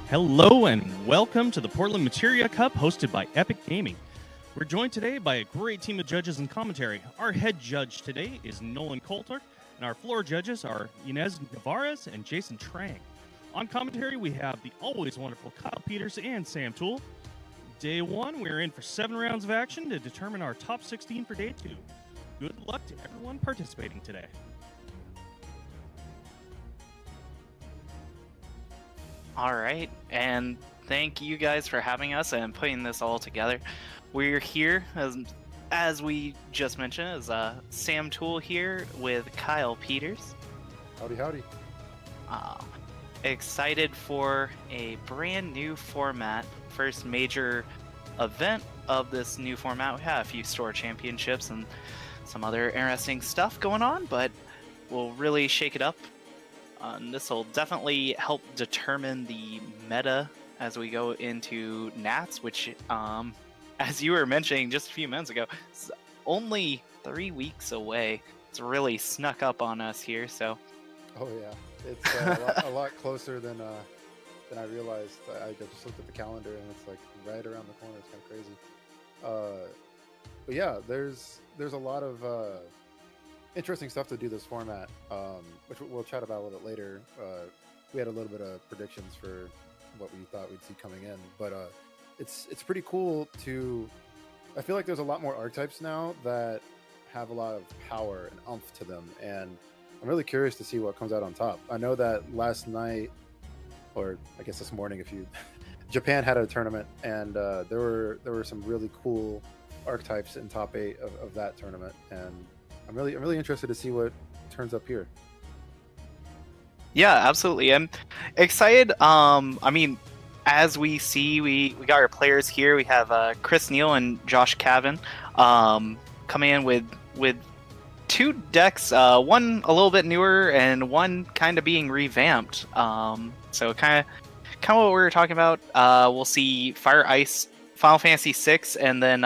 Hello and welcome to the Portland Materia Cup hosted by Epic Gaming. We're joined today by a great team of judges and commentary. Our head judge today is Nolan Coulter, and our floor judges are Inez Navarez and Jason Trang. On commentary, we have the always wonderful Kyle Peters and Sam Toole. Day one, we're in for 7 rounds of action to determine our top 16 for day 2. Good luck to everyone participating today. All right, and thank you guys for having us and putting this all together. We're here, as we just mentioned, is Sam Toole here with Kyle Peters. Howdy, howdy. Excited for a brand new format, first major event of this new format. We have a few store championships and some other interesting stuff going on, but we'll really shake it up. This will definitely help determine the meta as we go into Nats, which, as you were mentioning just a few minutes ago, is only 3 weeks away. It's really snuck up on us here, so... Oh yeah, it's a lot closer than I realized. I just looked at the calendar and it's like right around the corner. It's kind of crazy. But yeah, there's a lot of interesting stuff to do this format, which we'll chat about a little bit later. We had a little bit of predictions for what we thought we'd see coming in, but it's pretty cool to... I feel like there's a lot more archetypes now that have a lot of power and oomph to them, and I'm really curious to see what comes out on top. I know that last night, or I guess this morning, Japan had a tournament, and there were some really cool archetypes in top 8 of that tournament, and I'm really interested to see what turns up here. Yeah, absolutely. I'm excited. I mean, as we see, we got our players here. We have Chris Neal and Josh Cavan coming in with 2 decks, one a little bit newer and one kind of being revamped. So kind of what we were talking about. We'll see Fire Ice, Final Fantasy VI, and then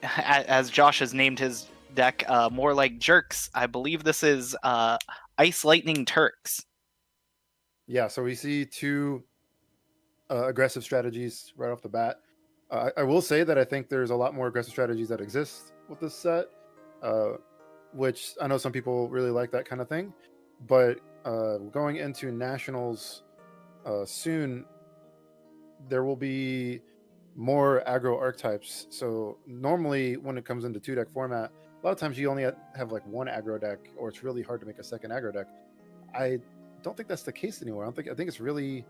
as Josh has named his deck, more like Jerks. I believe this is Ice Lightning Turks. Yeah, so we see 2 aggressive strategies right off the bat. I will say that I think there's a lot more aggressive strategies that exist with this set, which I know some people really like that kind of thing. But going into Nationals soon, there will be more aggro archetypes. So normally when it comes into 2-deck format, a lot of times you only have like 1 aggro deck, or it's really hard to make a second aggro deck. I don't think that's the case anymore. I think it's really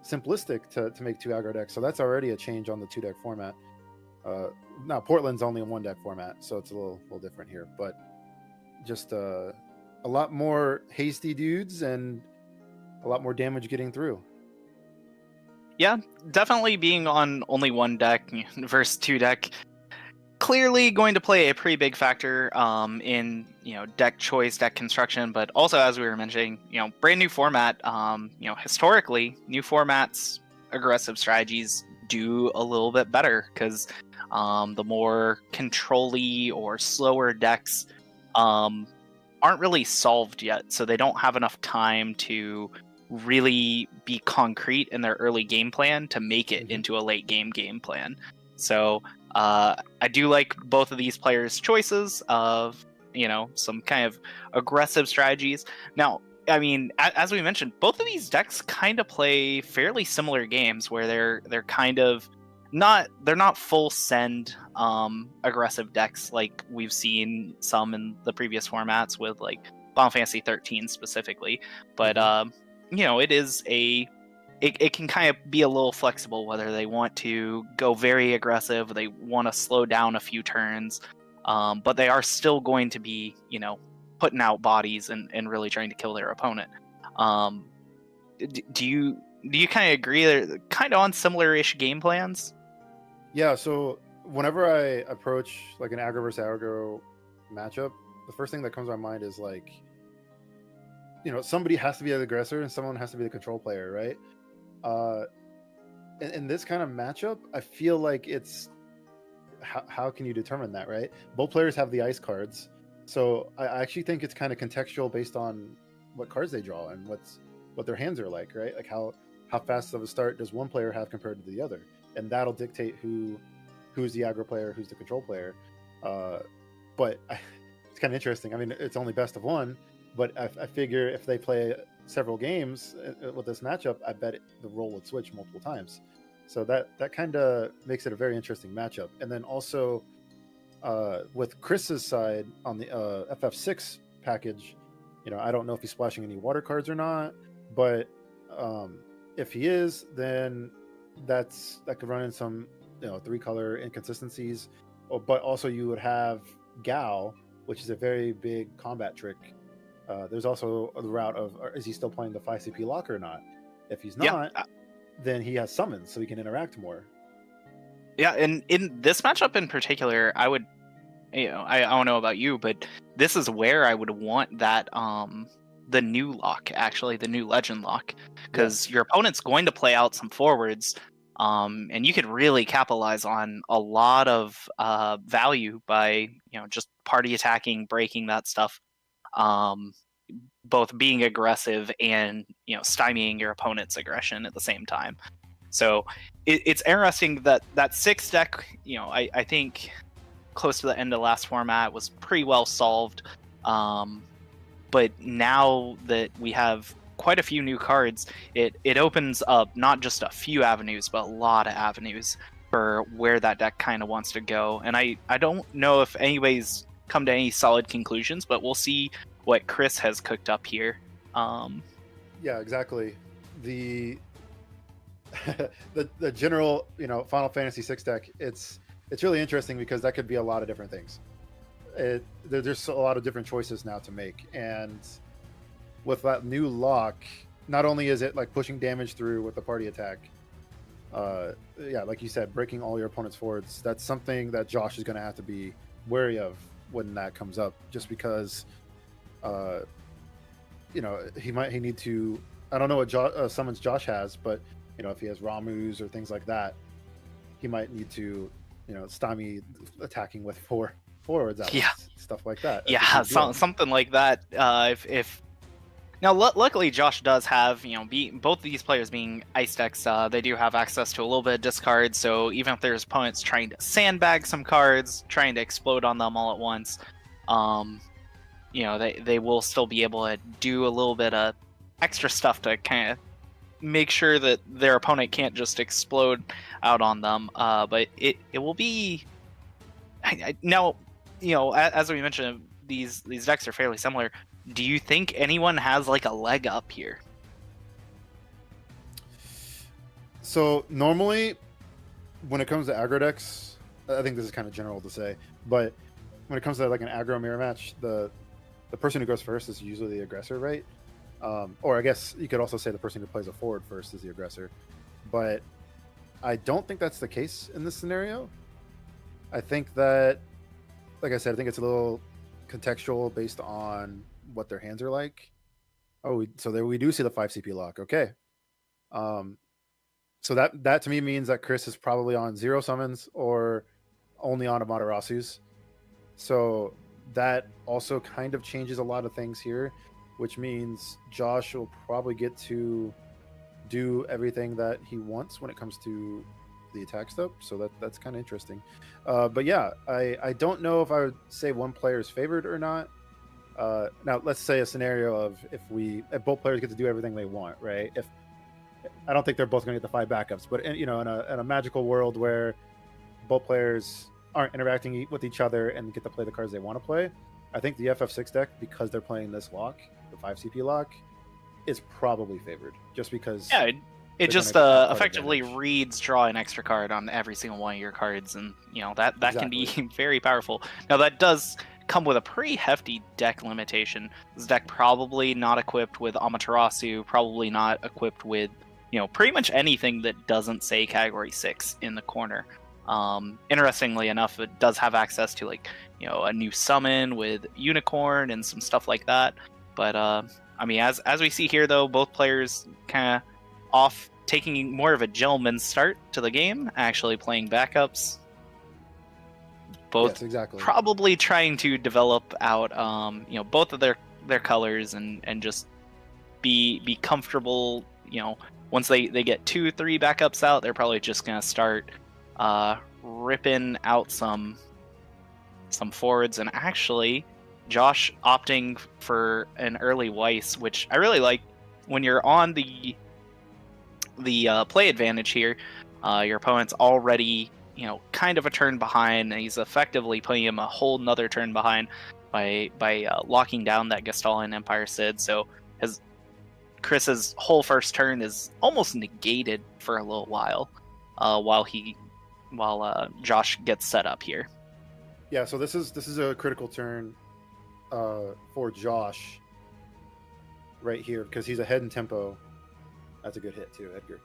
simplistic to make 2 aggro decks. So that's already a change on the 2-deck format. Now Portland's only in 1-deck format, so it's a little different here. But just a lot more hasty dudes and a lot more damage getting through. Yeah, definitely being on only 1 deck versus 2 deck, clearly going to play a pretty big factor in deck choice, deck construction, but also, as we were mentioning, brand new format. Historically, new formats, aggressive strategies do a little bit better because the more control-y or slower decks aren't really solved yet, so they don't have enough time to really be concrete in their early game plan to make it into a late game plan. So I do like both of these players' choices of some kind of aggressive strategies. Now, I mean, as we mentioned, both of these decks kind of play fairly similar games where they're kind of not full send aggressive decks like we've seen some in the previous formats with like Final Fantasy 13 specifically, but it is it can kind of be a little flexible whether they want to go very aggressive, they want to slow down a few turns, but they are still going to be putting out bodies and really trying to kill their opponent. Do you kind of agree they're kind of on similar-ish game plans? Yeah, so whenever I approach like an aggro versus aggro matchup, the first thing that comes to my mind is like, somebody has to be the aggressor and someone has to be the control player, right? In this kind of matchup, I feel like it's how can you determine that, right? Both players have the ice cards, so I actually think it's kind of contextual based on what cards they draw and what their hands are like, right? Like how how fast of a start does one player have compared to the other, and that'll dictate who's the aggro player, who's the control player. But it's kind of interesting. I mean, it's only best of one, but I figure if they play several games with this matchup, I bet the role would switch multiple times. So that kind of makes it a very interesting matchup. And then also with Chris's side on the FF6 package, I don't know if he's splashing any water cards or not, but if he is, then that could run in some 3-color inconsistencies. But also you would have Gal, which is a very big combat trick. There's also the route of, is he still playing the 5 CP lock or not? If he's not, then he has summons, so he can interact more. Yeah, and in this matchup in particular, I would, I don't know about you, but this is where I would want that, the new lock, actually, the new legend lock, because your opponent's going to play out some forwards, and you could really capitalize on a lot of value by, just party attacking, breaking that stuff, both being aggressive and, stymieing your opponent's aggression at the same time. So it's interesting that 6 deck, I think close to the end of last format was pretty well solved. But now that we have quite a few new cards, it opens up not just a few avenues, but a lot of avenues for where that deck kind of wants to go. And I don't know if anybody's come to any solid conclusions, but we'll see what Chris has cooked up here. Yeah, exactly. The the general, Final Fantasy VI deck, it's really interesting because that could be a lot of different things. There's a lot of different choices now to make, and with that new lock, not only is it like pushing damage through with the party attack, like you said, breaking all your opponent's forwards, that's something that Josh is going to have to be wary of when that comes up, just because he need to, I don't know what summons Josh has, but if he has Ramu's or things like that, he might need to stymie attacking with forwards out, stuff like that. Something like that. If now, luckily Josh does have, both of these players being ice decks, they do have access to a little bit of discard, so even if there's opponents trying to sandbag some cards, trying to explode on them all at once, they will still be able to do a little bit of extra stuff to kind of make sure that their opponent can't just explode out on them. But it will be now, as we mentioned, these decks are fairly similar. Do you think anyone has like a leg up here? So normally, when it comes to aggro decks, I think this is kind of general to say, but when it comes to like an aggro mirror match, the person who goes first is usually the aggressor, right? Or I guess you could also say the person who plays a forward first is the aggressor. But I don't think that's the case in this scenario. I think that, like I said, I think it's a little contextual based on what their hands are like. So there we do see the 5 CP lock. Okay. So that to me means that Chris is probably on 0 summons or only on Amaterasu's. So that also kind of changes a lot of things here, which means Josh will probably get to do everything that he wants when it comes to the attack stuff. So that's kind of interesting. But yeah, I don't know if I would say one player is favored or not. Now let's say a scenario of if both players get to do everything they want, right? If I don't think they're both going to get the 5 backups, but in a magical world where both players aren't interacting with each other and get to play the cards they want to play, I think the FF6 deck, because they're playing this lock, the 5 CP lock, is probably favored, just because. Yeah, it just effectively reads draw an extra card on every single one of your cards, and that can be very powerful. Now that does come with a pretty hefty deck limitation. This deck probably not equipped with Amaterasu, probably not equipped with pretty much anything that doesn't say Category 6 in the corner. Interestingly enough, it does have access to a new summon with Unicorn and some stuff like that. But as we see here, though, both players kind of off taking more of a gentleman's start to the game, actually playing backups. Both probably trying to develop out both of their colors and just be comfortable once they get 2-3 backups out, they're probably just gonna start ripping out some forwards. And actually, Josh opting for an early Weiss, which I really like. When you're on the play advantage here, your opponent's already kind of a turn behind, and he's effectively putting him a whole nother turn behind by locking down that Gestalt Empire Sid. So Chris's whole first turn is almost negated for a little while, while Josh gets set up here. Yeah, so this is a critical turn for Josh right here, because he's ahead in tempo. That's a good hit too, Edgar.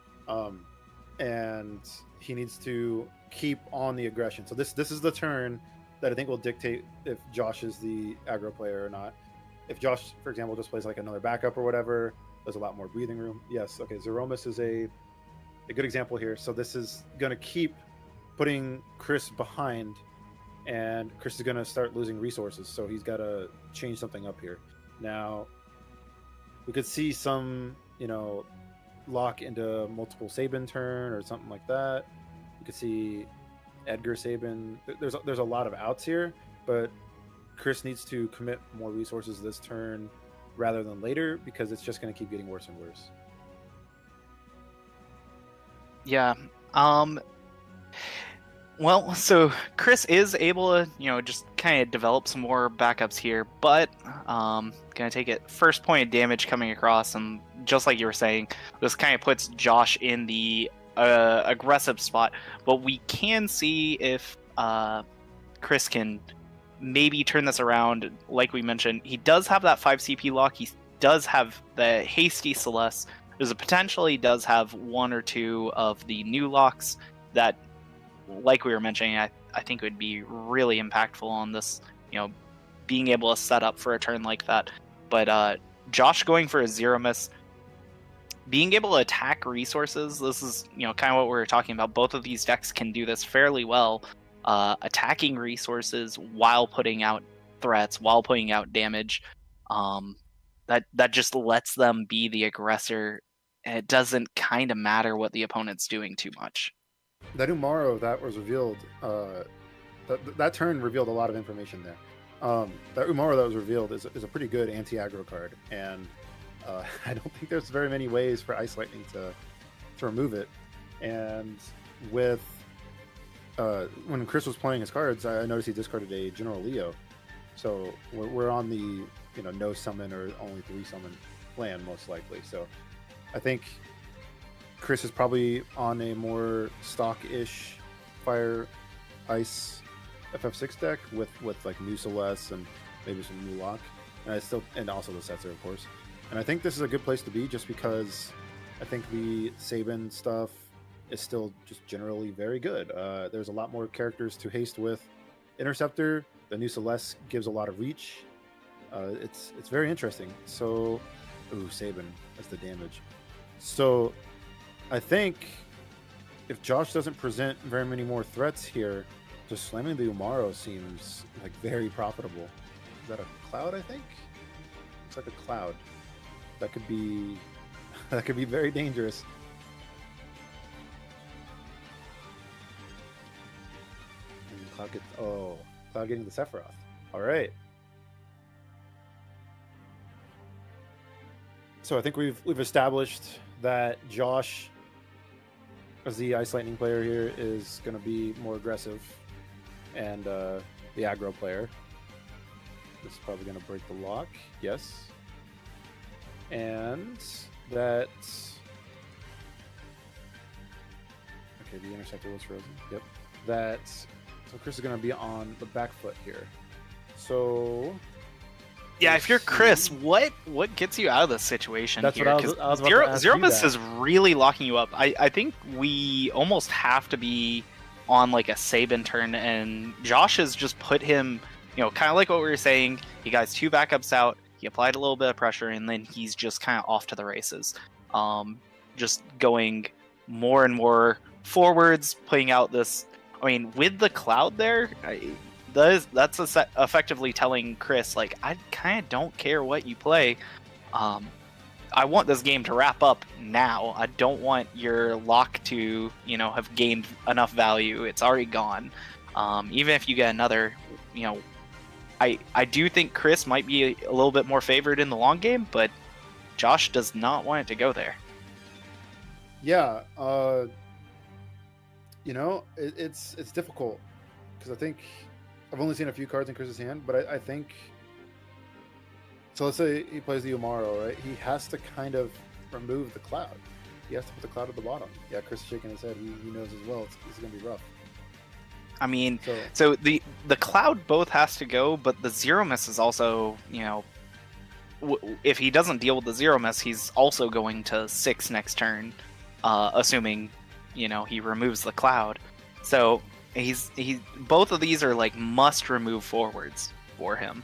And he needs to keep on the aggression. So this is the turn that I think will dictate if Josh is the aggro player or not. If Josh, for example, just plays like another backup or whatever, there's a lot more breathing room. Yes, okay, Zeromus is a good example here. So this is going to keep putting Chris behind, and Chris is going to start losing resources, so he's got to change something up here. Now, we could see some, lock into multiple Sabin turn or something like that. You could see Edgar Sabin. There's a lot of outs here, but Chris needs to commit more resources this turn rather than later, because it's just going to keep getting worse and worse. Yeah. Well, so Chris is able to, just kind of develop some more backups here, but gonna take it first point of damage coming across, and just like you were saying, this kind of puts Josh in the aggressive spot. But we can see if Chris can maybe turn this around. Like we mentioned, he does have that 5 CP lock. He does have the hasty Celeste. There's a potential he does have 1 or 2 of the new locks that, like we were mentioning, I think it would be really impactful on this, being able to set up for a turn like that. But Josh going for a Zero Miss, being able to attack resources, this is, kind of what we were talking about. Both of these decks can do this fairly well. Attacking resources while putting out threats, while putting out damage. That just lets them be the aggressor, and it doesn't kind of matter what the opponent's doing too much. That Umaro that was revealed, that turn revealed a lot of information there. That Umaro that was revealed is a pretty good anti-aggro card, and I don't think there's very many ways for Ice Lightning to remove it. And with when Chris was playing his cards, I noticed he discarded a General Leo, so we're on the no summon or only 3 summon plan most likely. So I think Chris is probably on a more stock-ish Fire Ice FF6 deck with like new Celeste and maybe some new lock, and also the Setzer, of course. And I think this is a good place to be, just because I think the Sabin stuff is still just generally very good. There's a lot more characters to haste with. Interceptor, the new Celeste gives a lot of reach. It's very interesting. So, Sabin, that's the damage. So I think if Josh doesn't present very many more threats here, just slamming the Umaro seems like very profitable. Is that a cloud, I think? It's like a cloud. That could be very dangerous. And Cloud getting the Sephiroth. All right. So I think we've established that Josh, as the Ice Lightning player here, is going to be more aggressive, and the aggro player, this is probably going to break the lock. Yes. And that... Okay, the interceptor was frozen. Yep. So Chris is going to be on the back foot here. So... Yeah, if you're Chris, what gets you out of this situation? That's here? what I was about to ask you Zeromus that. is really locking you up. I think we almost have to be on like a Sabin turn, and Josh has just put him, kind of like what we were saying. He got 2 backups out, he applied a little bit of pressure, and then he's just kind of off to the races. Just going more and more forwards, putting out this. I mean, with the cloud there, that's effectively telling Chris, like, I kind of don't care what you play. I want this game to wrap up now. I don't want your lock to, have gained enough value. It's already gone. Even if you get another, I do think Chris might be a little bit more favored in the long game, but Josh does not want it to go there. Yeah, it's difficult because I think I've only seen a few cards in Chris's hand, but I think. So let's say he plays the Umaro, right? He has to kind of remove the cloud. He has to put the cloud at the bottom. Yeah, Chris is shaking his head. He knows as well. It's going to be rough. I mean, so the cloud both has to go, but the zero miss is also, if he doesn't deal with the zero miss, he's also going to 6 next turn, assuming, he removes the cloud. So both of these are like must remove forwards for him.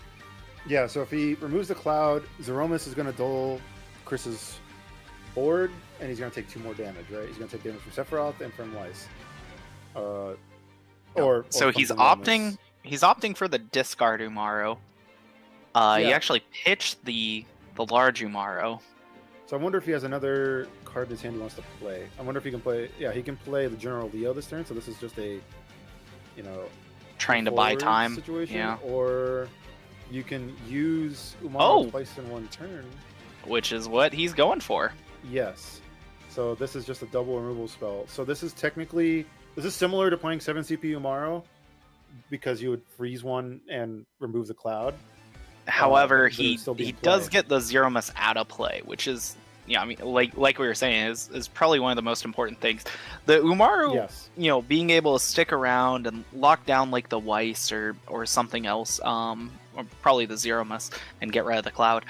Yeah, so if he removes the cloud, Zeromus is going to dull Chris's board, and he's going to take 2 more damage, right? He's going to take damage from Sephiroth and from Weiss. So he's opting for the discard Umaro. He actually pitched the large Umaro. So I wonder if he has another card in his hand he wants to play. I wonder if he can play. Yeah, he can play the General Leo this turn. So this is just a, trying to buy time situation. Yeah. Or you can use Umaro twice in one turn, which is what he's going for. Yes. So this is just a double removal spell. So this is similar to playing 7 CP Umaro, because you would freeze one and remove the cloud. However, he does get the Zero Miss out of play, which is, like we were saying, is probably one of the most important things. The Umaro, yes. Being able to stick around and lock down like the Weiss or something else, or probably the Zero Miss, and get rid of the cloud,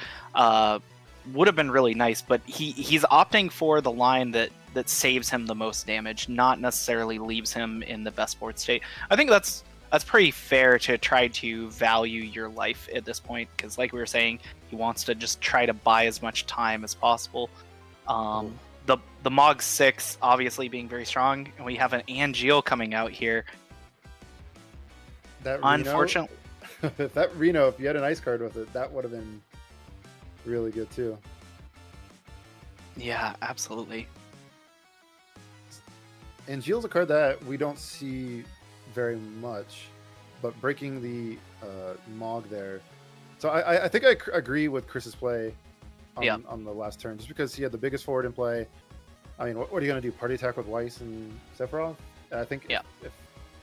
would have been really nice. But he's opting for the line that saves him the most damage, not necessarily leaves him in the best board state. I think that's pretty fair to try to value your life at this point, because like we were saying, he wants to just try to buy as much time as possible. The Mog 6 obviously being very strong, and we have an Angeal coming out here. That unfortunately, that Reno, if you had an ice card with it, that would have been really good too. Yeah, absolutely. Angeal's a card that we don't see very much, but breaking the Mog there. So I think I agree with Chris's play on the last turn, just because he had the biggest forward in play. I mean, what are you going to do? Party attack with Weiss and Sephiroth? I think if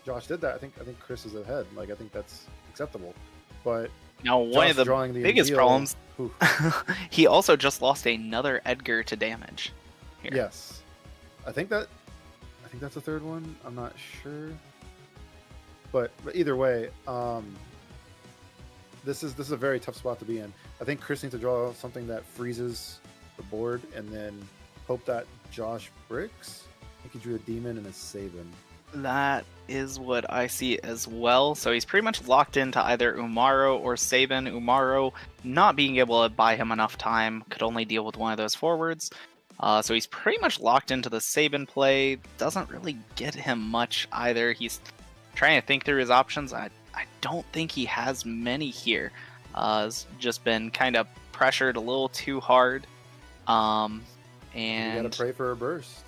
Josh did that, I think Chris is ahead. Like, I think that's acceptable. But now, one of the biggest problems, he also just lost another Edgar to damage here. Yes. I think that's the third one. I'm not sure. But either way, this is a very tough spot to be in. I think Chris needs to draw something that freezes the board, and then hope that Josh bricks. I think he drew a demon and a Sabin. That is what I see as well. So he's pretty much locked into either Umaro or Sabin. Umaro not being able to buy him enough time, could only deal with one of those forwards. So he's pretty much locked into the Sabin play. Doesn't really get him much either. He's trying to think through his options. I don't think he has many here. Has just been kind of pressured a little too hard. And you gotta pray for a burst.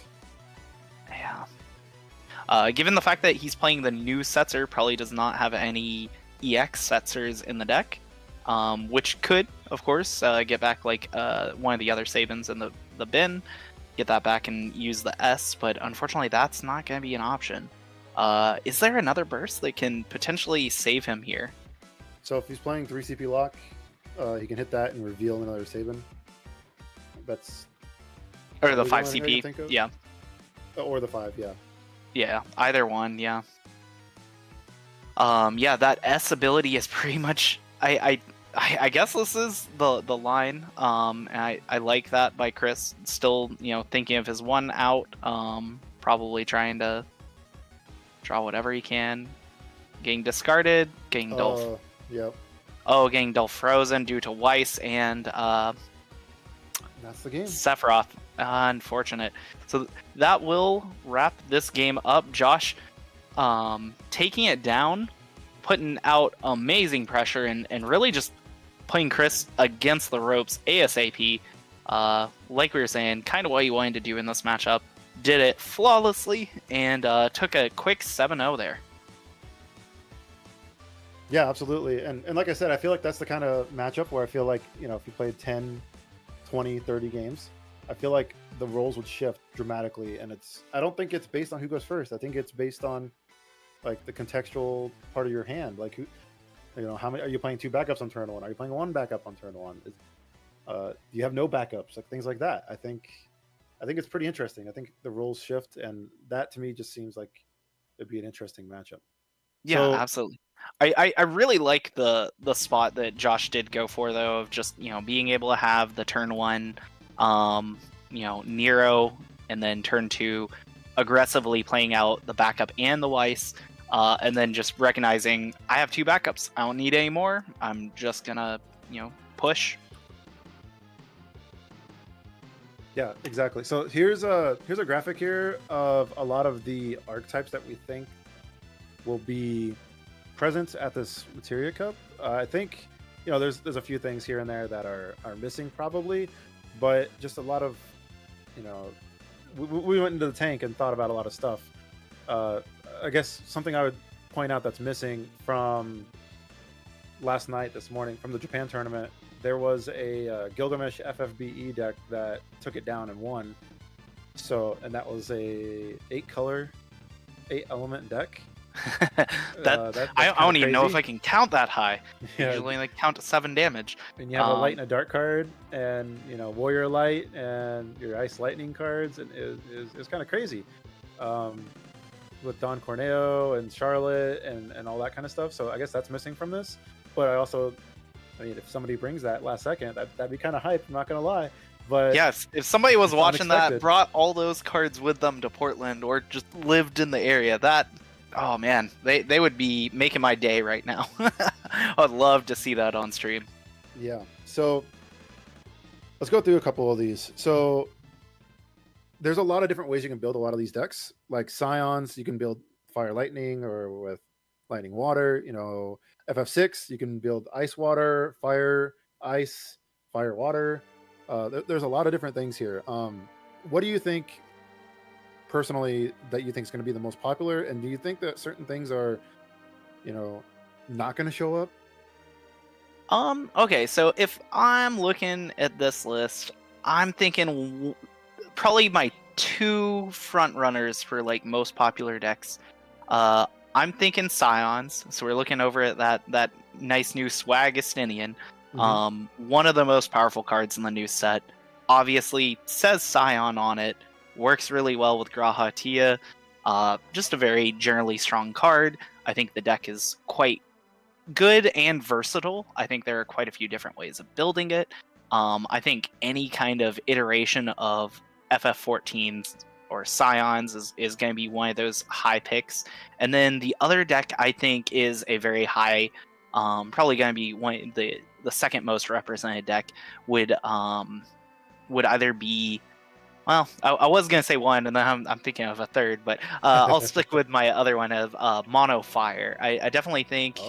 Yeah. Given the fact that he's playing the new Setzer, probably does not have any EX Setzers in the deck, which could, of course, get back like one of the other Sabins in the bin, get that back and use the S, but unfortunately that's not going to be an option. Is there another burst that can potentially save him here? So if he's playing 3 CP lock, he can hit that and reveal another Sabin. That's... Or the 5 CP, yeah. Or the 5, yeah. Yeah, either one, yeah. Yeah, that S ability is pretty much... I guess this is the line, and I like that by Chris. Still, thinking of his one out, probably trying to draw whatever he can. Getting discarded, getting Dull. Yep. Oh, getting Dull frozen due to Weiss and that's the game. Sephiroth. Unfortunate. So that will wrap this game up. Josh taking it down, putting out amazing pressure, and really just putting Chris against the ropes ASAP. like we were saying, kind of what you wanted to do in this matchup. Did it flawlessly and took a quick 7-0 there. Yeah, absolutely. And like I said, I feel like that's the kind of matchup where I feel like, if you played 10, 20, 30 games, I feel like the roles would shift dramatically. And I don't think it's based on who goes first. I think it's based on like the contextual part of your hand. Like how many are you playing 2 backups on turn 1? Are you playing 1 backup on turn 1? Do you have no backups? Like things like that. I think it's pretty interesting. I think the roles shift, and that to me just seems like it'd be an interesting matchup. Yeah, So, absolutely. I really like the spot that Josh did go for, though, of just being able to have the turn 1 Nero, and then turn 2 aggressively playing out the backup and the Weiss, and then just recognizing I have 2 backups, I don't need any more, I'm just gonna push. Yeah, exactly. So here's a graphic here of a lot of the archetypes that we think will be present at this Materia Cup. I think there's a few things here and there that are missing probably, but just a lot of we went into the tank and thought about a lot of stuff. I guess something I would point out that's missing from this morning from the Japan tournament, there was a Gilgamesh FFBE deck that took it down and won. And that was a 8 element deck. I don't even know if I can count that high. Yeah. Usually count to 7 damage. And you have a light and a dark card, and warrior light and your ice lightning cards, and it's kind of crazy. With Don Corneo and Charlotte and all that kind of stuff. So I guess that's missing from this. But if somebody brings that last second, that'd be kind of hype, I'm not gonna lie. But yes, if somebody was watching that, brought all those cards with them to Portland, or just lived in the area, oh man, they would be making my day right now. I'd love to see that on stream. Yeah. So let's go through a couple of these. So there's a lot of different ways you can build a lot of these decks. Like Scions, you can build Fire Lightning or with Lightning Water. FF6, you can build Ice Water, Fire, Ice, Fire Water. There's a lot of different things here. What do you think personally that you think is going to be the most popular, and do you think that certain things are not going to show up? Okay, so if I'm looking at this list, I'm thinking probably my 2 front runners for most popular decks. I'm thinking Scions, so we're looking over at that nice new Swagistinian. One of the most powerful cards in the new set. Obviously says Scion on it. Works really well with Graha Tia. Just a very generally strong card. I think the deck is quite good and versatile. I think there are quite a few different ways of building it. I think any kind of iteration of FF14s or Scions is going to be one of those high picks. And then the other deck I think is a very high, probably going to be the second most represented deck would either be, well, I was going to say one, and then I'm thinking of a third, but I'll stick with my other one of Mono Fire. I definitely think,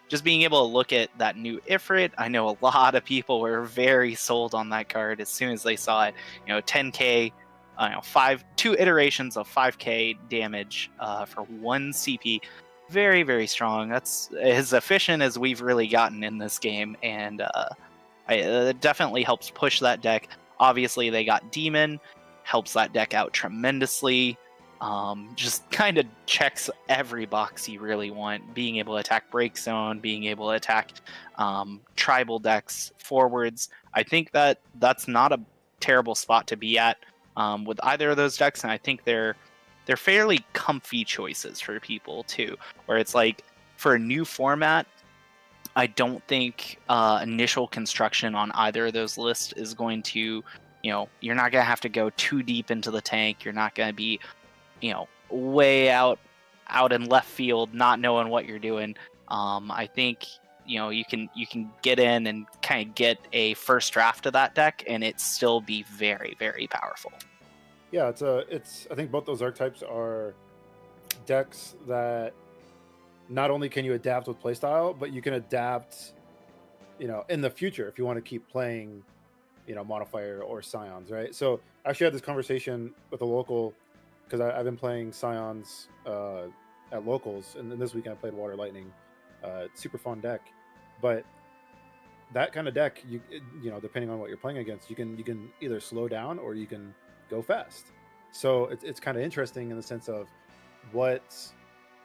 just being able to look at that new Ifrit, I know a lot of people were very sold on that card as soon as they saw it. 10k, 2 iterations of 5k damage for 1 CP. Very, very strong. That's as efficient as we've really gotten in this game, and it definitely helps push that deck. Obviously, they got Demon, helps that deck out tremendously. Just kind of checks every box you really want. Being able to attack Break Zone, being able to attack tribal decks forwards. I think that's not a terrible spot to be at with either of those decks, and I think they're fairly comfy choices for people too. Where it's like, for a new format, I don't think initial construction on either of those lists is going to, you're not going to have to go too deep into the tank. You're not going to be, way out in left field, not knowing what you're doing. I think, you can get in and kind of get a first draft of that deck, and it still be very, very powerful. Yeah, I think both those archetypes are decks that not only can you adapt with playstyle, but you can adapt, in the future if you want to keep playing Modifier or Scions, right? So I actually had this conversation with a local because I've been playing Scions at locals, and then this weekend I played Water Lightning. Super fun deck, but that kind of deck, depending on what you're playing against, you can either slow down or you can go fast. So it's kind of interesting in the sense of what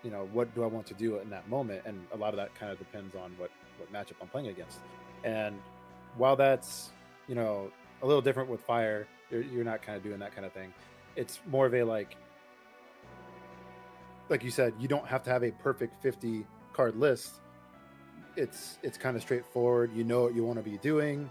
do I want to do in that moment, and a lot of that kind of depends on what matchup I'm playing against. And while that's a little different with fire, you're not kind of doing that kind of thing. It's more of a like you said, you don't have to have a perfect 50 card list. It's kind of straightforward. You know what you want to be doing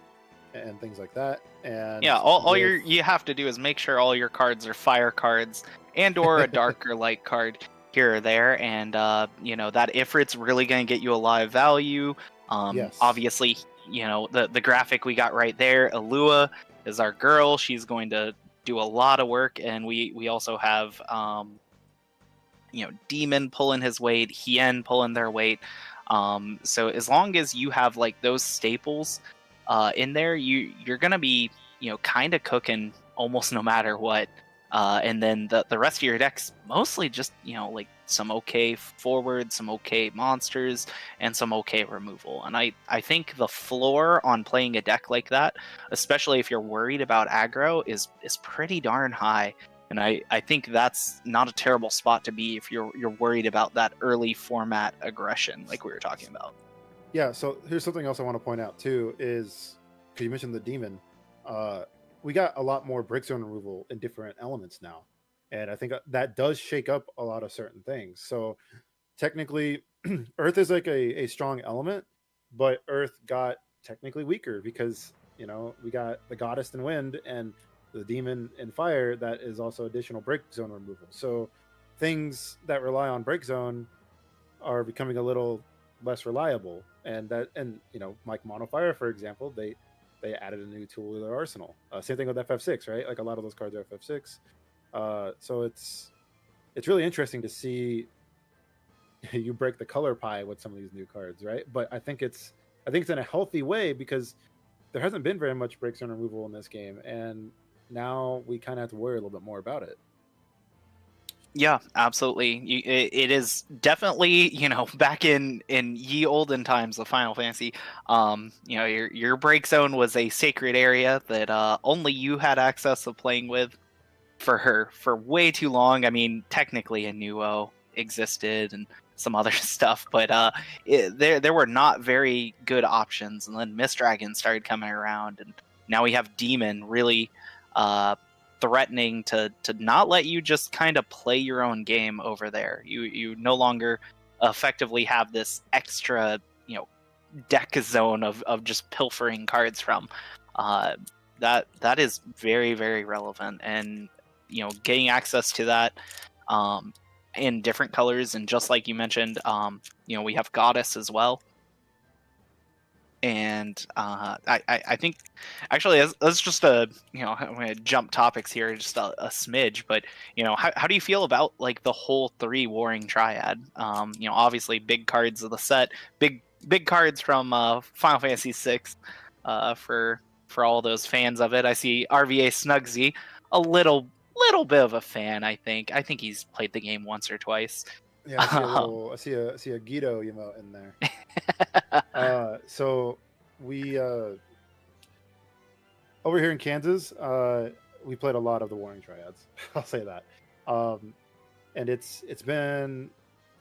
and things like that. And yeah, all you have to do is make sure all your cards are fire cards and or a dark or light card here or there, and that Ifrit's really going to get you a lot of value. Yes. Obviously, the graphic we got right there, Alua is our girl. She's going to do a lot of work, and we also have Demon pulling his weight, Hien pulling their weight. So as long as you have like those staples in there, you're gonna be kind of cooking almost no matter what. And then the rest of your deck's mostly just like some okay forward, some okay monsters, and some okay removal. And I think the floor on playing a deck like that, especially if you're worried about aggro, is pretty darn high. And I think that's not a terrible spot to be if you're worried about that early format aggression like we were talking about. Yeah, so here's something else I want to point out too is, because you mentioned the demon, we got a lot more break zone removal in different elements now. And I think that does shake up a lot of certain things. So technically, Earth is like a strong element, but Earth got technically weaker because, we got the Goddess in Wind and the Demon in Fire that is also additional break zone removal. So things that rely on break zone are becoming a little less reliable. And like Mono Fire, for example, they added a new tool to their arsenal. Same thing with FF6, right? Like a lot of those cards are FF6. So it's really interesting to see you break the color pie with some of these new cards, right? But I think it's in a healthy way because there hasn't been very much break zone removal in this game, and now we kind of have to worry a little bit more about it. Yeah, absolutely. It is definitely, back in ye olden times of Final Fantasy, your break zone was a sacred area that only you had access to playing with for way too long. I mean, technically Inuo existed and some other stuff, but there were not very good options. And then Mist Dragon started coming around, and now we have Demon really threatening to not let you just kind of play your own game over there. You no longer effectively have this extra deck zone of just pilfering cards from. That is very, very relevant, and getting access to that in different colors, and just like you mentioned, we have Goddess as well. And I think actually that's just I'm gonna jump topics here just a smidge, but how do you feel about like the whole 3 Warring Triad? Obviously big cards of the set, big cards from Final Fantasy VI for all those fans of it. I see RVA Snugsy, a little bit of a fan. I think he's played the game once or twice. Yeah, I see a Guido emote in there. So we over here in Kansas, we played a lot of the Warring Triads. I'll say that. And it's been,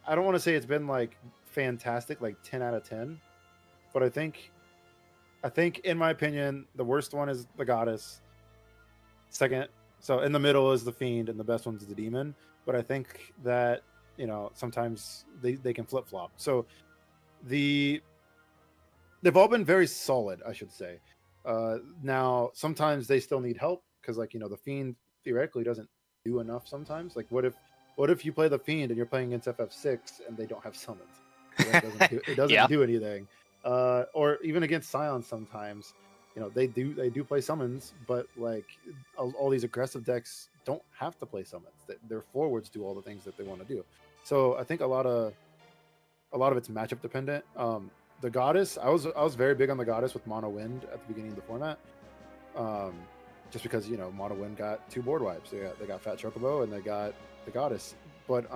I don't want to say it's been like fantastic, like 10 out of 10, but I think in my opinion, the worst one is the Goddess. Second, so in the middle is the Fiend, and the best one's the Demon. But I think that sometimes they can flip flop. So they've all been very solid, I should say. Now sometimes they still need help because the Fiend theoretically doesn't do enough sometimes. Like what if you play the Fiend and you're playing against FF6 and they don't have summons? It doesn't do anything. Or even against Scions sometimes, they do play summons, but like all these aggressive decks don't have to play summons. Their forwards do all the things that they want to do. So I think a lot of it's matchup dependent. The Goddess, I was very big on the Goddess with Mono Wind at the beginning of the format. just because Mono Wind got 2 board wipes. They got Fat Chocobo and they got the Goddess. But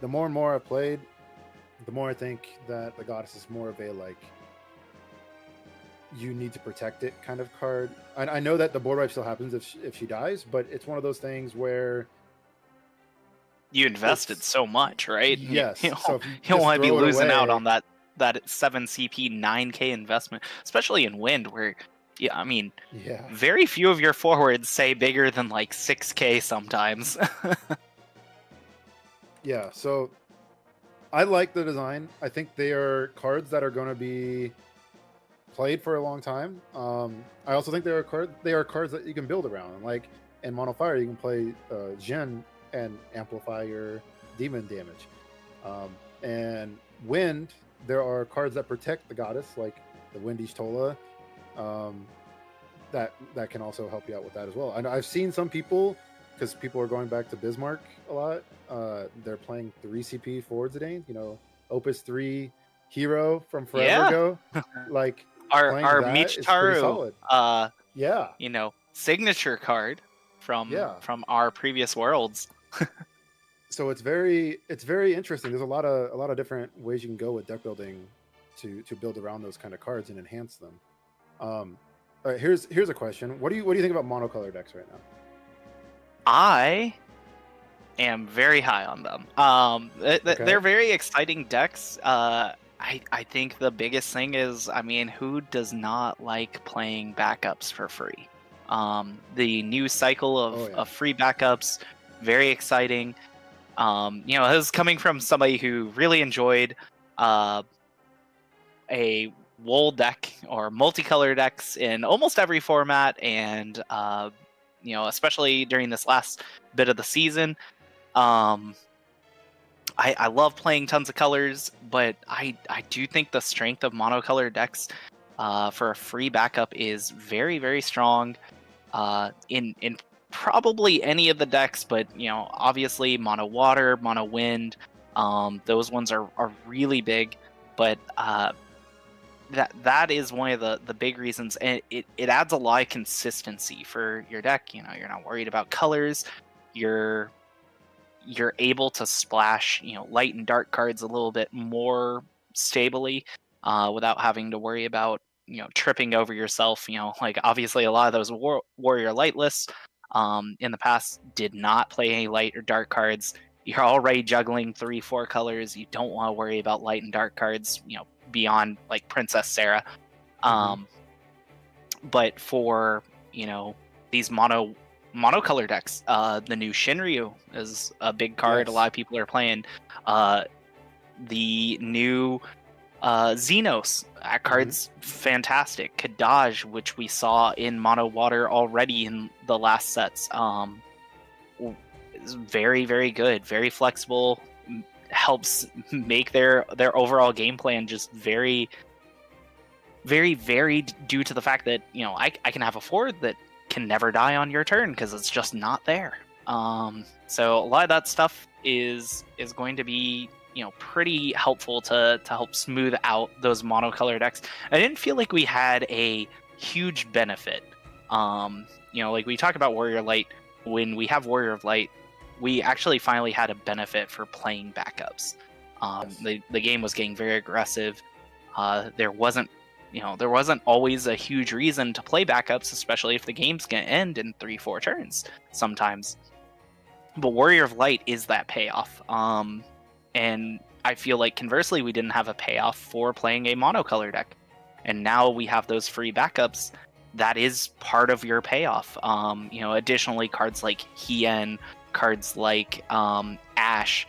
the more and more I played, the more I think that the Goddess is more of a you need to protect it kind of card. I know that the board wipe still happens if she dies, but it's one of those things where you invested so much, right? Yes. You don't want to be losing out on that 7 CP 9k investment, especially in Wind, where very few of your forwards say bigger than 6k sometimes. Yeah, so I like the design. I think they are cards that are going to be played for a long time. I also think they are cards that you can build around. Like in Mono Fire, you can play Jin and amplify your demon damage. And Wind, there are cards that protect the Goddess, like the Windy Tola, that can also help you out with that as well. And I've seen some people, because people are going back to Bismarck a lot, they're playing 3 CP forward Zidane, Opus 3 hero from forever ago. Our Michitaru yeah, signature card from our previous worlds. So it's very interesting. There's a lot of different ways you can go with deck building to build around those kind of cards and enhance them. All right, here's a question. What do you think about monocolor decks right now? I am very high on them. They're very exciting decks. I think the biggest thing is, who does not like playing backups for free? The new cycle of free backups, very exciting. This is coming from somebody who really enjoyed a wool deck or multicolor decks in almost every format, and especially during this last bit of the season. I love playing tons of colors, but I do think the strength of monocolor decks for a free backup is very, very strong in probably any of the decks, but obviously Mono Water, Mono Wind, those ones are really big, but that is one of the big reasons, and it adds a lot of consistency for your deck. You're not worried about colors, you're able to splash light and dark cards a little bit more stably without having to worry about tripping over yourself. Obviously a lot of those warrior light lists in the past did not play any light or dark cards. You're already juggling 3-4 colors. You don't want to worry about light and dark cards beyond Princess Sarah. But for these monocolor decks, the new Shinryu is a big card. A lot of people are playing. The new Xenos, that card's fantastic. Kadaj, which we saw in Mono Water already in the last sets, is very, very good, very flexible, helps make their overall game plan just very, very varied, due to the fact that I can have a forward that can never die on your turn because it's just not there. So a lot of that stuff is going to be pretty helpful to help smooth out those monocolor decks. I didn't feel like we had a huge benefit. We talk about Warrior Light. When we have Warrior of Light, we actually finally had a benefit for playing backups. The game was getting very aggressive. There wasn't always a huge reason to play backups, especially if the game's going to end in 3-4 turns sometimes. But Warrior of Light is that payoff. And I feel like conversely, we didn't have a payoff for playing a monocolor deck. And now we have those free backups. That is part of your payoff. Additionally, cards like Hien, cards like Ash,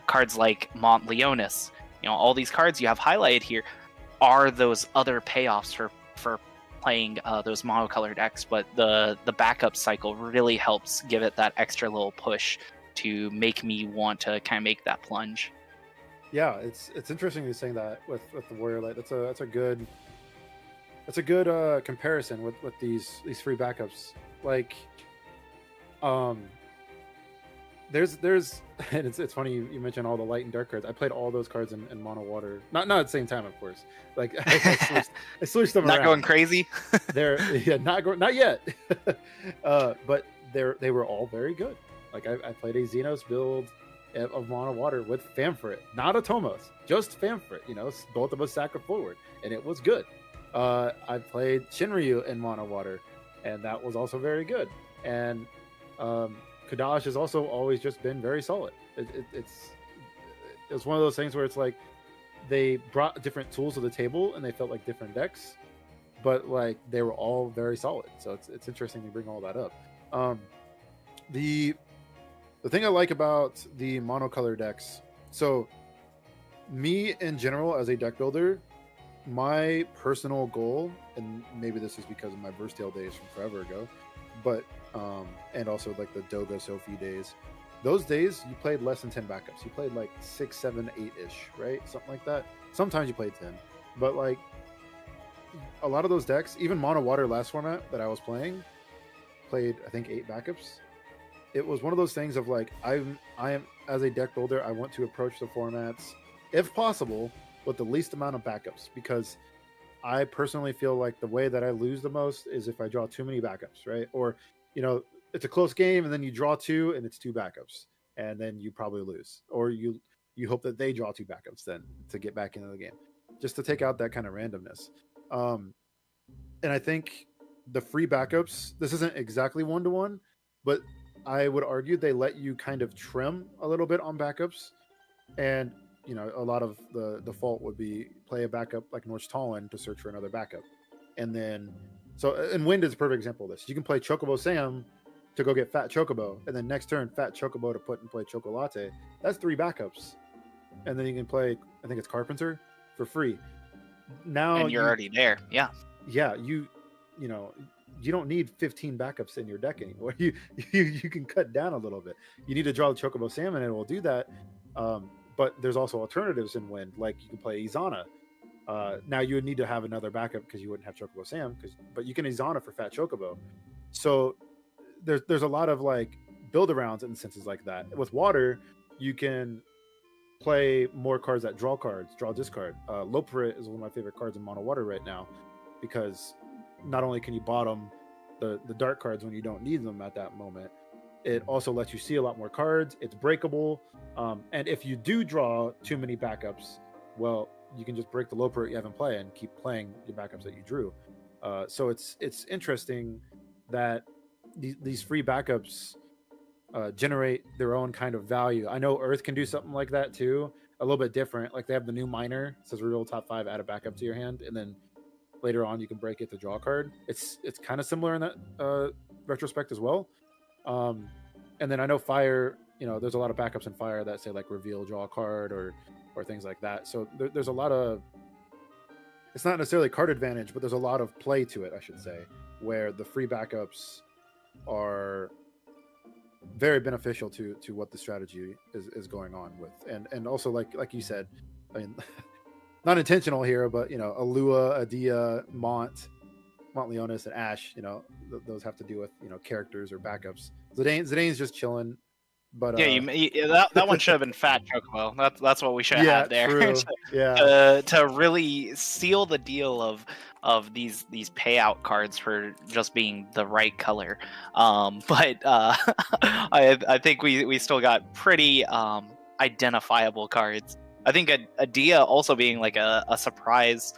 cards like Mont Leonis, all these cards you have highlighted here are those other payoffs for playing those monocolor decks. But the backup cycle really helps give it that extra little push to make me want to kind of make that plunge. Yeah, it's interesting you're saying that with the Warrior Light. That's a good comparison with these free backups. there's and it's funny you mentioned all the light and dark cards. I played all those cards in mono water, not at the same time, of course. Like I switched them Not around. going crazy. They're not yet. But they were all very good. Like I played a Xenos build of mono water with Famfrit, not a Tomos, just Famfrit. You know, both of us sacred forward, and it was good. I played Shinryu in mono water, and that was also very good. And Kadash has also always just been very solid. It's one of those things where it's like they brought different tools to the table and they felt like different decks, but like they were all very solid. So it's interesting to bring all that up. The thing I like about the monocolor decks, so me in general as a deck builder, my personal goal, and maybe this is because of my Versatile days from forever ago, but and also like the Doga Sophie days, those days you played less than 10 backups. You played like 6, 7, 8-ish, right? Something like that. Sometimes you played 10, but like a lot of those decks, even mono water last format that I was playing, played I think 8 backups. It was one of those things of like I am as a deck builder, I want to approach the formats if possible with the least amount of backups, because I personally feel like the way that I lose the most is if I draw too many backups, right? Or, you know, it's a close game and then you draw 2 and it's 2 backups and then you probably lose. Or you hope that they draw 2 backups then to get back into the game, just to take out that kind of randomness. And I think the free backups, this isn't exactly 1-to-1, but I would argue they let you kind of trim a little bit on backups. And you know, a lot of the default would be play a backup like Norse Talon to search for another backup. And then, and Wind is a perfect example of this. You can play Chocobo Sam to go get Fat Chocobo, and then next turn, Fat Chocobo to put and play Chocolate. That's 3 backups. And then you can play, I think it's Carpenter, for free. Now And you're already there. Yeah. Yeah, you know, you don't need 15 backups in your deck anymore. You can cut down a little bit. You need to draw the Chocobo Salmon, and it will do that. But there's also alternatives in Wind, like you can play Izana. Now you would need to have another backup because you wouldn't have Chocobo Sam, but you can Izana for Fat Chocobo. So there's a lot of like build arounds in instances like that. With Water, you can play more cards that draw cards, draw discard. Loperit is one of my favorite cards in Mono Water right now, because not only can you bottom the dark cards when you don't need them at that moment, it also lets you see a lot more cards. It's breakable. And if you do draw too many backups, well, you can just break the Loperit you haven't played and keep playing your backups that you drew. So it's interesting that these free backups generate their own kind of value. I know Earth can do something like that too, a little bit different. Like they have the new Miner, it says reroll top 5, add a backup to your hand, and then later on you can break it to draw a card. It's kind of similar in that retrospect as well. And then I know Fire, you know, there's a lot of backups in Fire that say like reveal, draw a card, or things like that. So there's a lot of, it's not necessarily card advantage, but there's a lot of play to it, I should say, where the free backups are very beneficial to what the strategy is going on with. And also like you said, I mean, not intentional here, but you know, Alua, Adia, Mont Leonis, and Ash, you know, those have to do with, you know, characters or backups. Zidane's just chilling, but that one should have been Fat Chocobo. That's what we should have had there. True. Yeah, to really seal the deal of these payout cards for just being the right color. But I think we still got pretty identifiable cards. I think Adia also being like a surprise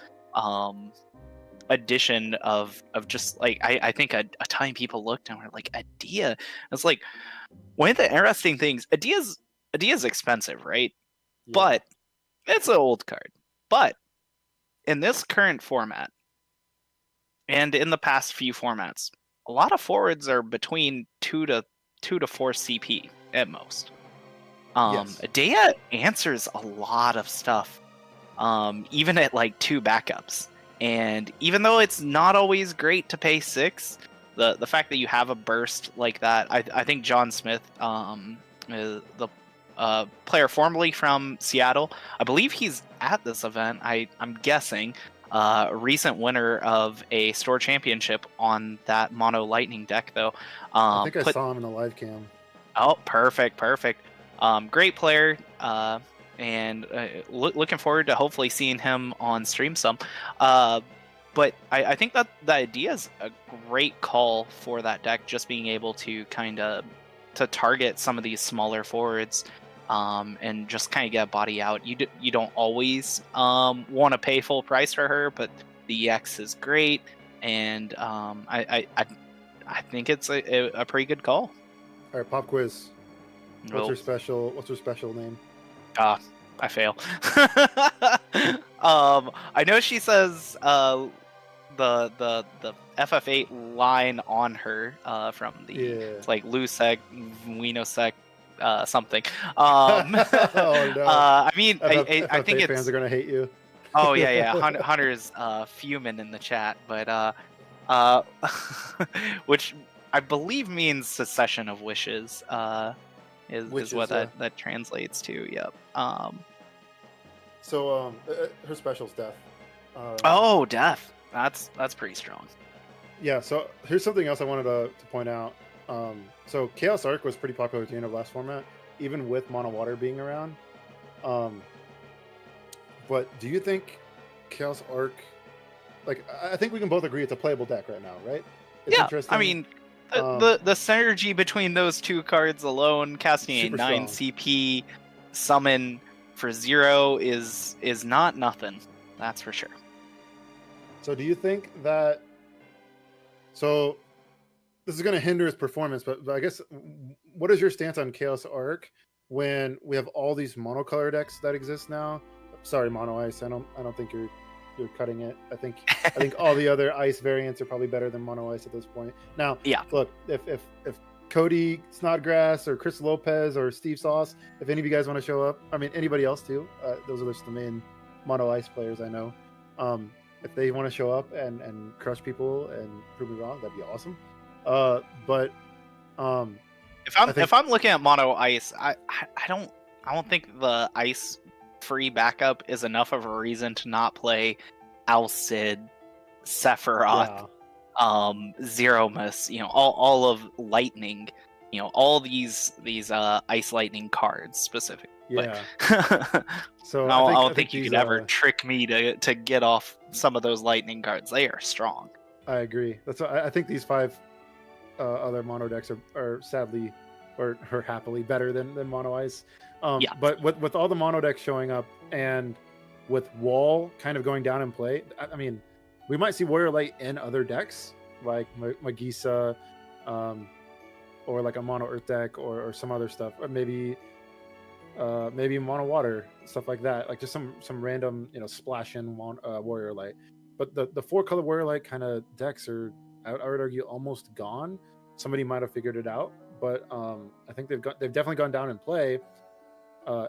addition of just like I think a time people looked and were like, Adia. It's like one of the interesting things. Adia's expensive, right? Yeah. But it's an old card. But in this current format and in the past few formats, a lot of forwards are between 2 to 4 CP at most. Yes. Adia answers a lot of stuff, even at like 2 backups. And even though it's not always great to pay 6, the fact that you have a burst like that, I think John Smith, the player formerly from Seattle, I believe he's at this event, I'm guessing, recent winner of a store championship on that mono lightning deck though. I think I saw him in the live cam. Oh, perfect. Great player. And looking forward to hopefully seeing him on stream some. But I think that the idea is a great call for that deck, just being able to kind of to target some of these smaller forwards, and just kind of get a body out. You don't always want to pay full price for her, but the EX is great, and I think it's a pretty good call. All right, pop quiz. What's Nope. her special name? I fail. I know she says the FF8 line on her from the it's like Lusec, Winosec, something. Oh no! I mean, FF, I think fans it's are gonna hate you. Oh yeah. Hunter's fuming in the chat, but which I believe means secession of wishes. Is what that translates to. Yep. So her special's death. Oh, death. That's pretty strong. Yeah. So here's something else I wanted to point out. So Chaos Arc was pretty popular at the end of last format, even with Mono Water being around. But do you think Chaos Arc? Like, I think we can both agree it's a playable deck right now, right? It's interesting. I mean, the synergy between those two cards alone, casting a 9 CP summon for 0 is not nothing. That's for sure. So do you think that... So this is going to hinder his performance, but I guess what is your stance on Chaos Arc when we have all these monocolor decks that exist now? Sorry, Mono Ice. I don't think you're cutting it. I think all the other ice variants are probably better than Mono Ice at this point. Now, yeah. Look, if Cody Snodgrass or Chris Lopez or Steve Sauce, if any of you guys want to show up, I mean anybody else too. Those are just the main Mono Ice players I know. If they want to show up and crush people and prove me wrong, that'd be awesome. But if I'm looking at Mono Ice, I don't think the ice free backup is enough of a reason to not play Alcid, Sephiroth, Zeromus, all of Lightning, all these Ice Lightning cards specifically. Yeah. So I don't think you could ever trick me to get off some of those Lightning cards. They are strong. I agree. I think these 5 other mono decks are sadly or happily better than Mono Ice. Yeah. But with all the mono decks showing up and with Wall kind of going down in play, I mean, we might see Warrior Light in other decks like Magisa, or like a Mono Earth deck or some other stuff, or maybe Mono Water, stuff like that. Like just some random splash in Warrior Light. But the 4-color Warrior Light kind of decks are, I would argue, almost gone. Somebody might have figured it out, but I think they've definitely gone down in play.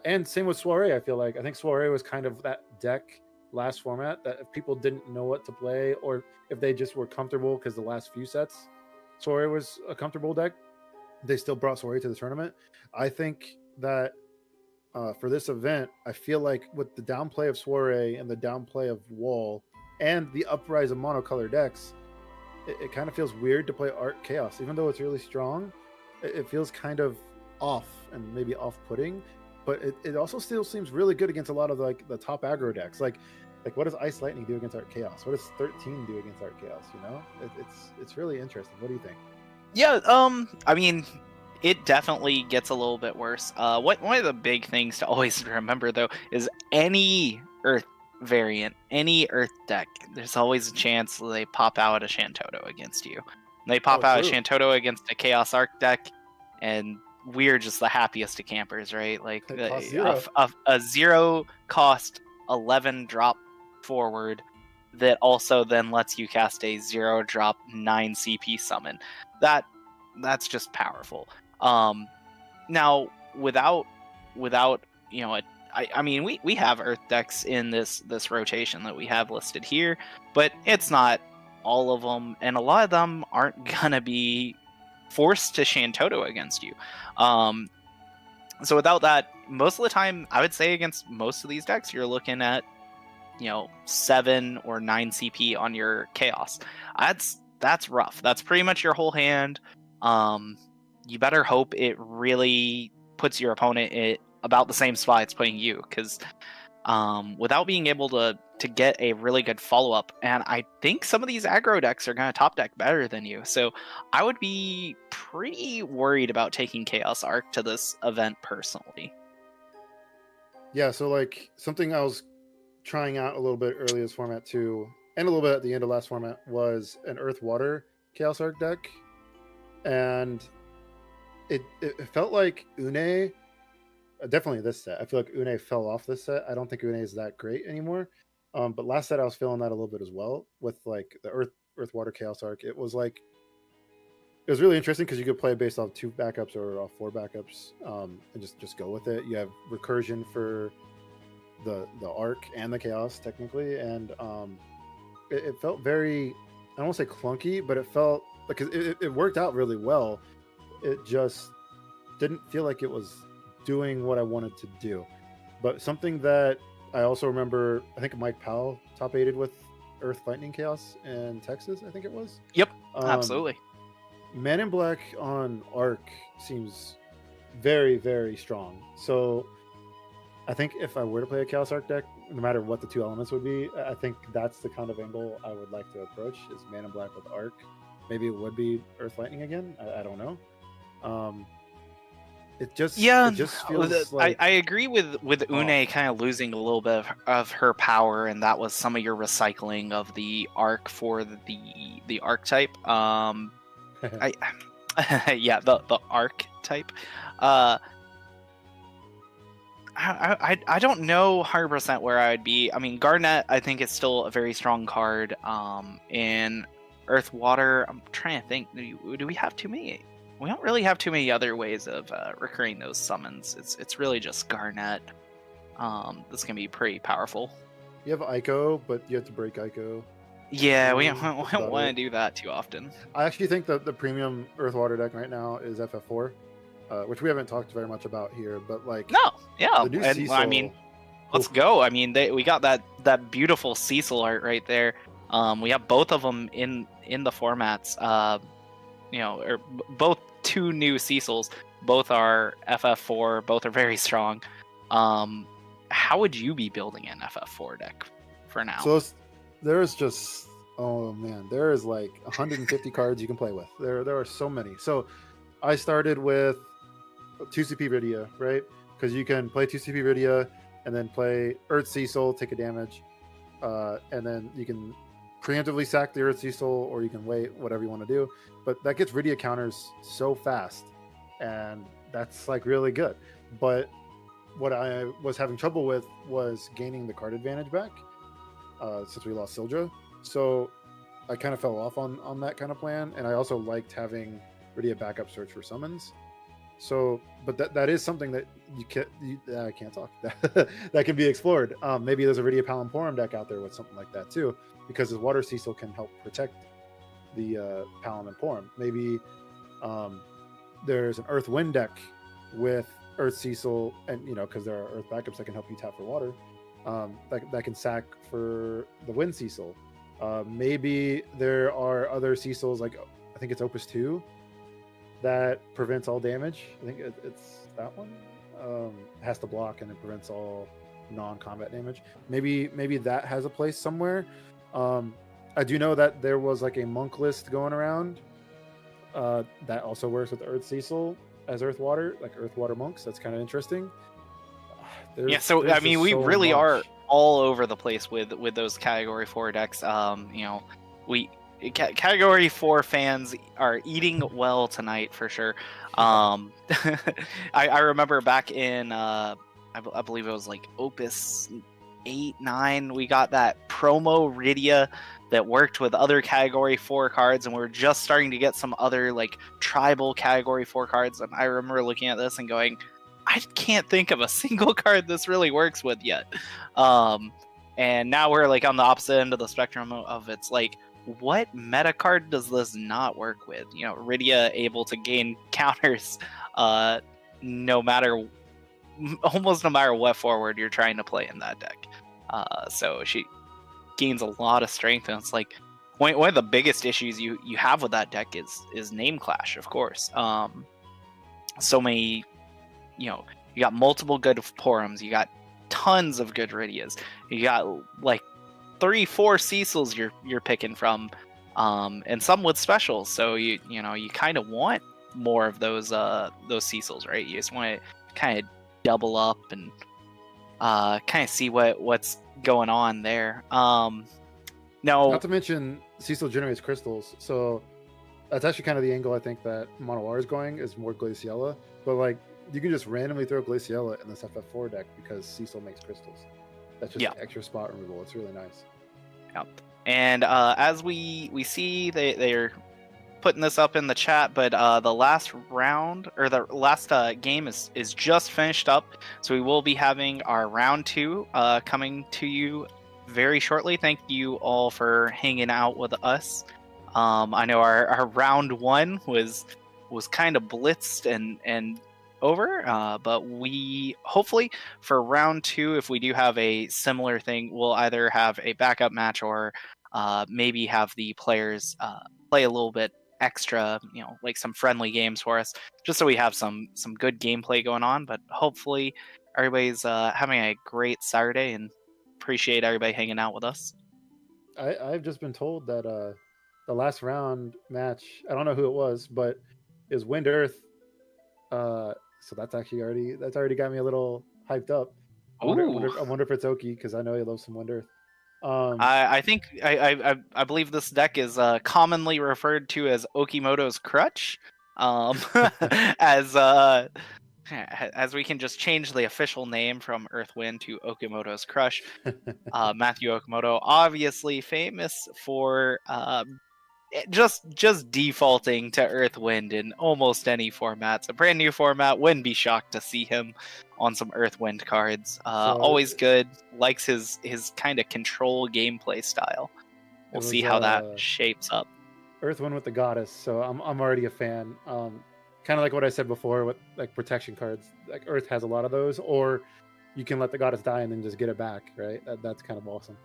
And same with Soiree. I think Soiree was kind of that deck last format that if people didn't know what to play, or if they just were comfortable because the last few sets Soiree was a comfortable deck, they still brought Soiree to the tournament. I think that for this event, I feel like with the downplay of Soiree and the downplay of Wall and the uprise of monocolor decks, it kind of feels weird to play Arc Chaos. Even though it's really strong, it feels kind of off and maybe off-putting, but it also still seems really good against a lot of the top aggro decks. Like what does Ice Lightning do against Arc Chaos? What does 13 do against Arc Chaos? It's really interesting. What do you think? Yeah, I mean, it definitely gets a little bit worse. One of the big things to always remember though is any Earth variant, any Earth deck, there's always a chance they pop out a Shantoto against you. They pop out a Shantoto against a Chaos Arc deck, and we're just the happiest of campers, right? Like a 0 cost 11 drop forward that also then lets you cast a 0 drop 9 CP summon. That's just powerful. Now without I mean we have Earth decks in this rotation that we have listed here, but it's not all of them, and a lot of them aren't gonna be forced to Shantoto against you. So without that, most of the time, I would say against most of these decks, you're looking at 7 or 9 CP on your Chaos. That's rough. That's pretty much your whole hand. you better hope it really puts your opponent at about the same spot it's putting you, because without being able to get a really good follow-up, and I think some of these aggro decks are going to top deck better than you, so I would be pretty worried about taking Chaos Arc to this event personally. Yeah, so like something I was trying out a little bit early this format too, and a little bit at the end of last format, was an Earth Water Chaos Arc deck, and it felt like Une, definitely this set. I feel like Une fell off this set. I don't think Une is that great anymore. But last set I was feeling that a little bit as well with like the Earth Water Chaos Arc. It was really interesting because you could play based off 2 backups or off 4 backups, and just go with it. You have recursion for the arc and the chaos technically, and it felt very, I don't want to say clunky, but it felt like it worked out really well. It just didn't feel like it was doing what I wanted to do. But something that I also remember, I think Mike Powell top 8'd with Earth Lightning Chaos in Texas, I think it was. Yep, absolutely. Man in Black on Arc seems very, very strong. So I think if I were to play a Chaos Arc deck, no matter what the 2 elements would be, I think that's the kind of angle I would like to approach, is Man in Black with Arc. Maybe it would be Earth Lightning again. I don't know. It just feels like... I agree with Une kind of losing a little bit of her power, and that was some of your recycling of the arc for the archetype. The archetype. I don't know 100% where I would be. I mean, Garnet I think is still a very strong card. In Earth Water, I'm trying to think. Do we have too many? We don't really have too many other ways of recurring those summons. It's really just Garnet. That's gonna be pretty powerful. You have Ico, but you have to break Ico. Yeah, we don't want to do that too often. I actually think that the premium Earth Water deck right now is FF4, which we haven't talked very much about here. But like, the new Cecil, I mean, let's go. I mean, we got that beautiful Cecil art right there. We have both of them in the formats. Or both 2 new Cecils. Both are FF4. Both are very strong. How would you be building an FF4 deck for now? So there's just, oh man, there is like 150 cards you can play with. There are so many. So I started with 2CP Rydia, right? Because you can play 2CP Rydia and then play Earth Cecil, take a damage, and then you can preemptively sack the Earth Cecil, or you can wait, whatever you want to do. But that gets Rydia counters so fast, and that's like really good. But what I was having trouble with was gaining the card advantage back, since we lost Sildra. So I kind of fell off on that kind of plan, and I also liked having Rydia backup search for summons. So, but that is something that I can't talk. That can be explored. Maybe there's a Rydia Palimporum deck out there with something like that too, because his Water Cecil can help protect the Palom and Porum. Maybe there's an Earth Wind deck with Earth Cecil, and because there are Earth backups that can help you tap for water, that can sack for the Wind Cecil. Maybe there are other Cecils, like I think it's Opus 2, that prevents all damage. I think it's that one. It has to block and it prevents all non-combat damage. Maybe that has a place somewhere. I do know that there was like a monk list going around that also works with Earth Cecil as Earth Water, like Earth Water monks. That's kind of interesting. So I mean, we really are all over the place with those Category 4 decks. Category 4 fans are eating well tonight for sure. I remember back in I believe it was like Opus 8, 9, we got that promo Rydia that worked with other Category 4 cards, and we were just starting to get some other like tribal Category 4 cards, and I remember looking at this and going, I can't think of a single card this really works with yet. And now we're like on the opposite end of the spectrum of it's like, what meta card does this not work with? Rydia able to gain counters almost no matter what forward you're trying to play in that deck. So she gains a lot of strength, and it's like one of the biggest issues you have with that deck is name clash, of course. so many, you got multiple good Porums, you got tons of good Rydias, you got like 3-4 Cecils you're picking from, and some with specials. So you kind of want more of those Cecils, right? You just want to kind of double up and kind of see what's going on there. No, not to mention Cecil generates crystals, so that's actually kind of the angle I think that Mono R is going, is more Glaciella. But like, you can just randomly throw Glaciella in this FF4 deck because Cecil makes crystals. That's just extra spot removal. It's really nice. Yeah. And as we see, they're putting this up in the chat, but the last round, or the last game is just finished up, so we will be having our round 2 coming to you very shortly. Thank you all for hanging out with us. I know our round 1 was kind of blitzed and over, but we hopefully for round 2, if we do have a similar thing, we'll either have a backup match or maybe have the players play a little bit extra, like some friendly games for us, just so we have some good gameplay going on. But hopefully everybody's having a great Saturday, and appreciate everybody hanging out with us. I've just been told that the last round match, I don't know who it was, but is Wind Earth. So that's already got me a little hyped up. I wonder if it's Oki, because I know he loves some Wind Earth. I think I believe this deck is commonly referred to as Okimoto's Crutch, as we can just change the official name from Earthwind to Okimoto's Crush. Matthew Okimoto, obviously famous for just defaulting to Earthwind in almost any format. It's a brand new format. Wouldn't be shocked to see him on some Earthwind cards. Always good. Likes his kind of control gameplay style. We'll see how that shapes up. Earthwind with the Goddess, so I'm already a fan. Kind of like what I said before with like protection cards. Like Earth has a lot of those, or you can let the Goddess die and then just get it back, right? That's kind of awesome.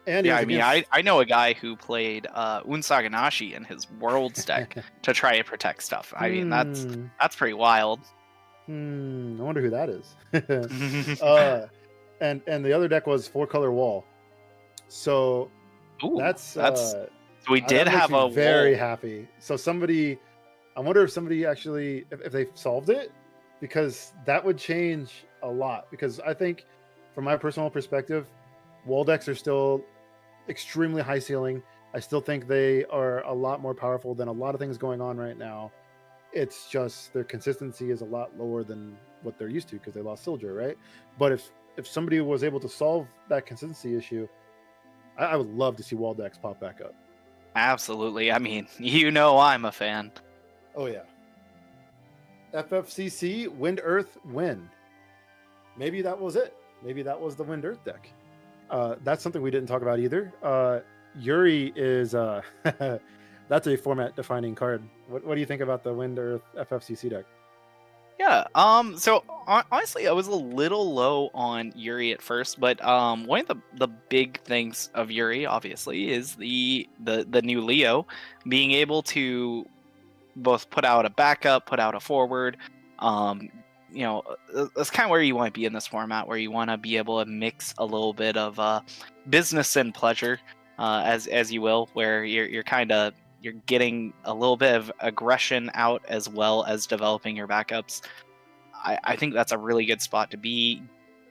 And yeah, I mean, I know a guy who played Unsaganashi in his Worlds deck to try to protect stuff. I mean, that's pretty wild. I wonder who that is. And the other deck was 4-color Wall. So that's so we did have a very happy. So I wonder if somebody actually, if they solved it, because that would change a lot. Because I think, from my personal perspective, Wall decks are still extremely high ceiling. I still think they are a lot more powerful than a lot of things going on right now. It's just their consistency is a lot lower than what they're used to because they lost Silger, right? But if somebody was able to solve that consistency issue, I would love to see Wall decks pop back up. Absolutely. I mean, I'm a fan. Oh yeah. FFCC Wind Earth Win. Maybe that was it. Maybe that was the Wind Earth deck. That's something we didn't talk about either. Yuri is that's a format defining card. What do you think about the Wind Earth FFCC deck? Yeah, so honestly, I was a little low on Yuri at first, but one of the big things of Yuri, obviously, is the new Leo being able to both put out a backup, put out a forward. That's kind of where you want to be in this format, where you want to be able to mix a little bit of business and pleasure, as you will, where you're getting a little bit of aggression out as well as developing your backups. I think that's a really good spot to be.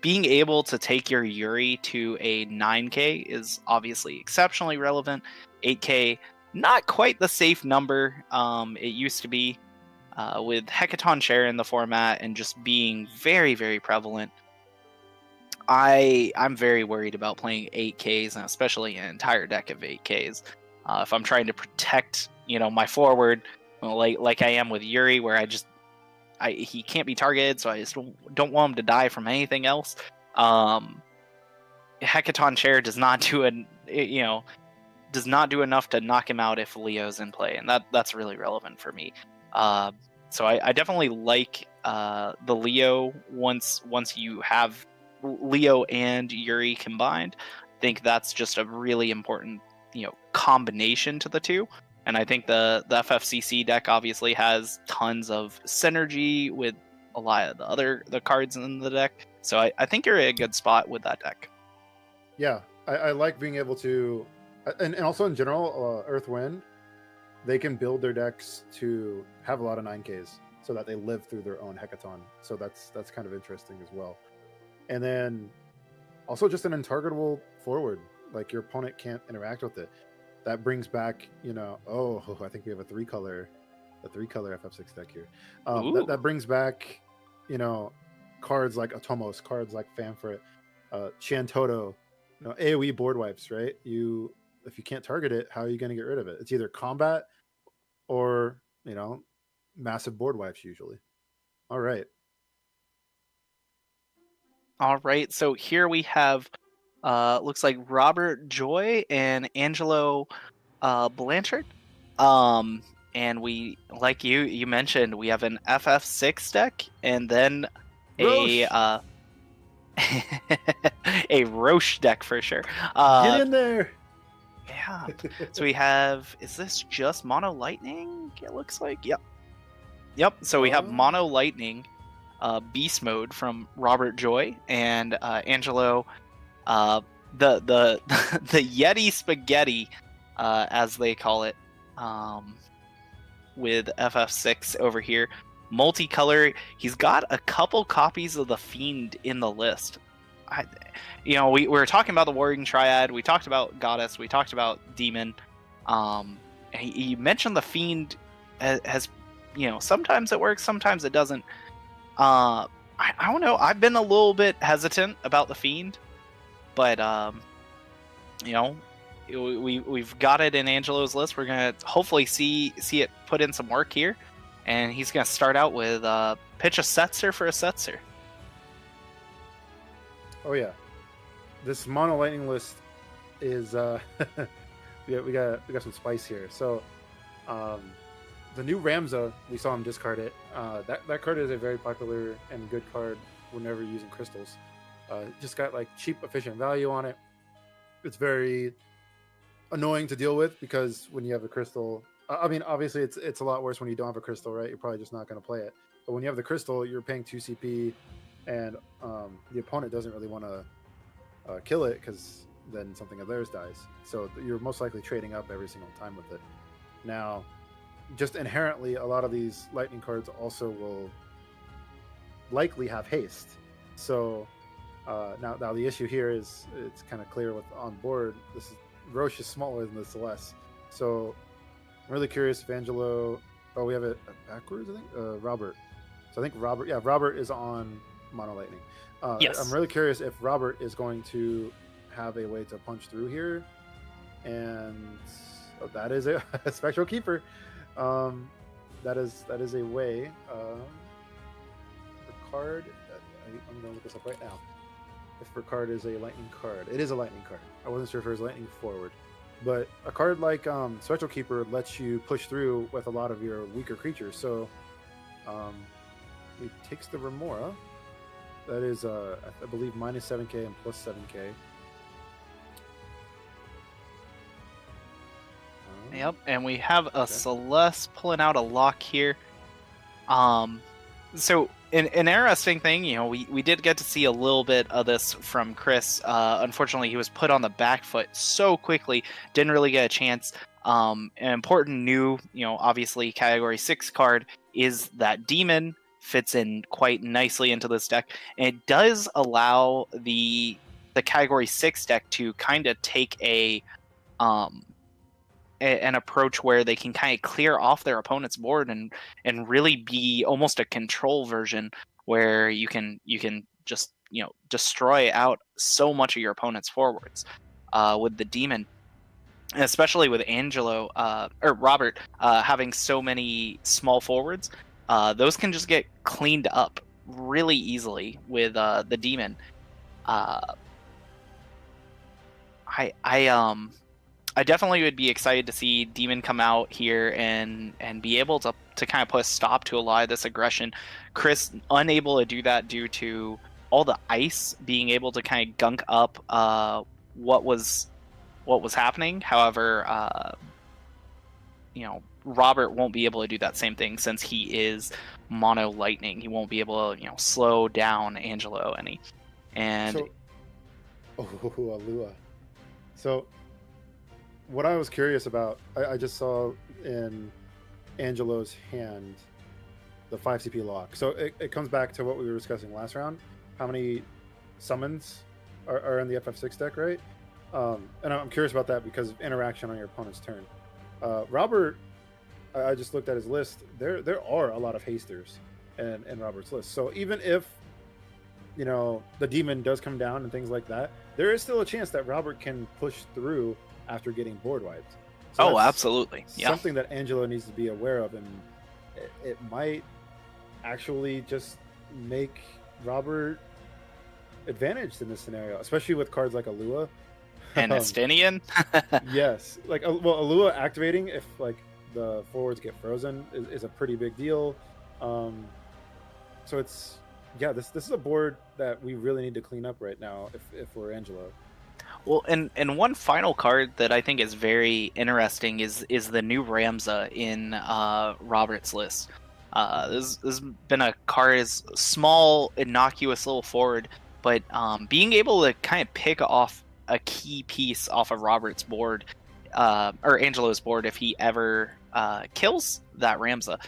Being able to take your Yuri to a 9K is obviously exceptionally relevant. 8K, not quite the safe number it used to be. With Hecaton Share in the format and just being very, very prevalent, I'm very worried about playing 8Ks, and especially an entire deck of 8Ks. If I'm trying to protect, my forward, like I am with Yuri, where he can't be targeted, so I just don't want him to die from anything else. Hecaton Share does not do enough to knock him out if Leo's in play, and that's really relevant for me. So I definitely like the Leo once you have Leo and Yuri combined. I think that's just a really important combination to the two. And I think the FFCC deck obviously has tons of synergy with a lot of the cards in the deck. So I think you're in a good spot with that deck. Yeah, I like being able to, and also in general, Earth Wind, they can build their decks to have a lot of 9Ks so that they live through their own Hecaton. So that's kind of interesting as well. And then also just an untargetable forward, like your opponent can't interact with it. That brings back, I think we have a three color FF6 deck here. That brings back, cards like Atomos, cards like Fanfret, Shantoto, AoE board wipes, right? If you can't target it, how are you going to get rid of it? It's either combat or, massive board wipes usually. All right. So here we have, looks like Robert Joy and Angelo Blanchard. And we, like you mentioned, we have an FF6 deck, and then a a Roche deck for sure. Get in there. Yeah. So we have, is this just Mono Lightning? It looks like. Yep. So we have Mono Lightning, Beast Mode from Robert Joy, and Angelo, the Yeti Spaghetti, as they call it, with FF6 over here. Multicolor. He's got a couple copies of the Fiend in the list. We were talking about the Warring Triad. We talked about Goddess. We talked about Demon. He mentioned the Fiend has, sometimes it works, sometimes it doesn't. I don't know. I've been a little bit hesitant about the Fiend, but we've got it in Angelo's list. We're gonna hopefully see it put in some work here, and he's gonna start out with pitch a Setzer for a Setzer. Oh yeah, this Mono Lightning list is we got some spice here. So the new Ramza, we saw him discard it. That card is a very popular and good card whenever using crystals. Just got like cheap, efficient value on it. It's very annoying to deal with because when you have a crystal, obviously it's a lot worse when you don't have a crystal, right? You're probably just not going to play it. But when you have the crystal, you're paying 2 CP, and the opponent doesn't really want to kill it because then something of theirs dies. So you're most likely trading up every single time with it. Now, just inherently, a lot of these lightning cards also will likely have haste. So now the issue here is it's kind of clear with on board. Roche is smaller than the Celeste. So I'm really curious if Angelo. Oh, we have it backwards, I think. Robert. So I think Robert. Yeah, Robert is on Mono Lightning. Yes. I'm really curious if Robert is going to have a way to punch through here, and that is a Spectral Keeper. That is a way. The card. I'm going to look this up right now. If Ricard is a lightning card, it is a lightning card. I wasn't sure if it was lightning forward, but a card like Spectral Keeper lets you push through with a lot of your weaker creatures. So it takes the Remora. That is, I believe, minus 7k and plus 7k. Yep, and we have a Celeste pulling out a lock here. So an interesting thing, we did get to see a little bit of this from Chris. Unfortunately, he was put on the back foot so quickly, didn't really get a chance. An important new, obviously Category 6 card is that Demon. Fits in quite nicely into this deck, and it does allow the Category 6 deck to kind of take an approach where they can kind of clear off their opponent's board and really be almost a control version where you can just destroy out so much of your opponent's forwards with the Demon, and especially with Angelo or Robert having so many small forwards. Those can just get cleaned up really easily with the Demon. I definitely would be excited to see Demon come out here and be able to kind of put a stop to a lot of this aggression. Chris unable to do that due to all the ice being able to kind of gunk up what was happening. However, Robert won't be able to do that same thing since he is mono lightning. He won't be able to slow down Angelo any. And So, Alua. So, what I was curious about, I just saw in Angelo's hand the 5 CP lock. So it comes back to what we were discussing last round. How many summons are in the FF6 deck, right? And I'm curious about that because of interaction on your opponent's turn. Robert, I just looked at his list. There are a lot of hasters in Robert's list. So even if the demon does come down and things like that, there is still a chance that Robert can push through after getting board wiped. So absolutely. Yeah. Something that Angelo needs to be aware of, and it might actually just make Robert advantaged in this scenario, especially with cards like Alua and Estinian. Yes, like Alua activating if like the forwards get frozen is a pretty big deal. So it's this is a board that we really need to clean up right now if we're Angelo. Well, and one final card that I think is very interesting is the new Ramza in Robert's list. This has been a card, is small, innocuous little forward, but being able to kind of pick off a key piece off of Robert's board, or Angelo's board, if he ever kills that Ramza,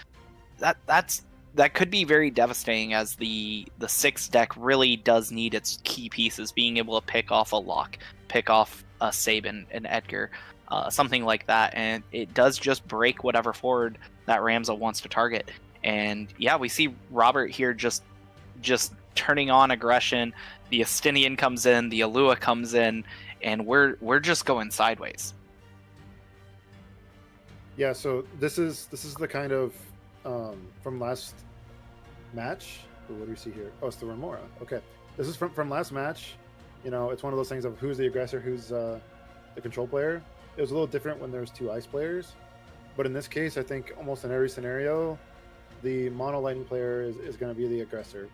that could be very devastating, as the 6 deck really does need its key pieces, being able to pick off a Locke, pick off a Sabin, an Edgar, something like that, and it does just break whatever forward that Ramza wants to target. And yeah, we see Robert here just turning on aggression. The Estinian comes in, the Alua comes in, and we're just going sideways. Yeah, so this is the kind of from last match. What do we see here? Oh, it's the Remora. Okay, this is from last match. It's one of those things of who's the aggressor, who's the control player. It was a little different when there's 2 ice players, but in this case, I think almost in every scenario, the mono lightning player is going to be the aggressor,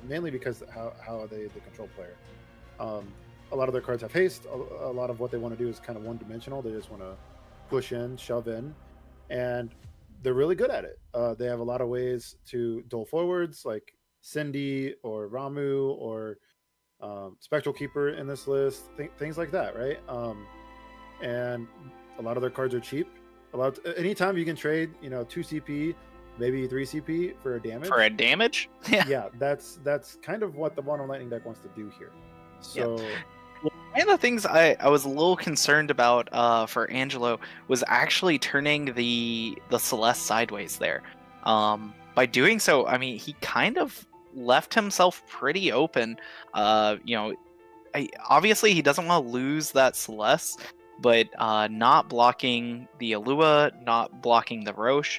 mainly because how are they the control player. A lot of their cards have haste. A lot of what they want to do is kind of one-dimensional. They just want to push in, shove in, and they're really good at it. They have a lot of ways to dole forwards, like Cindy or Ramu or Spectral Keeper in this list, things like that, right? And a lot of their cards are cheap. Anytime you can trade, 2 CP, maybe 3 CP for a damage. For a damage? Yeah, that's kind of what the Mono Lightning deck wants to do here. So. Yeah. One of the things I was a little concerned about for Angelo was actually turning the Celeste sideways there. By doing so, I mean, he kind of left himself pretty open. Obviously he doesn't want to lose that Celeste, but not blocking the Alua, not blocking the Roche,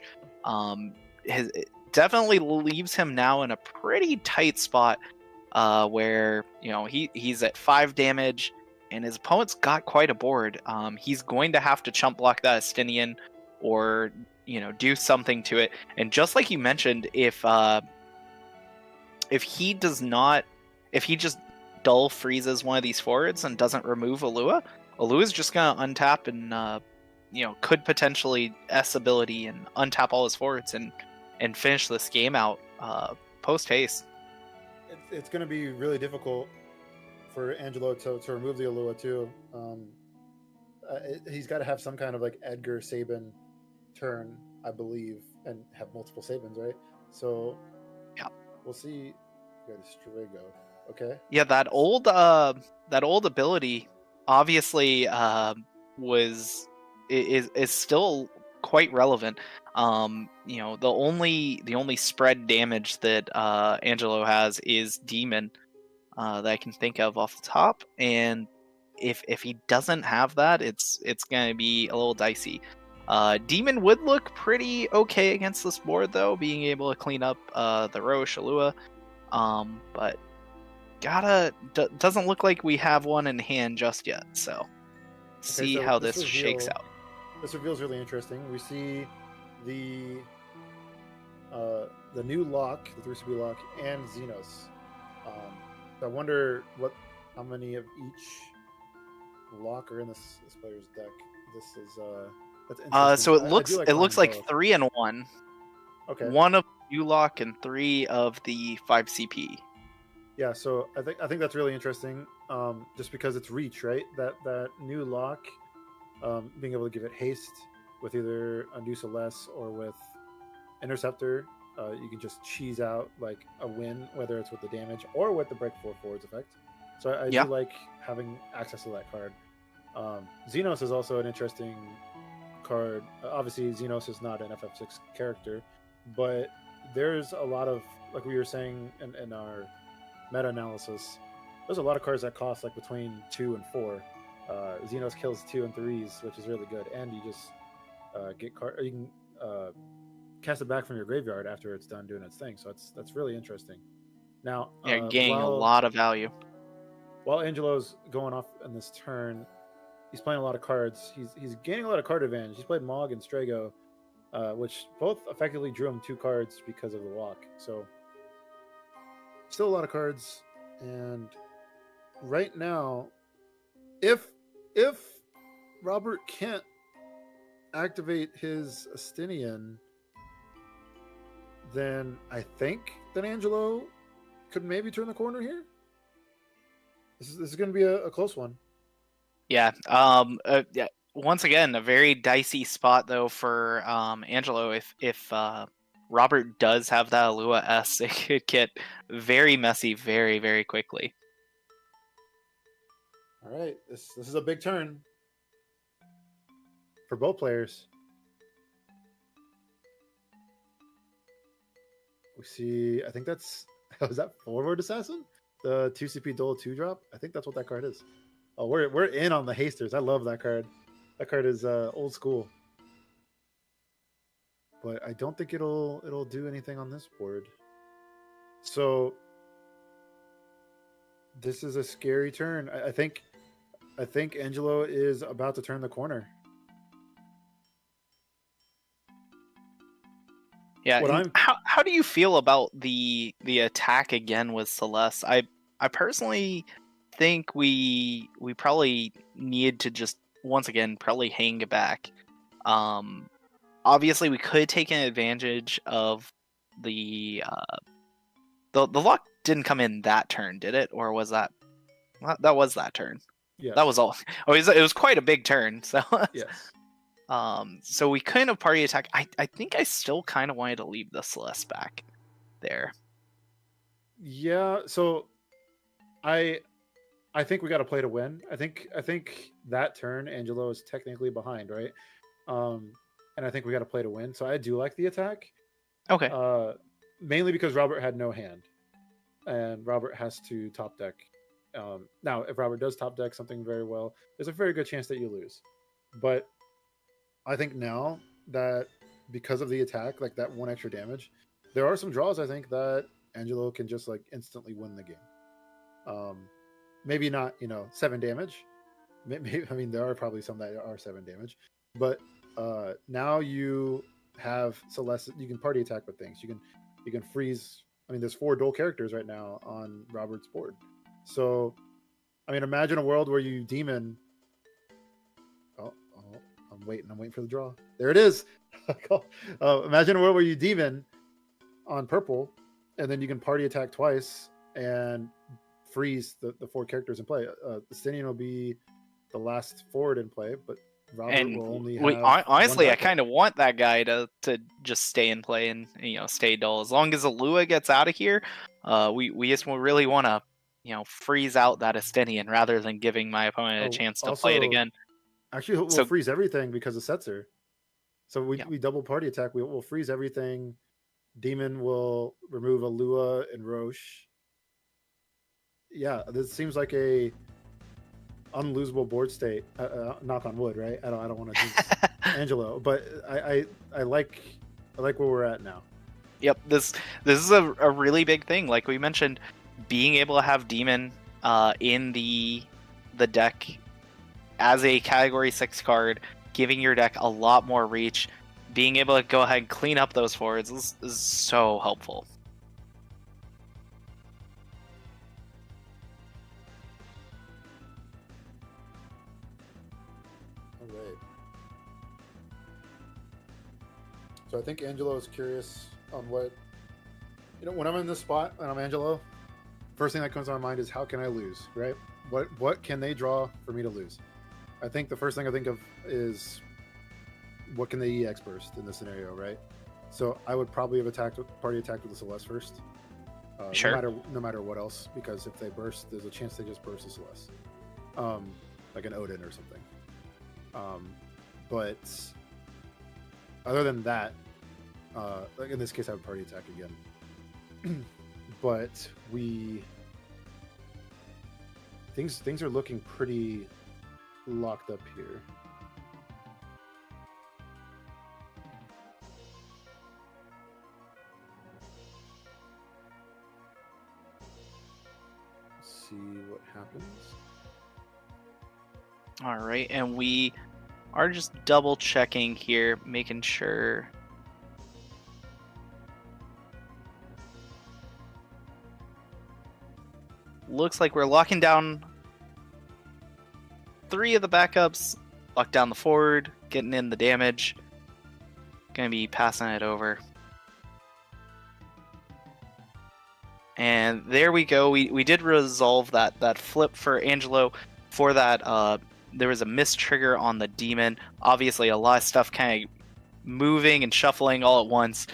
it definitely leaves him now in a pretty tight spot where he's at 5 damage and his opponent's got quite a board. He's going to have to chump block that Estinian or do something to it. And just like you mentioned, if he just dull freezes one of these forwards and doesn't remove Alua's just gonna untap and could potentially S ability and untap all his forwards and finish this game out post haste. It's going to be really difficult for Angelo to remove the Alua too. He's got to have some kind of like Edgar Sabin turn, I believe, and have multiple Sabins, right? So yeah, we'll see. Got Strigo. Okay. Yeah, that old ability obviously is still quite relevant. The only spread damage that Angelo has is Demon that I can think of off the top, and if he doesn't have that, it's gonna be a little dicey. Demon would look pretty okay against this board though, being able to clean up the Roche Alua, but doesn't look like we have one in hand just yet, so see how this shakes out. This reveal's really interesting. We see the new lock, the 3CB lock, and Xenos. I wonder how many of each lock are in this player's deck. This is That's interesting. So it I looks do like like both. 3 and 1. Okay. 1 of U-Lock and 3 of the 5CP. Yeah, so I think that's really interesting. Just because it's reach, right? That new lock, being able to give it haste with either Undo Celeste or with Interceptor, you can just cheese out like a win, whether it's with the damage or with the break 4 forwards effect. So I Yeah. do like having access to that card. Xenos is also an interesting card. Obviously, Xenos is not an FF6 character, but there's a lot of, like we were saying in our meta analysis, there's a lot of cards that cost like between 2 and 4. Xenos kills 2 and 3s, which is really good, and you just get card. You can cast it back from your graveyard after it's done doing its thing. So that's really interesting. Now, Yeah, gaining a lot of value. While Angelo's going off in this turn, he's playing a lot of cards. He's gaining a lot of card advantage. He's played Mog and Strago, which both effectively drew him 2 cards because of the lock. So still a lot of cards. And right now, if Robert can't activate his Astinian, then I think that Angelo could maybe turn the corner here. This is going to be a close one. Yeah. Yeah. Once again, a very dicey spot though for Angelo. If Robert does have that Alua S, it could get very messy very, very quickly. All right, this is a big turn for both players. We see, I think that's, was that Forward Assassin? The 2CP Dole 2 drop? I think that's what that card is. Oh, we're in on the hasters. I love that card. That card is old school. But I don't think it'll do anything on this board. So this is a scary turn. I think Angelo is about to turn the corner. Yeah. How do you feel about the attack again with Celeste? I personally think we probably need to just once again probably hang back. Obviously we could take an advantage of the lock didn't come in that turn, did it? Or was that was that turn? Yeah. That was all. Oh, it was quite a big turn. So yes. So we couldn't have party attack. I think I still kind of wanted to leave the Celeste back there. Yeah, so I think we got to play to win. I think that turn Angelo is technically behind, right? And I think we got to play to win. So I do like the attack. Okay. Mainly because Robert had no hand, and Robert has to top deck. Now, if Robert does top deck something very well, there's a very good chance that you lose. But I think now that because of the attack, like that 1 extra damage, there are some draws I think that Angelo can just like instantly win the game. Maybe not, 7 damage. Maybe, I mean, there are probably some that are 7 damage, but now you have Celeste. You can party attack with things. You can freeze. I mean, there's 4 dual characters right now on Robert's board. So, I mean, imagine a world where you demon. Oh, I'm waiting for the draw. There it is. Imagine a world where you demon on purple, and then you can party attack twice and freeze the 4 characters in play. The Stinian will be the last forward in play, but Robert will only have honestly, I kind of want that guy to just stay in play and stay dull. As long as Alua gets out of here, we just really want to freeze out that Estinian rather than giving my opponent a chance to play it again. Actually, we'll freeze everything because of Setzer. So we double party attack. We'll freeze everything. Demon will remove Alua and Roche. Yeah, this seems like a unlosable board state. Knock on wood, right? I don't want to jinx Angelo, but I like where we're at now. Yep, this is a really big thing. Like we mentioned, being able to have Demon in the deck as a Category 6 card, giving your deck a lot more reach, being able to go ahead and clean up those forwards is so helpful. All right. So I think Angelo is curious on what, when I'm in this spot and I'm Angelo, first thing that comes to my mind is how can I lose, right? What can they draw for me to lose? I think the first thing I think of is what can they EX burst in this scenario, right? So I would probably have party attacked with the Celeste first. Sure. No matter what else, because if they burst, there's a chance they just burst the Celeste, like an Odin or something. But other than that, like in this case, I would party attack again. But things are looking pretty locked up here. See what happens. All right, and we are just double checking here, making sure. Looks like we're locking down 3 of the backups, lock down the forward, getting in the damage. Gonna be passing it over. And there we go. We did resolve that flip for Angelo. For that, there was a miss trigger on the demon. Obviously, a lot of stuff kind of moving and shuffling all at once.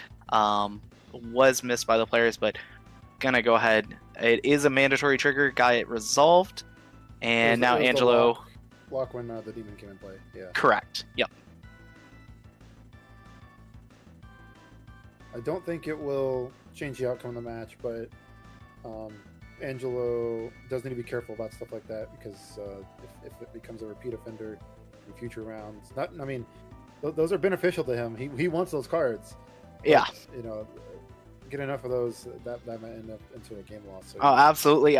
Was missed by the players, but gonna go ahead. It is a mandatory trigger. Got it resolved. And now Angelo. Block when the demon came in play. Yeah. Correct. Yep. I don't think it will change the outcome of the match, but Angelo does need to be careful about stuff like that because if it becomes a repeat offender in future rounds, those are beneficial to him. He wants those cards. Yeah. But, get enough of those, that might end up into a game loss. So oh, absolutely.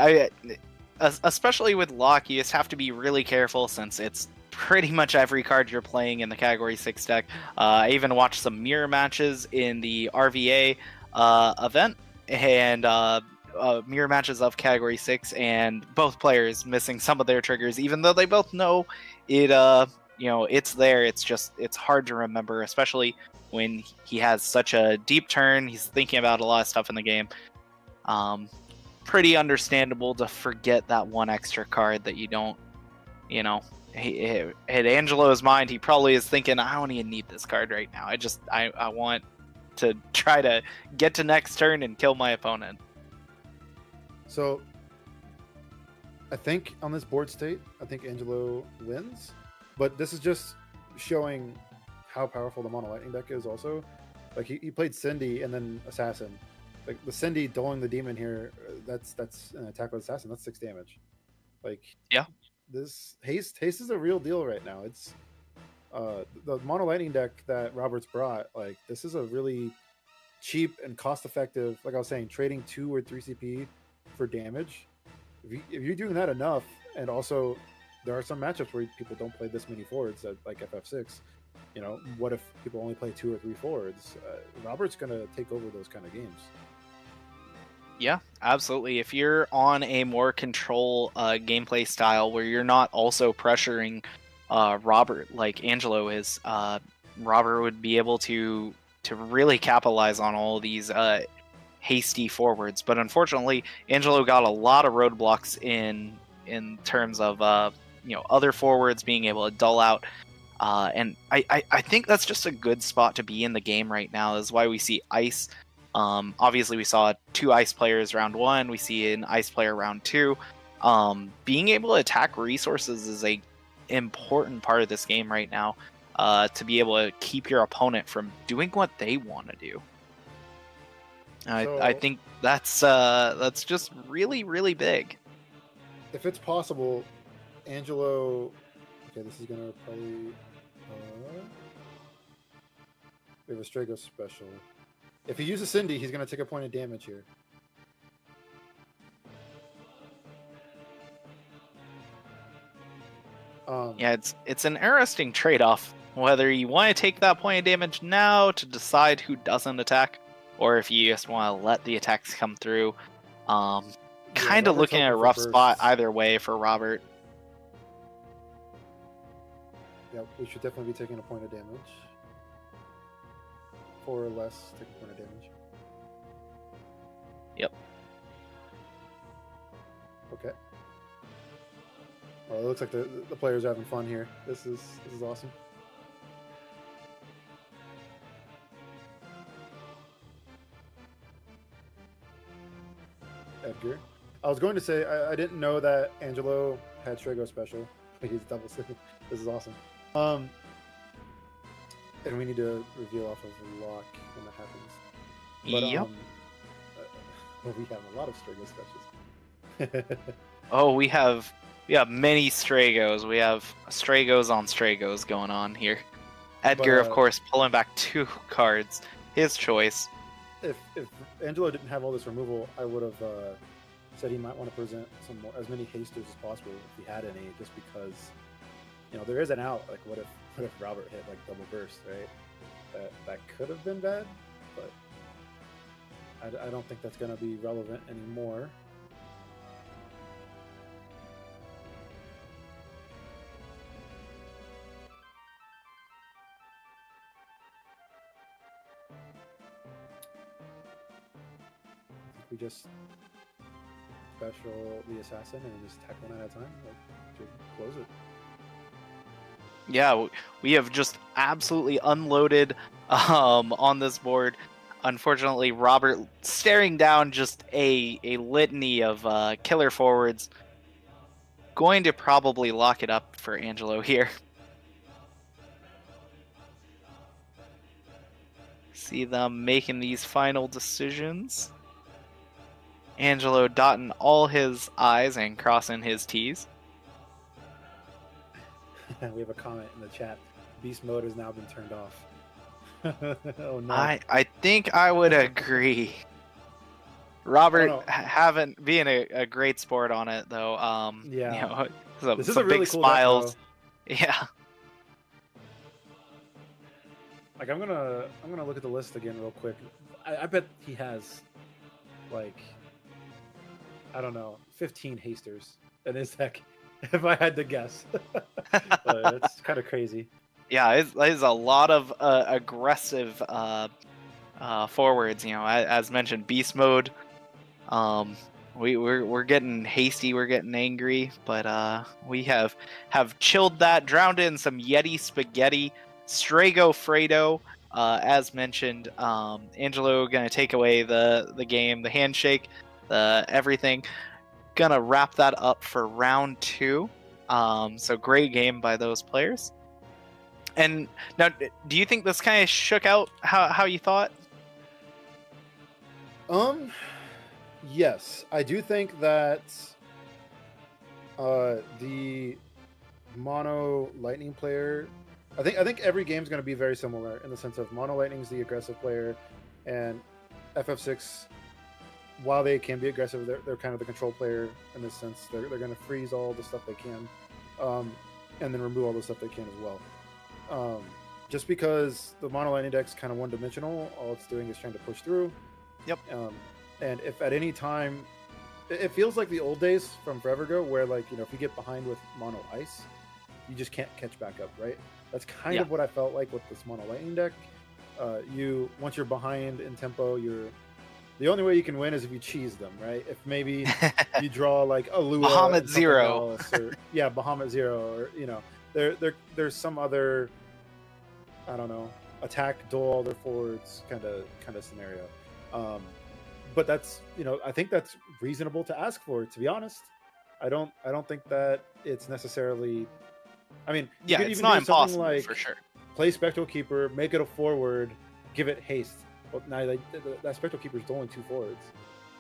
Especially with Lock, you just have to be really careful since it's pretty much every card you're playing in the Category 6 deck. I even watched some mirror matches in the RVA event, and mirror matches of Category 6, and both players missing some of their triggers, even though they both know it. It's there. It's hard to remember, especially when he has such a deep turn. He's thinking about a lot of stuff in the game. Pretty understandable to forget that one extra card that you don't, in Angelo's mind, he probably is thinking, I don't even need this card right now. I want to try to get to next turn and kill my opponent. So I think on this board state, I think Angelo wins, but this is just showing how powerful the mono lightning deck is also. Like he played Cindy and then Assassin. Like the Cindy doling the demon here, that's an attack with Assassin. That's 6 damage. Like, yeah, this haste is a real deal right now. It's the mono lightning deck that Roberts brought. Like, this is a really cheap and cost effective. Like I was saying, trading 2 or 3 CP for damage. If you're doing that enough, and also there are some matchups where people don't play this many forwards, like FF6. What if people only play 2 or 3 forwards? Robert's gonna take over those kind of games. Yeah, absolutely. If you're on a more control gameplay style where you're not also pressuring Robert like Angelo is, Robert would be able to really capitalize on all these hasty forwards. But unfortunately, Angelo got a lot of roadblocks in terms of other forwards being able to dull out. And I think that's just a good spot to be in the game right now. Is why we see Ice. Obviously, we saw 2 Ice players round 1. We see an Ice player round 2. Being able to attack resources is a important part of this game right now. To be able to keep your opponent from doing what they want to do. I think that's just really, really big. If it's possible, Angelo. Okay, this is gonna probably. We have a Strago special. If he uses Cindy, he's gonna take a point of damage here. Yeah, it's an interesting trade-off. Whether you want to take that point of damage now to decide who doesn't attack, or if you just want to let the attacks come through. Kind of looking at a rough spot either way for Robert. Yep, we should definitely be taking a point of damage. 4 or less, take a point of damage. Yep. Okay. Well, it looks like the players are having fun here. This is awesome. Edgar. I was going to say I didn't know that Angelo had Strago special. He's double sleeping. This is awesome. And we need to reveal off of a lock when that happens. But, Yep. Well, we have a lot of Strago specials. Oh, we have many Stragos. We have Stragos on Stragos going on here. Edgar, of course, pulling back 2 cards. His choice. If Angelo didn't have all this removal, I would have said he might want to present as many hasters as possible if he had any, just because there is an out. Like, what if Robert hit like double burst, right? That could have been bad, but I don't think that's going to be relevant anymore. We just special the assassin and just attack one at a time, like, to close it. Yeah, we have just absolutely unloaded on this board. Unfortunately, Robert staring down just a litany of killer forwards. Going to probably lock it up for Angelo here. See them making these final decisions. Angelo dotting all his I's and crossing his T's. We have a comment in the chat. Beast mode has now been turned off. Oh no! I think I would agree. Robert being a great sport on it though. Yeah. This is a really big cool smiles. Deck, yeah. Like, I'm gonna look at the list again real quick. I bet he has, like, I don't know, 15 hasters in his deck, if I had to guess. It's kind of crazy. Yeah, it's a lot of aggressive forwards. As mentioned, beast mode. We're getting hasty, we're getting angry, but we have chilled that, drowned in some Yeti spaghetti, Strago Fredo. As mentioned, Angelo gonna take away the game, the handshake, everything. Gonna wrap that up for round 2. So great game by those players. And now, do you think this kind of shook out how you thought? Yes, I do think that the mono lightning player. I think every game is going to be very similar in the sense of mono lightning is the aggressive player, and FF6, while they can be aggressive, they're kind of the control player in this sense. They're going to freeze all the stuff they can, and then remove all the stuff they can as well. Just because the mono lightning deck's kind of one-dimensional, all it's doing is trying to push through. Yep. And if at any time, it feels like the old days from forever ago, where, like, if you get behind with mono ice, you just can't catch back up, right? That's kind of what I felt like with this mono lightning deck. Once you're behind in tempo, the only way you can win is if you cheese them, right? If maybe you draw like a Lua, Bahamut Zero, Bahamut Zero, or there's some other, I don't know, attack, duel all their forwards kind of scenario. But that's, I think that's reasonable to ask for, to be honest. I don't think that it's necessarily, I mean, yeah, you could it's even not do impossible, like, for sure. Play Spectral Keeper, make it a forward, give it haste. Well, now that Spectral Keeper is doling 2 forwards.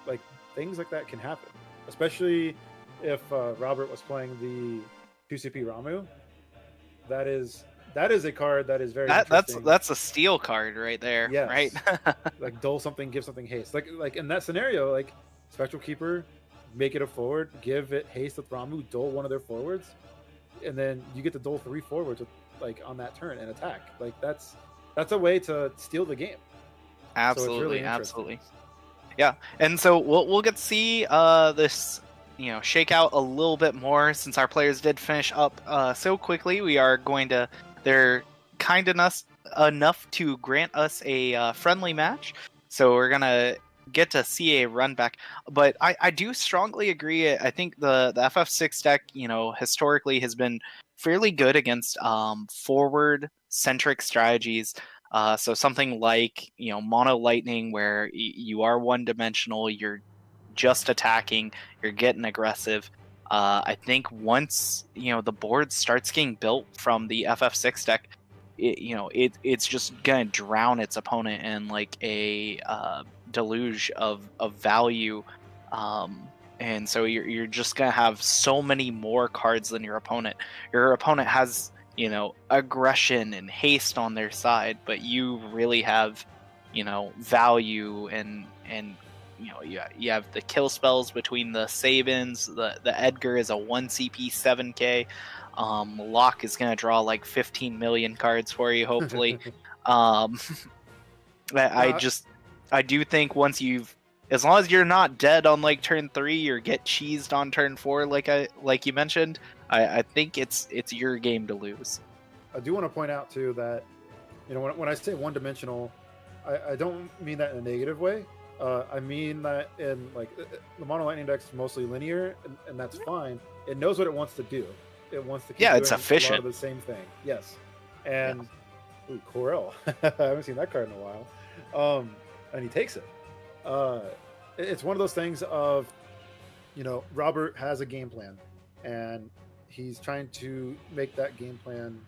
Like, things like that can happen, especially if Robert was playing the 2CP Ramu. That is a card that is very interesting. That's a steal card right there. Yes. Right. Like, dole something, give something haste. Like in that scenario, like Spectral Keeper, make it a forward, give it haste with Ramu, dole one of their forwards, and then you get to dole 3 forwards with, like, on that turn and attack. Like, that's a way to steal the game. Absolutely, so really absolutely. Yeah, and so we'll get to see this, shake out a little bit more since our players did finish up so quickly. We are going to, their kindness enough to grant us a friendly match. So we're gonna get to see a run back. But I do strongly agree. I think the FF6 deck, historically has been fairly good against forward centric strategies. So something like mono lightning, where you are one dimensional, you're just attacking, you're getting aggressive. I think once the board starts getting built from the FF6 deck, it's just gonna drown its opponent in like a deluge of value, and so you're just gonna have so many more cards than your opponent. Your opponent has aggression and haste on their side, but you really have value and you have the kill spells between the Sabins. The Edgar is a 1 CP 7k. Locke is gonna draw like 15 million cards for you, hopefully. I do think once as long as you're not dead on like turn 3 or get cheesed on turn 4, like you mentioned, I think it's your game to lose. I do want to point out too that when I say one-dimensional, I don't mean that in a negative way. I mean that in like the mono lightning deck's mostly linear, and that's fine. It knows what it wants to do. It wants to keep doing it's efficient. A lot of the same thing. Yes, and ooh, Corel. I haven't seen that card in a while. And he takes it. It's one of those things of, Robert has a game plan, and he's trying to make that game plan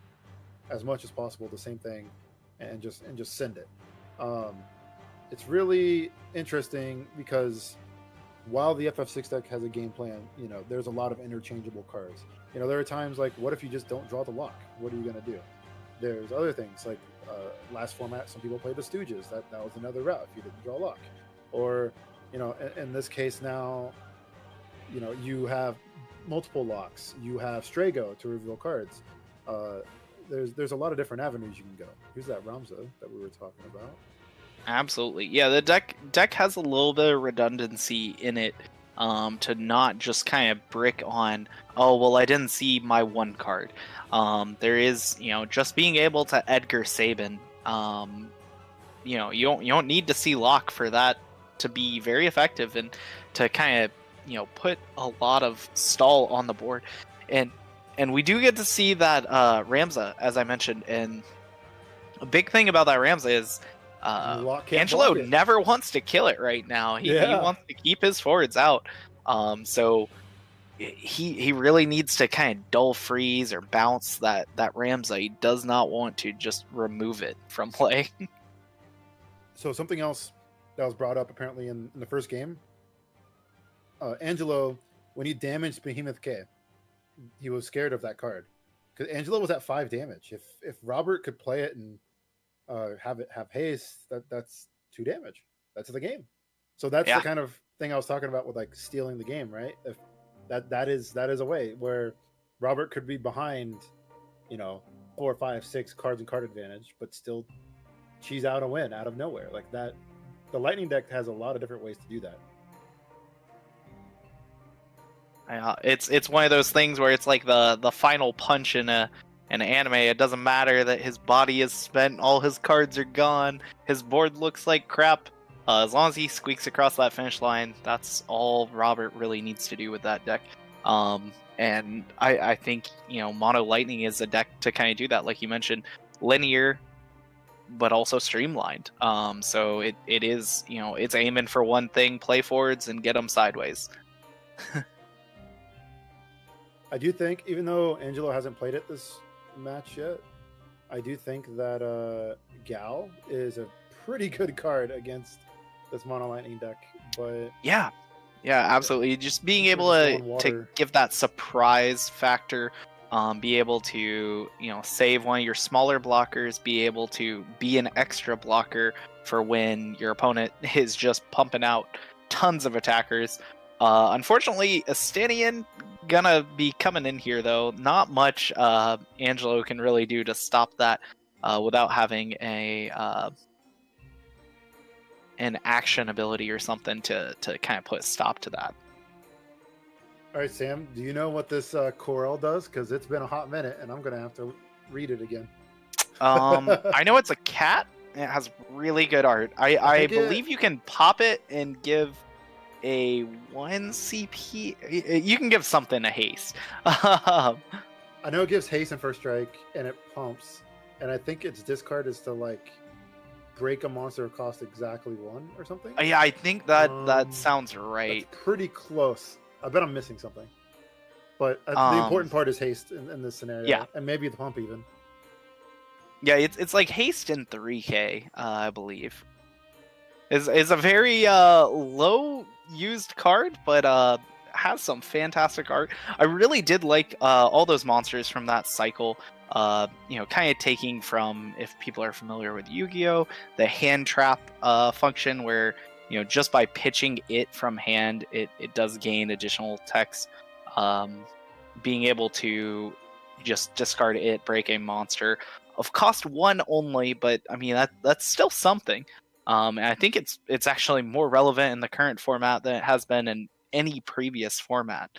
as much as possible the same thing, and just send it. It's really interesting because while the FF6 deck has a game plan, there's a lot of interchangeable cards. There are times like, what if you just don't draw the lock? What are you going to do? There's other things like last format, some people played the Stooges. That was another route if you didn't draw lock. Or, in this case now, you have multiple locks. You have Strago to reveal cards. There's a lot of different avenues you can go. Here's that Ramza that we were talking about. Absolutely. Yeah, the deck has a little bit of redundancy in it, to not just kind of brick on, oh, well, I didn't see my one card. There is, just being able to Edgar Sabin. You don't need to see lock for that to be very effective and to kind of, put a lot of stall on the board. And we do get to see that Ramza, as I mentioned, and a big thing about that Ramza is Angelo never wants to kill it right now. He wants to keep his forwards out. So he really needs to kind of dull freeze or bounce that Ramza. He does not want to just remove it from play. So something else that was brought up apparently in the first game, Angelo, when he damaged Behemoth K, he was scared of that card because Angelo was at 5 damage. If Robert could play it and have haste, that's 2 damage. That's the game. So that's the kind of thing I was talking about with like stealing the game, right? If that is a way where Robert could be behind, 4, 5, 6 cards and card advantage, but still cheese out a win out of nowhere like that. The Lightning deck has a lot of different ways to do that. It's one of those things where it's like the final punch in an anime. It doesn't matter that his body is spent, all his cards are gone, his board looks like crap. As long as he squeaks across that finish line, that's all Robert really needs to do with that deck. And I think Mono Lightning is a deck to kind of do that, like you mentioned, linear, but also streamlined. So it is it's aiming for one thing, play forwards and get them sideways. I do think, even though Angelo hasn't played it this match yet, I do think that Gal is a pretty good card against this Mono Lightning deck. But yeah, absolutely. Just being able to give that surprise factor, be able to save one of your smaller blockers, be able to be an extra blocker for when your opponent is just pumping out tons of attackers. Unfortunately, Astanian gonna be coming in here though. Not much Angelo can really do to stop that without having an action ability or something to kind of put a stop to that. All right, Sam, do you know what this Corel does? Because it's been a hot minute and I'm gonna have to read it again. I know it's a cat. And it has really good art. I believe you can pop it and give a 1 CP. You can give something a haste. I know it gives haste and first strike, and it pumps. And I think its discard is to like break a monster cost exactly 1 or something. Yeah, I think that sounds right. That's pretty close. I bet I'm missing something. But the important part is haste in this scenario. Yeah. And maybe the pump even. Yeah, it's like haste in 3K, I believe. Is a very low used card, but has some fantastic art. I really did like all those monsters from that cycle. Kind of taking from, if people are familiar with Yu-Gi-Oh, the hand trap function where just by pitching it from hand, it does gain additional text. Being able to just discard it, break a monster of cost 1 only, but I mean that's still something. And I think it's actually more relevant in the current format than it has been in any previous format.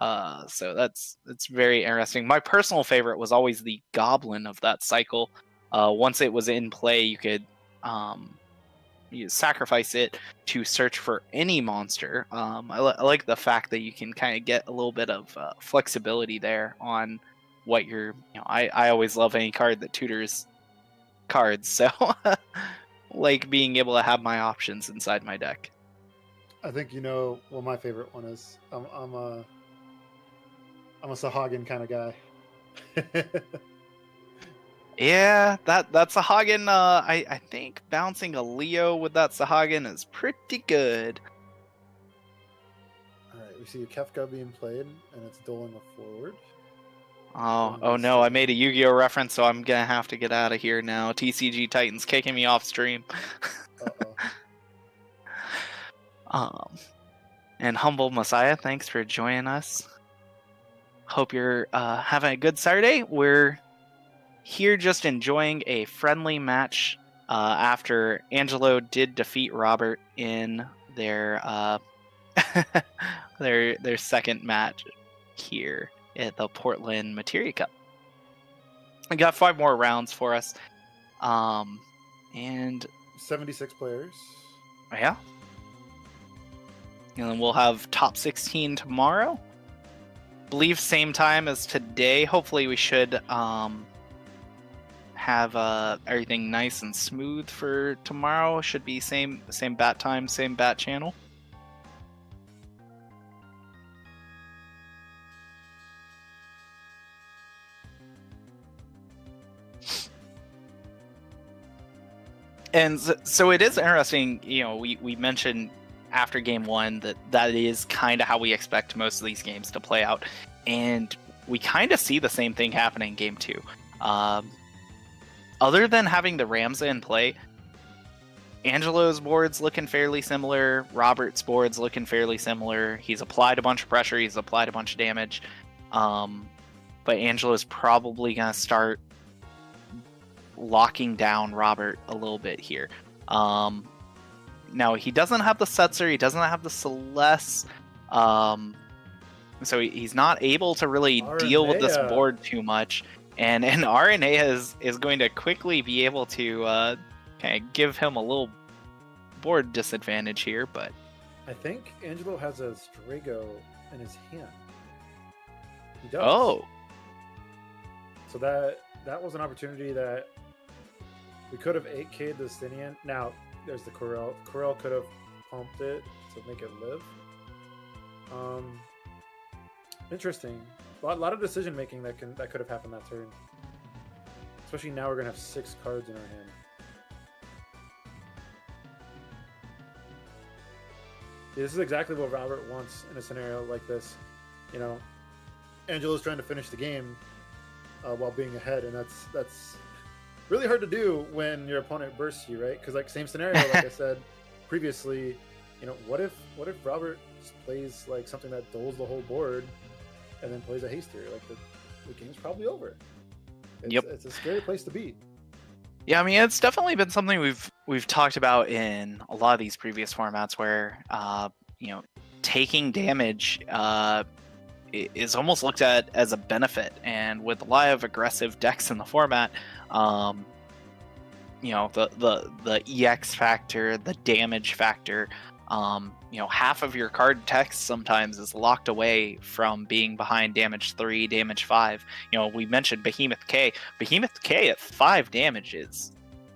So that's very interesting. My personal favorite was always the Goblin of that cycle. Once it was in play, you could you sacrifice it to search for any monster. I like the fact that you can kind of get a little bit of flexibility there on what you're. I always love any card that tutors cards, so like being able to have my options inside my deck. I think what my favorite one is. I'm a Sahagin kind of guy. Yeah, that's Sahagin. I think bouncing a Leo with that Sahagin is pretty good. All right, we see a Kefka being played, and it's doling a forward. Oh no, I made a Yu-Gi-Oh reference, so I'm gonna have to get out of here now. TCG Titan's kicking me off stream. And Humble Messiah, thanks for joining us. Hope you're having a good Saturday. We're here just enjoying a friendly match after Angelo did defeat Robert in their their second match here at the Portland Materia Cup. We got 5 more rounds for us. And 76 players. Yeah. And then we'll have top 16 tomorrow. Believe same time as today. Hopefully we should have everything nice and smooth for tomorrow. Should be same bat time, same bat channel. And so it is interesting, we mentioned after game 1 that is kind of how we expect most of these games to play out. And we kind of see the same thing happening in game 2. Other than having the Ramza in play, Angelo's board's looking fairly similar. Robert's board's looking fairly similar. He's applied a bunch of pressure. He's applied a bunch of damage. But Angelo's probably going to start locking down Robert a little bit here. Now, he doesn't have the Setzer. He doesn't have the Celeste. So he's not able to really deal with this board too much. And RNA is going to quickly be able to kind of give him a little board disadvantage here, but I think Angelo has a Strago in his hand. He does. Oh. So that was an opportunity that we could have 8K'd the Stinian. Now, there's the Corel. Corel could have pumped it to make it live. Interesting. A lot of decision making that could have happened that turn. Especially now we're gonna have 6 cards in our hand. This is exactly what Robert wants in a scenario like this. Angelo's trying to finish the game while being ahead, and that's really hard to do when your opponent bursts you, right? Because same scenario, like I said previously. What if Robert just plays something that doles the whole board, and then plays a haster? The game's probably over. It's a scary place to be. Yeah, I mean, it's definitely been something we've talked about in a lot of these previous formats where taking damage is almost looked at as a benefit. And with a lot of aggressive decks in the format, you know, the EX factor, the damage factor, you know, half of your card text sometimes is locked away from being behind damage 3, damage 5. You know, we mentioned Behemoth K. Behemoth K at 5 damage is...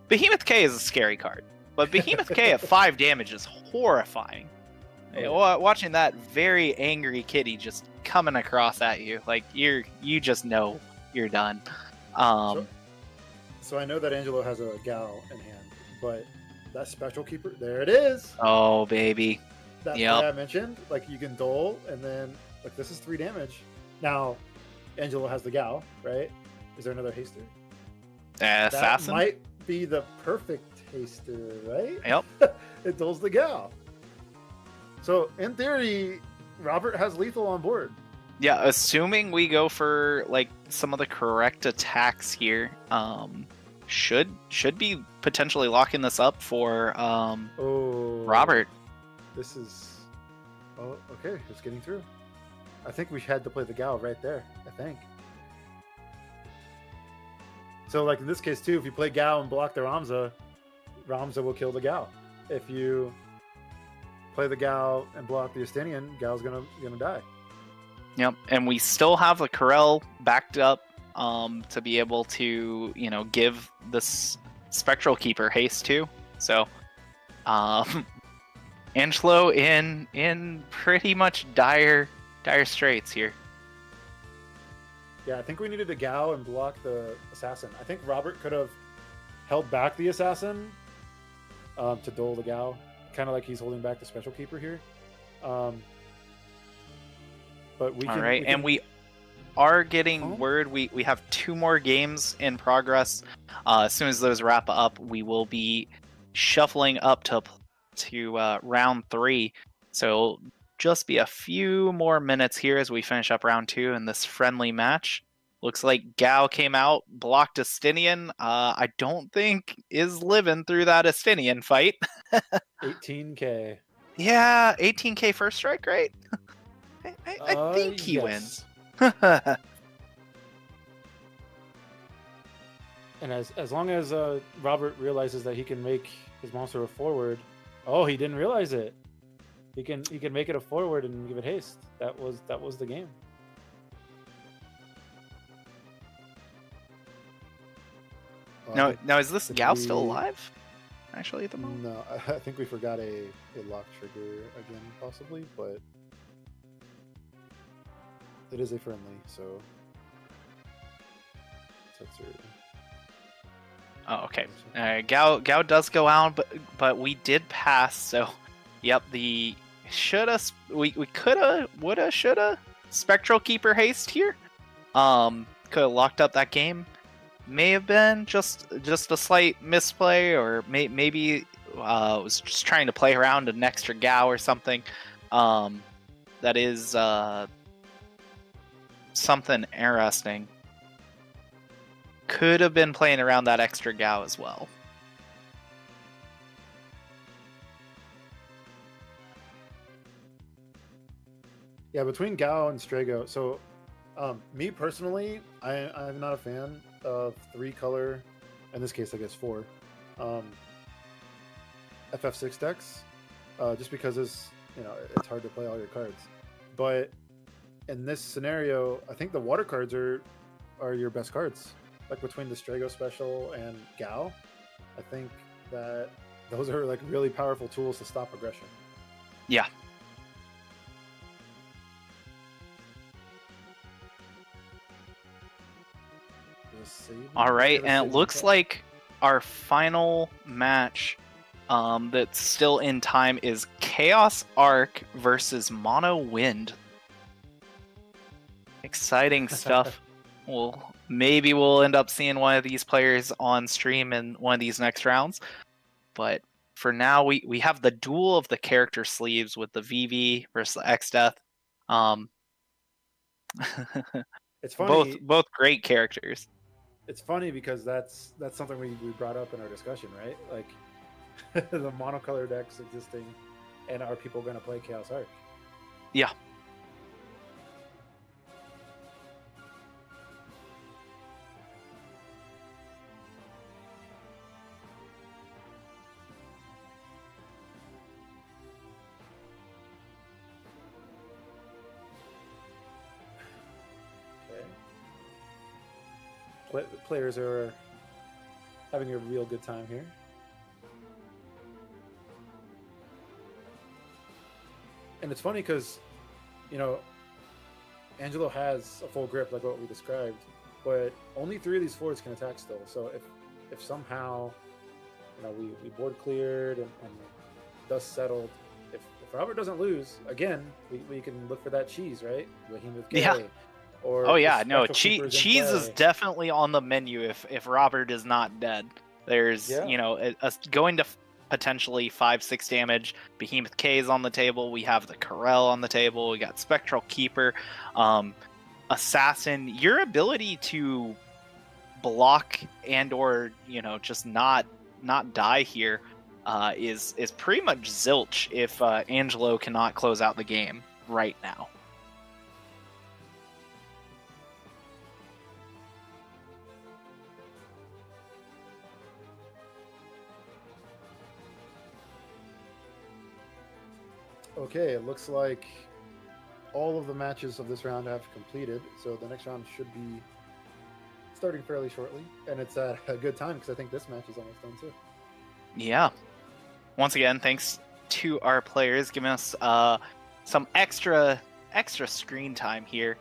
Behemoth K is a scary card, but Behemoth K at 5 damage is horrifying. You know, watching that very angry kitty just coming across at you, like you just know you're done. So I know that Angelo has a Gal in hand, but that Spectral Keeper, there it is. Oh baby, That's what I mentioned. Like you can dole, and then like this is 3 damage. Now, Angelo has the Gal, right? Is there another haster? Assassin That might be the perfect haster, right? Yep. It doles the Gal. So in theory, Robert has lethal on board. Yeah, assuming we go for like some of the correct attacks here, should be potentially locking this up for Robert. This is okay. It's getting through. I think we had to play the Gal right there. I think. So like in this case too, if you play Gal and block the Ramza will kill the Gal. If you play the Gal and block the Estinian, Gal's gonna die. Yep, and we still have the Corel backed up to be able to, you know, give this Spectral Keeper haste too. So, Angelo in pretty much dire straits here. Yeah, I think we needed a Gal and block the Assassin. I think Robert could have held back the Assassin to dole the Gal, kind of like he's holding back the Spectral Keeper here. But we can. All right, and we are getting word we have 2 more games in progress. As soon as those wrap up, we will be shuffling up to round 3. So just be a few more minutes here as we finish up round 2 in this friendly match. Looks like Gal came out, blocked Estinian. I don't think is living through that Estinian fight. 18k. Yeah, 18k first strike, right? I think he wins. And as long as Robert realizes that he can make his monster a forward, he didn't realize it. He can make it a forward and give it haste. That was the game. Now is this Gal still alive? Actually, at the moment. No, I think we forgot a lock trigger again, possibly, but it is a friendly, so. Oh, okay. Gal does go out, but we did pass. So, yep. The we coulda, woulda, shoulda Spectral Keeper haste here. Could have locked up that game. May have been just a slight misplay, or maybe was just trying to play around an extra Gal or something. That is something interesting. Could have been playing around that extra Gal as well. Yeah, between Gal and Strago. So, me personally, I'm not a fan of 3-color, in this case, I guess 4, FF6 decks, just because it's hard to play all your cards. But in this scenario, I think the water cards are your best cards. Like between the Strago special and Gal, I think that those are like really powerful tools to stop aggression. Yeah. All right, and it looks like our final match that's still in time is Chaos Arc versus Mono Wind. Exciting stuff. Maybe we'll end up seeing one of these players on stream in one of these next rounds. But for now, we have the duel of the character sleeves with the VV versus the X-Death. It's funny. Both great characters. It's funny because that's something we brought up in our discussion, right? Like the monocolor decks existing, and are people going to play Chaos Arc? Yeah. players are having a real good time here. And it's funny because, you know, Angelo has a full grip like what we described, but only 3 of these forwards can attack still. So if somehow, you know, we board cleared and dust settled, if Robert doesn't lose, again, we can look for that cheese, right? Behemoth K. Yeah. Or Oh yeah, no, Spectral Keepers in cheese is play. definitely on the menu if Robert is not dead. There's you know going to potentially 5-6 damage. Behemoth K is on the table. We have the Corel on the table. We got Spectral Keeper, Assassin. Your ability to block and or you know just not die here is pretty much zilch if Angelo cannot close out the game right now. Okay, it looks like all of the matches of this round have completed, so the next round should be starting fairly shortly, and it's at a good time because I think this match is almost done too. Yeah. Once again, thanks to our players giving us some extra screen time here,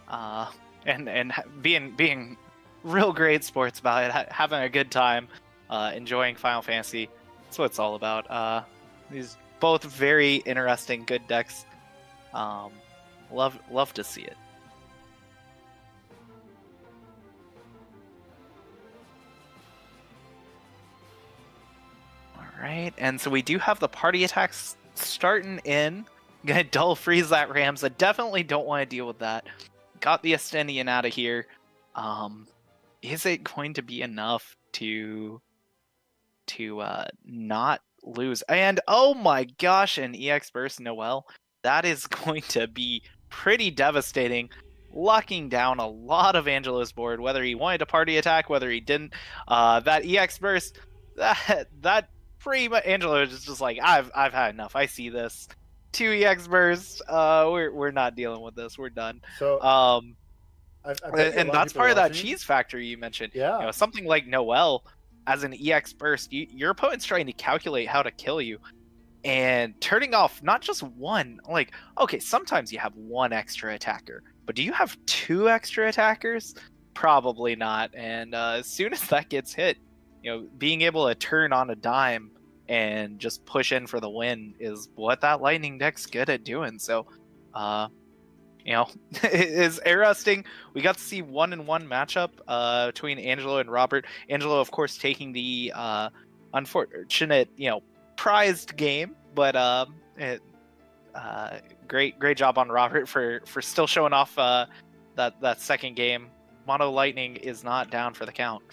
and being real great sports about it, having a good time, enjoying Final Fantasy. That's what it's all about. These both very interesting, good decks. Love to see it. All right, and so we do have the party attacks starting in. Gonna dull freeze that Rams. I definitely don't want to deal with that. Got the Ascendian out of here. Is it going to be enough to not lose? And oh my gosh, an EX Burst Noel. That is going to be pretty devastating, locking down a lot of Angelo's board, whether he wanted to party attack, whether he didn't. That EX Burst, that pretty much Angelo is just like, I've had enough. I see this. 2 EX Bursts. We're not dealing with this. We're done. So and that's part of that cheese factory you mentioned. Yeah. You know, something like Noel as an EX Burst, your opponent's trying to calculate how to kill you. And turning off not just one, like, okay, sometimes you have 1 extra attacker, but do you have 2 extra attackers? Probably not. And as soon as that gets hit, you know, being able to turn on a dime and just push in for the win is what that Lightning deck's good at doing. So, you know, it is interesting. We got to see 1-1 matchup between Angelo and Robert. Angelo, of course, taking the unfortunate, you know, prized game, but great job on Robert for still showing off that second game. Mono Lightning is not down for the count.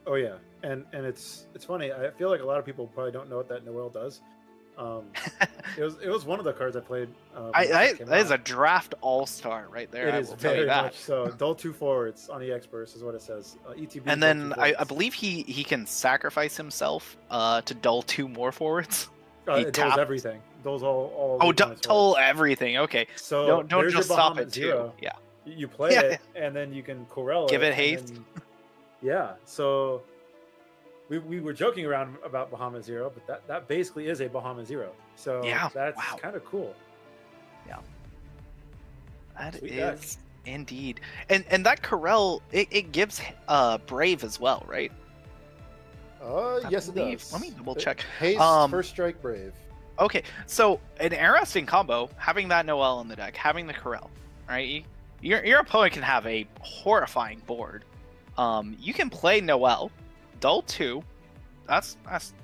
Oh yeah, and it's funny. I feel like a lot of people probably don't know what that Noel does. It was one of the cards I played. That is a draft all-star right there. It I is will tell you very that. much so. Dull 2 forwards on EX Burst is what it says. ETB. And then I believe he can sacrifice himself to dull 2 more forwards. It does everything. Those all. Oh, dull everything. Okay. So don't just stop at 2. Yeah. You play it, and then you can Corel give it and haste. then, yeah. So we were joking around about Bahamut Zero, but that basically is a Bahamut Zero. So yeah, that's kind of cool. Yeah. That Sweet is deck. indeed. And that Corel, it gives Brave as well, right? Yes, it does. Let me double check. Haste, First Strike, Brave. Okay, so an interesting combo, having that Noel in the deck, having the Corel, right? Your opponent can have a horrifying board. You can play Noel, dull 2, that's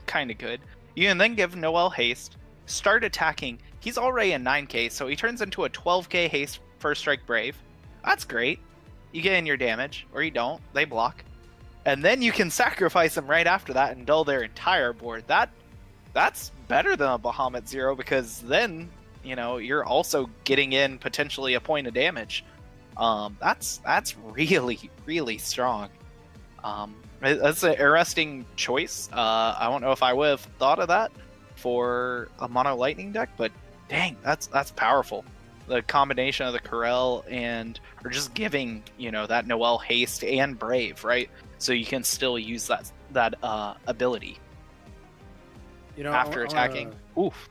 kind of good. You can then give Noel haste, start attacking. He's already a 9k, so he turns into a 12k haste First Strike Brave. That's great. You get in your damage, or you don't. They block. And then you can sacrifice them right after that and dull their entire board. That's better than a Bahamut Zero, because then, you know, you're also getting in potentially a point of damage. That's really, really strong. That's an interesting choice. I don't know if I would have thought of that for a Mono Lightning deck, but dang, that's powerful. the combination of the Corel or just giving, that Noel haste and brave, right? So you can still use that ability after attacking. Oof.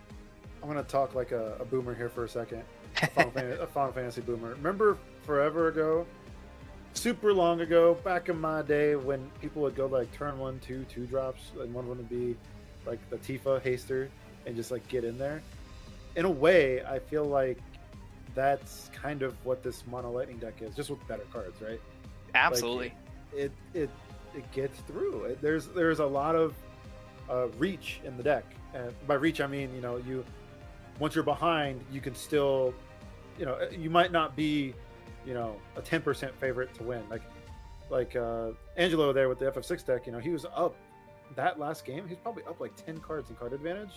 I'm gonna talk like a boomer here for a second. A Final Fantasy boomer. Remember forever ago, super long ago, back in my day, when people would go like turn 1, 2 drops, and one would be like the Tifa haster and just like get in there. In a way, I feel like that's kind of what this mono lightning deck is, just with better cards, right? Absolutely. Like, it gets through. There's a lot of reach in the deck, and by reach I mean you once you're behind, you can still, you might not be, a 10% favorite to win. Like Angelo there with the FF6 deck, he was up that last game. He's probably up like 10 cards in card advantage,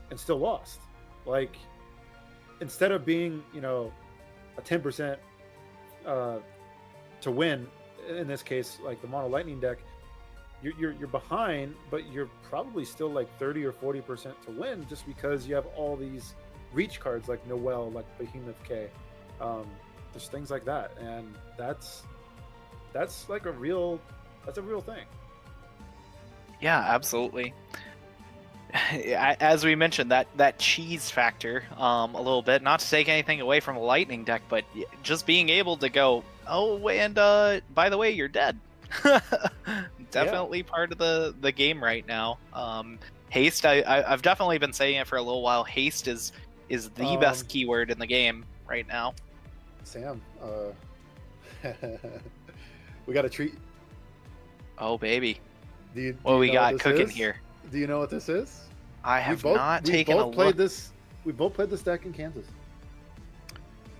and still lost. Like, instead of being, a 10% to win, in this case, like the mono lightning deck, you're behind, but you're probably still like 30 or 40% to win, just because you have all these reach cards like Noel, like Behemoth K, just things like that, and that's like a real thing. Yeah, absolutely. As we mentioned, that cheese factor a little bit, not to take anything away from a lightning deck, but just being able to go, oh, and by the way, you're dead. Definitely part of the game right now. Haste, I've definitely been saying it for a little while. Haste is the best keyword in the game right now. Sam, we got a treat. Oh baby, what we got cooking here? Do you know what this is? I have not taken a look. We both played this deck in Kansas.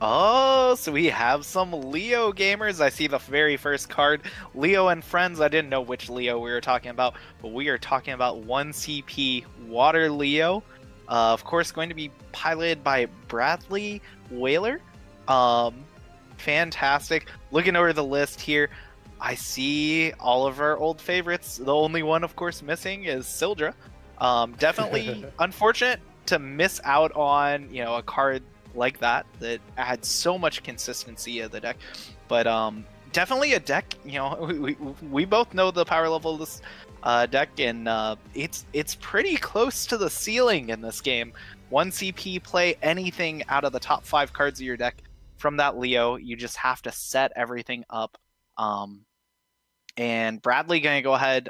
Oh, so we have some Leo gamers. I see the very first card, Leo and Friends. I didn't know which Leo we were talking about, but we are talking about 1 CP Water Leo. Of course, going to be piloted by Bradley Whaler. Fantastic. Looking over the list here, I see all of our old favorites. The only one, of course, missing is Sildra. Definitely unfortunate to miss out on, a card like that adds so much consistency of the deck, but definitely a deck. We both know the power level of this deck, and it's pretty close to the ceiling in this game. 1 CP, play anything out of the top 5 cards of your deck from that Leo. You just have to set everything up. And Bradley gonna go ahead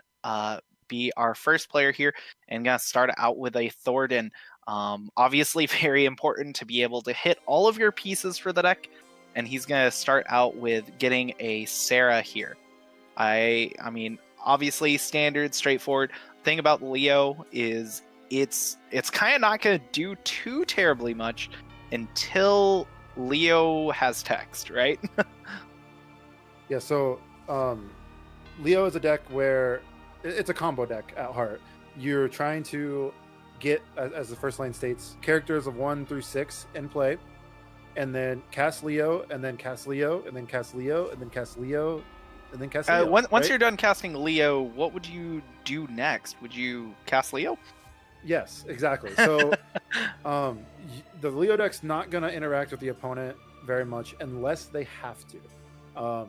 be our first player here, and gonna start out with a Thornton. Obviously very important to be able to hit all of your pieces for the deck, and he's going to start out with getting a Sarah here. I mean, obviously standard, straightforward. Thing about Leo is it's kind of not going to do too terribly much until Leo has text, right? Yeah, so Leo is a deck where it's a combo deck at heart. You're trying to get, as the first line states, characters of 1 through 6 in play, and then cast Leo, and then cast Leo, and then cast Leo, and then cast Leo, and then cast Leo. Once right? you're done casting Leo, what would you do next? Would you cast Leo? Yes, exactly. So the Leo deck's not going to interact with the opponent very much unless they have to.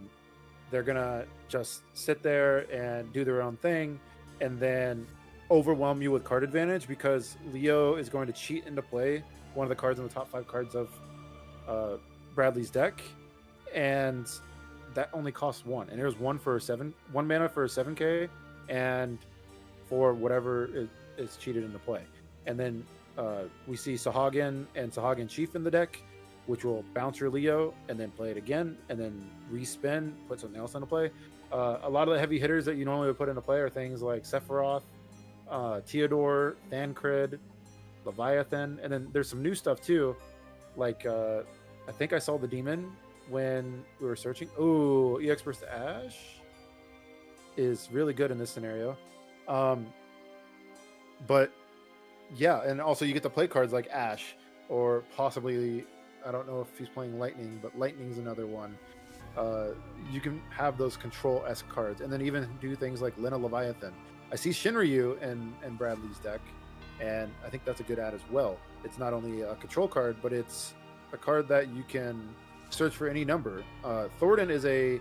They're going to just sit there and do their own thing, and then overwhelm you with card advantage, because Leo is going to cheat into play one of the cards in the top 5 cards of Bradley's deck, and that only costs 1. And there's 1 mana for a 7k, and for whatever is cheated into play. And then we see Sahagin and Sahagin Chief in the deck, which will bounce your Leo and then play it again, and then respin, put something else into play. A lot of the heavy hitters that you normally would put into play are things like Sephiroth, Theodore, Thancred, Leviathan, and then there's some new stuff too, like I think I saw the Demon when we were searching. Oh, EX Burst Ash is really good in this scenario. But yeah, and also you get to play cards like Ash, or possibly, I don't know if he's playing Lightning, but Lightning's another one. You can have those control-esque cards, and then even do things like Lena Leviathan. I see Shinryu in Bradley's deck, and I think that's a good add as well. It's not only a control card, but it's a card that you can search for any number. Thornton is a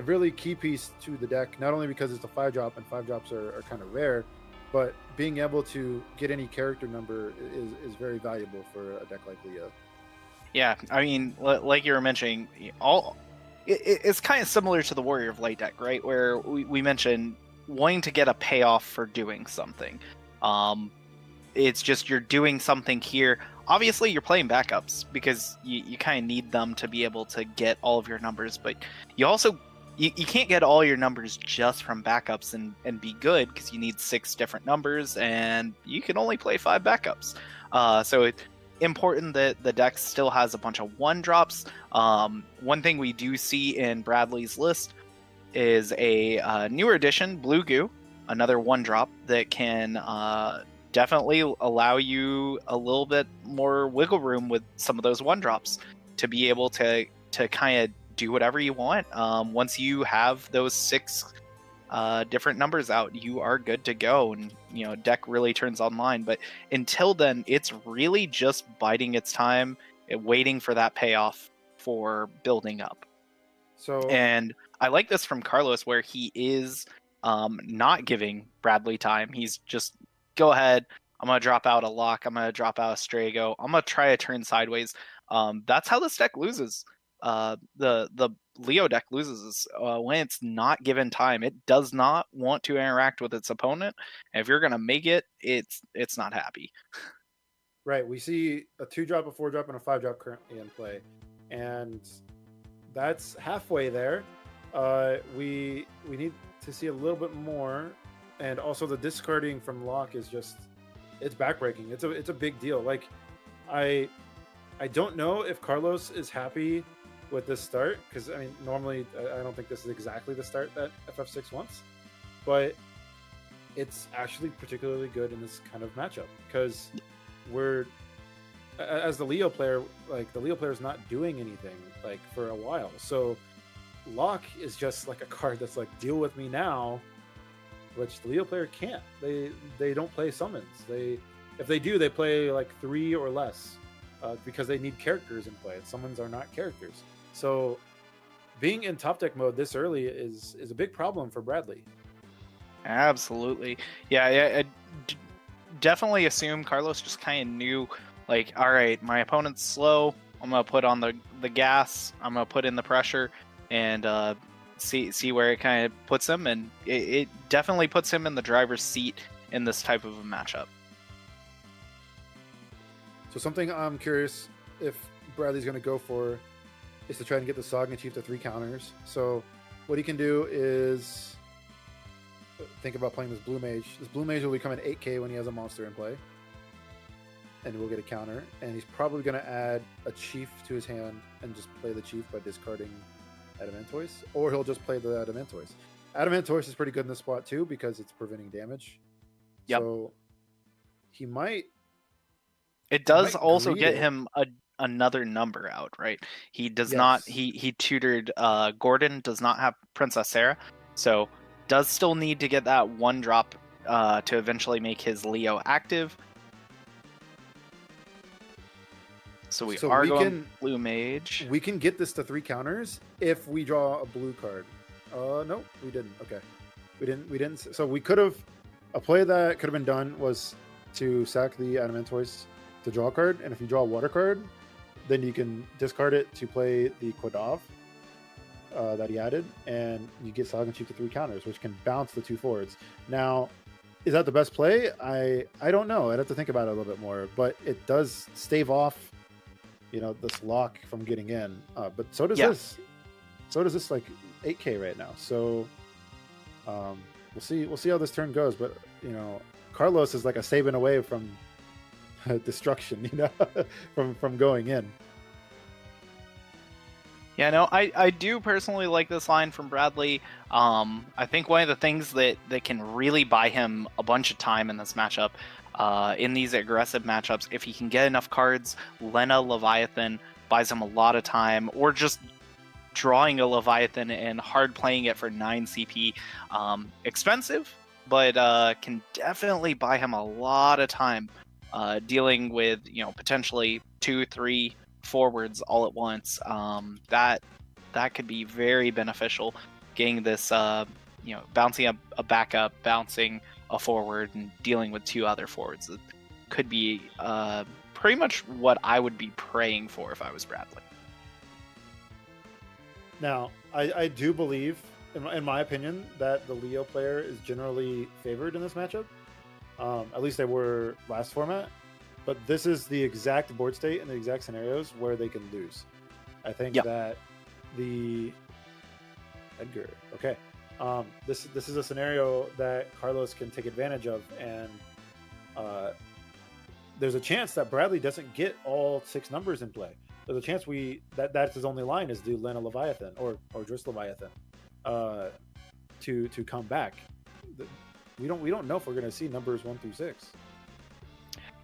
really key piece to the deck, not only because it's a 5-drop and 5-drops are kind of rare, but being able to get any character number is very valuable for a deck like Leo. Yeah, I mean, like you were mentioning, it's kind of similar to the Warrior of Light deck, right? Where we mentioned wanting to get a payoff for doing something. It's just you're doing something here. Obviously, you're playing backups because you kind of need them to be able to get all of your numbers, but you also you can't get all your numbers just from backups and be good, because you need 6 different numbers and you can only play 5 backups. So it's important that the deck still has a bunch of 1-drops. One thing we do see in Bradley's list is a newer addition, Blue Goo, another 1-drop that can definitely allow you a little bit more wiggle room with some of those 1-drops to be able to kind of do whatever you want. Once you have those 6 different numbers out, you are good to go, and deck really turns online. But until then, it's really just biding its time, waiting for that payoff for building up. And I like this from Carlos, where he is not giving Bradley time. He's just, go ahead, I'm going to drop out a Lock, I'm going to drop out a Strago, I'm going to try a turn sideways. That's how this deck loses. The Leo deck loses when it's not given time. It does not want to interact with its opponent. And if you're going to make it, it's not happy. Right. We see a 2-drop, a 4-drop, and a 5-drop currently in play. And that's halfway there. We need to see a little bit more. And also the discarding from Lock is just, it's backbreaking. It's a big deal. Like, I don't know if Carlos is happy with this start, because I mean, normally I don't think this is exactly the start that FF6 wants, but it's actually particularly good in this kind of matchup, because we're, as the Leo player, like, the Leo player is not doing anything like for a while, so Lock is just like a card that's like, deal with me now, which the Leo player can't. They don't play summons. If they do, they play like 3 or less, because they need characters in play. Summons are not characters. So being in top deck mode this early is a big problem for Bradley. Absolutely. Yeah, I definitely assume Carlos just kind of knew, like, all right, my opponent's slow, I'm going to put on the gas, I'm going to put in the pressure, and see where it kind of puts him. And it definitely puts him in the driver's seat in this type of a matchup. So something I'm curious if Bradley's going to go for is to try and get the Sogn Chief to 3 counters. So what he can do is think about playing this Blue Mage. This Blue Mage will become an 8k when he has a monster in play, and we'll get a counter. And he's probably going to add a Chief to his hand and just play the Chief by discarding Adamantoise, or he'll just play the Adamantoise. Adamantoise is pretty good in this spot too, because it's preventing damage. Yep. So he might. It does also get him another number out, right? He does not. He tutored Gordon. Does not have Princess Sarah, so does still need to get that 1-drop to eventually make his Leo active. So we going Blue Mage. We can get this to 3 counters if we draw a blue card. No, we didn't. Okay, we didn't. So we could have, a play that could have been done was to sack the Adamantoise to draw a card, and if you draw a water card, then you can discard it to play the Quadav that he added, and you get Sogn Chief to 3 counters, which can bounce the 2 forwards. Now, is that the best play? I don't know. I'd have to think about it a little bit more, but it does stave off, this Lock from getting in. But so does this. So does this, like, 8k right now. So we'll see how this turn goes. But Carlos is like a saving away from destruction, from going in. Yeah, no, I do personally like this line from Bradley. I think one of the things that can really buy him a bunch of time in this matchup, in these aggressive matchups, if he can get enough cards, Lena Leviathan buys him a lot of time, or just drawing a Leviathan and hard playing it for 9 CP. Expensive, but can definitely buy him a lot of time dealing with, potentially 2, 3, forwards all at once. That could be very beneficial. Getting this, bouncing a backup, bouncing a forward, and dealing with 2 other forwards. It could be pretty much what I would be praying for if I was Bradley. Now, I do believe, in my opinion, that the Leo player is generally favored in this matchup. At least they were last format. But this is the exact board state and the exact scenarios where they can lose. I think that the Edgar. Okay. This is a scenario that Carlos can take advantage of, and there's a chance that Bradley doesn't get all 6 numbers in play. There's a chance that's his only line is do Lena Leviathan or Driss Leviathan to come back. We don't know if we're going to see numbers 1 through 6.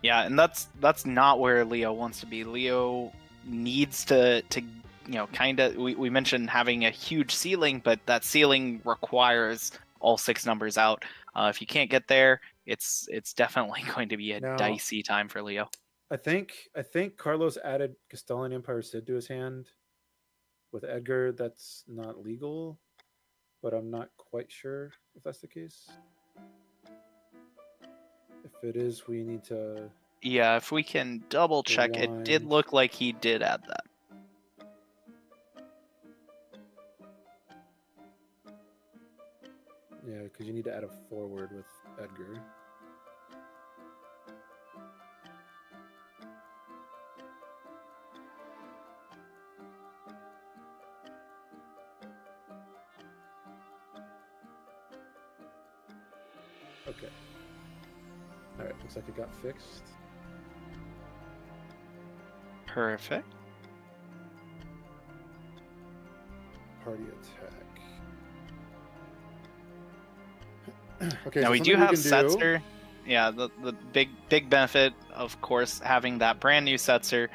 Yeah, and that's not where Leo wants to be. Leo needs to kind of, we mentioned having a huge ceiling, but that ceiling requires all 6 numbers out. If you can't get there, it's definitely going to be a dicey time for Leo. I think Carlos added Castellan Empire Sid to his hand with Edgar. That's not legal, but I'm not quite sure if that's the case. If it is, we need to... Yeah, if we can double check, it did look like he did add that. Yeah, because you need to add a forward with Edgar. Okay. Alright, looks like it got fixed. Perfect. Party attack. Okay, now so we do have Setzer. Do... Yeah, the big benefit, of course, having that brand new Setzer,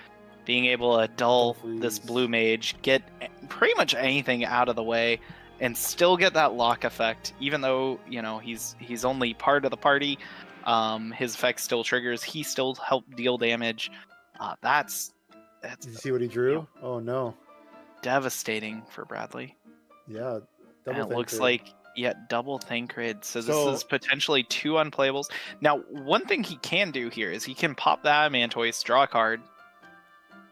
being able to dull this blue mage, get pretty much anything out of the way, and still get that lock effect, even though he's only part of the party. His effect still triggers. He still helped deal damage. That's. Did you see what he drew? Oh no! Devastating for Bradley. Yeah, and it looks like double Thancred. So this is potentially 2 unplayables. Now, one thing he can do here is he can pop that Mantoise, draw a card.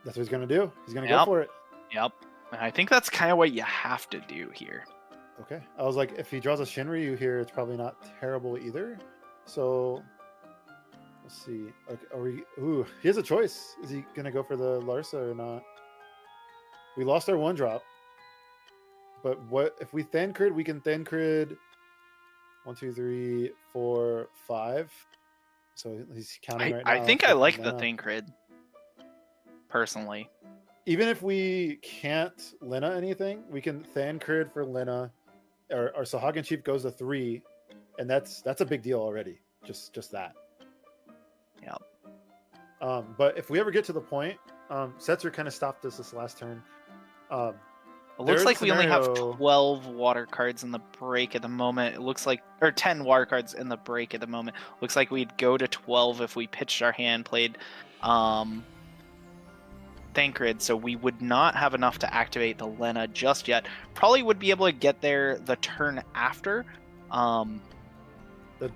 That's what he's gonna do. He's gonna go for it. Yep. And I think that's kind of what you have to do here. Okay. I was like, if he draws a Shinryu here, it's probably not terrible either. So let's see. Okay, he has a choice. Is he gonna go for the Larsa or not? We lost our 1-drop. But what if we Thancred? We can Thancred 1, 2, 3, 4, 5. So he's counting right now. I think I like the Thancred, personally. Even if we can't Lena anything, we can Thancred for Lena. Our Sahagin Chief goes to 3, and that's a big deal already. Just that. Yeah. But if we ever get to the point, Setzer kind of stopped us this last turn. It looks like we only have 12 water cards in the break at the moment. It looks like, or 10 water cards in the break at the moment. Looks like we'd go to 12 if we pitched our hand, played Thancred, so we would not have enough to activate the Lena just yet. Probably would be able to get there the turn after. The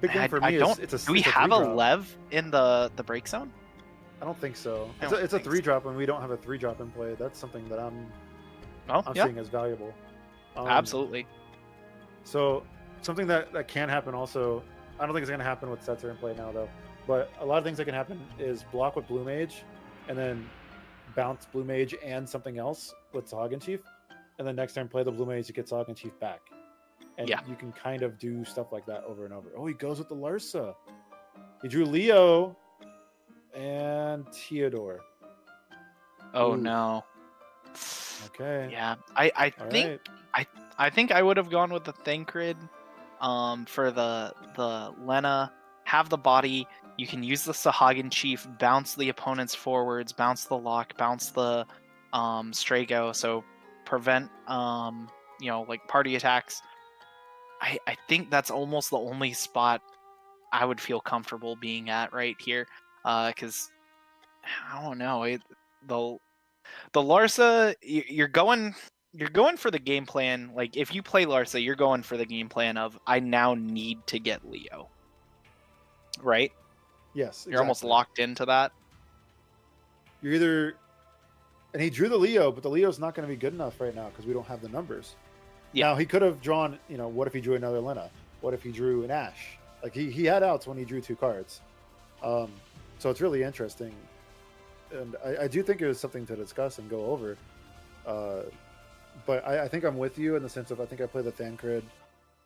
big thing for me is it's a. Do we have a Lev in the break zone? I don't think so. It's a 3-drop, and we don't have a 3-drop in play. That's something that I'm seeing as valuable. Absolutely. So something that can happen also. I don't think it's going to happen with Setzer in play now though. But a lot of things that can happen is block with Blue Mage, and then bounce Blue Mage and something else with Sahagin Chief, and then next turn play the Blue Mage to get Sahagin Chief back. And you can kind of do stuff like that over and over. Oh, he goes with the Larsa. He drew Leo and Theodore. Oh no. Okay. Yeah, I think I would have gone with the Thancred for the Lena. Have the body. You can use the Sahagin Chief, bounce the opponent's forwards, bounce the lock, bounce the Strago, so prevent like party attacks. I think that's almost the only spot I would feel comfortable being at right here, because I don't know. The Larsa, you're going for the game plan. Like if you play Larsa, you're going for the game plan of I now need to get Leo. Right? Yes, exactly. You're almost locked into that. You're either, and he drew the Leo, but the Leo's not going to be good enough right now because we don't have the numbers. Yeah. Now he could have drawn, what if he drew another Lena? What if he drew an Ash? Like he had outs when he drew 2 cards. So it's really interesting. And I do think it was something to discuss and go over. But I think I'm with you in the sense of I think I play the Thancred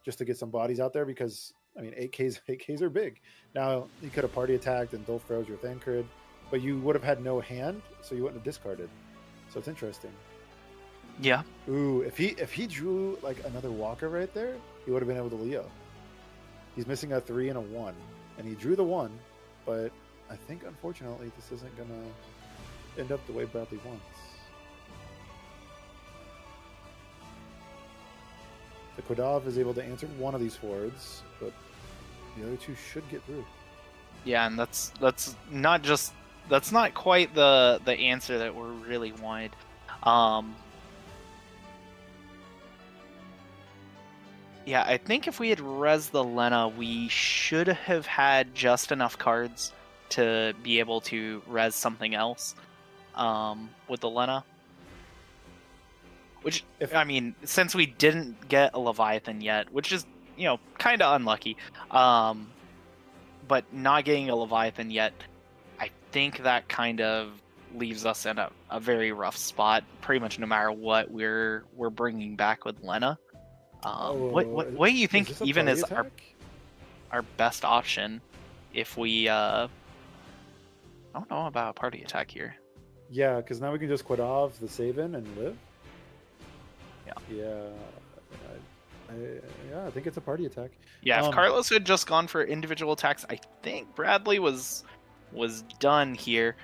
just to get some bodies out there because, 8Ks are big. Now, you could have party attacked and Dolph froze your Thancred, but you would have had no hand, so you wouldn't have discarded. So it's interesting. Yeah. Ooh, if he drew like another Walker right there, he would have been able to Leo. He's missing a 3 and a 1, and he drew the 1, but I think unfortunately this isn't gonna end up the way Bradley wants. The Kodov is able to answer one of these forwards, but the other 2 should get through. Yeah, and that's not quite the answer that we really wanted. Yeah, I think if we had res the Lena, we should have had just enough cards to be able to res something else with the Lena. Which, since we didn't get a Leviathan yet, which is, kind of unlucky, but not getting a Leviathan yet, I think that kind of leaves us in a very rough spot, pretty much no matter what we're bringing back with Lena. What do you think even is our best option if we I don't know about a party attack here. Yeah, because now we can just Kodov the Saban and live. Yeah, I think it's a party attack. Yeah, if Carlos had just gone for individual attacks, I think Bradley was done here.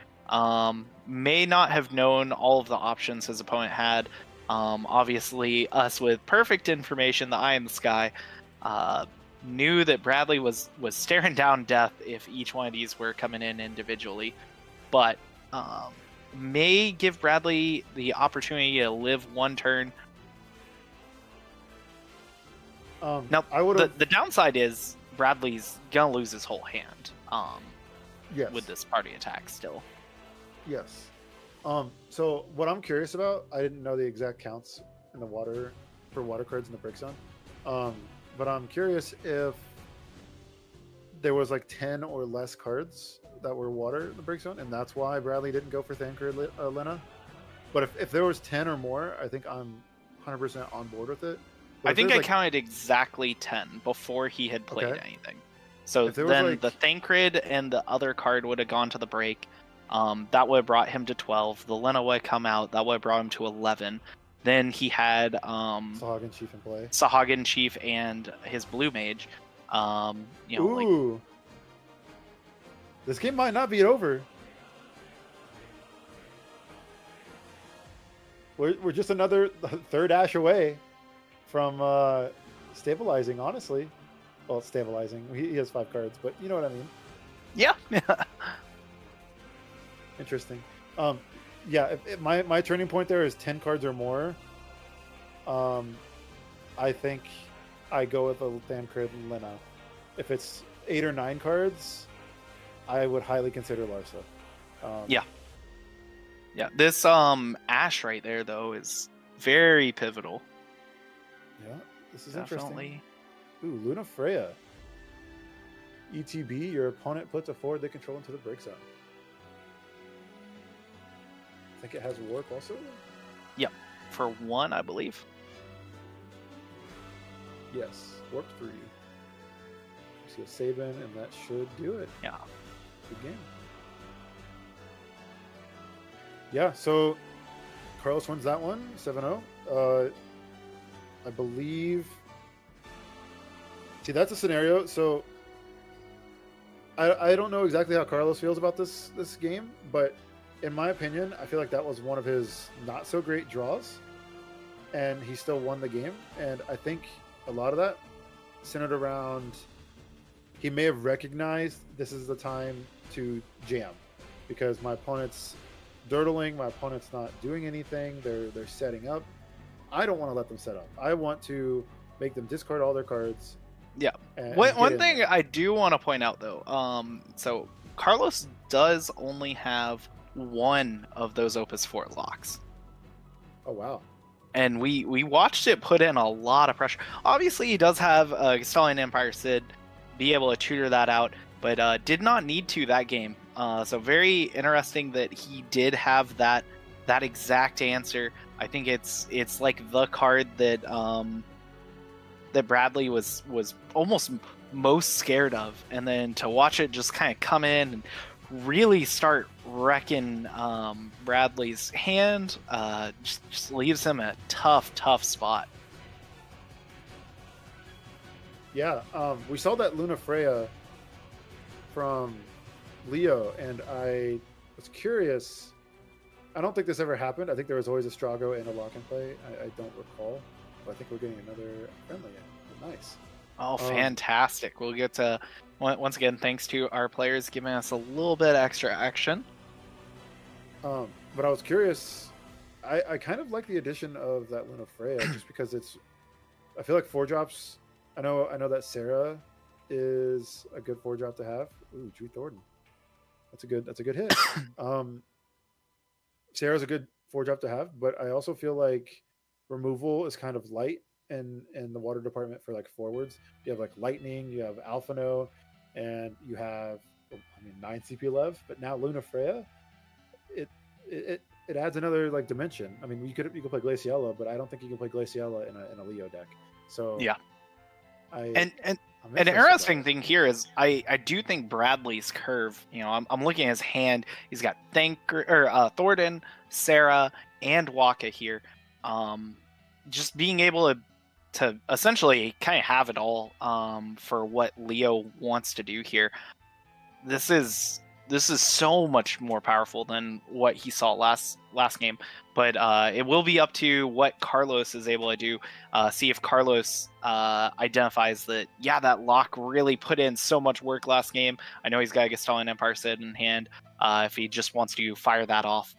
May not have known all of the options his opponent had. Obviously, us with perfect information, the eye in the sky, knew that Bradley was staring down death if each one of these were coming in individually, but may give Bradley the opportunity to live one turn. Now, the downside is Bradley's gonna lose his whole hand. Yes. With this party attack still. Yes. So what I'm curious about, I didn't know the exact counts in the water cards in the break zone. But I'm curious if there was like 10 or less cards that were water in the break zone, and that's why Bradley didn't go for Thancred Lena. But if there was 10 or more, I think I'm 100% on board with it. But I think I counted exactly 10 before he had played anything. So then the Thancred and the other card would have gone to the break. That would have brought him to 12. The Lena would have come out. That would have brought him to 11. Then he had Sahagin Chief in play. Sahagin Chief and his Blue Mage. Ooh. This game might not be over. We're just another third Ash away from stabilizing, honestly. Well, stabilizing. He has 5 cards, but you know what I mean. Yeah. Interesting. Yeah, if my turning point there is 10 cards or more. I think I go with a Thancred Lena. If it's 8 or 9 cards, I would highly consider Larsa. Yeah. This Ash right there though is very pivotal. Yeah, this is Definitely. Interesting. Ooh, Luna Freya. ETB, your opponent puts a forward they control into the break zone. I think it has warp also? Yep. For 1, I believe. Yes. Warp 3. See a Saban, and that should do it. Yeah. Good game. Yeah, so Carlos wins that one, 7-0. I believe... See, that's a scenario. So I don't know exactly how Carlos feels about this game, but in my opinion, I feel like that was one of his not so great draws, and he still won the game. And I think a lot of that centered around he may have recognized this is the time to jam because my opponent's dirtling. My opponent's not doing anything. They're setting up. I don't want to let them set up. I want to make them discard all their cards. Yeah. And One thing I do want to point out though, so Carlos does only have one of those Opus 4 locks. Oh wow. And we watched it put in a lot of pressure. Obviously, he does have Castalian Empire Sid, be able to tutor that out, but did not need to that game. So very interesting that he did have that exact answer. I think it's like the card that that Bradley was almost most scared of, and then to watch it just kind of come in and really start wrecking Bradley's hand, just leaves him in a tough spot. Yeah, we saw that Luna Freya from Leo, and I was curious. I don't think this ever happened. I think there was always a Strago and a lock and play. I don't recall, but I think we're getting another friendly. Nice. Oh, fantastic. We'll get to, once again, thanks to our players giving us a little bit extra action. But I was curious. I kind of like the addition of that Luna Freya just because I feel like 4-drops. I know that Sarah is a good 4-drop to have. Ooh, Drew Thornton. That's a good hit. Sarah's a good 4-drop to have, but I also feel like removal is kind of light in the water department for like forwards. You have like Lightning, you have Alphino, and you have 9 CP left. But now Luna Freya, it adds another like dimension. I mean, you could play Glaciella, but I don't think you can play Glaciella in a Leo deck. So yeah, an interesting thing here is I do think Bradley's curve. You know, I'm looking at his hand. He's got Thornton, Sarah, and Waka here. Just being able to essentially kind of have it all for what Leo wants to do here. This is so much more powerful than what he saw last game, but it will be up to what Carlos is able to do. See if Carlos identifies that that lock really put in so much work last game. I know he's got a Castalian Empire Sid in hand. If he just wants to fire that off,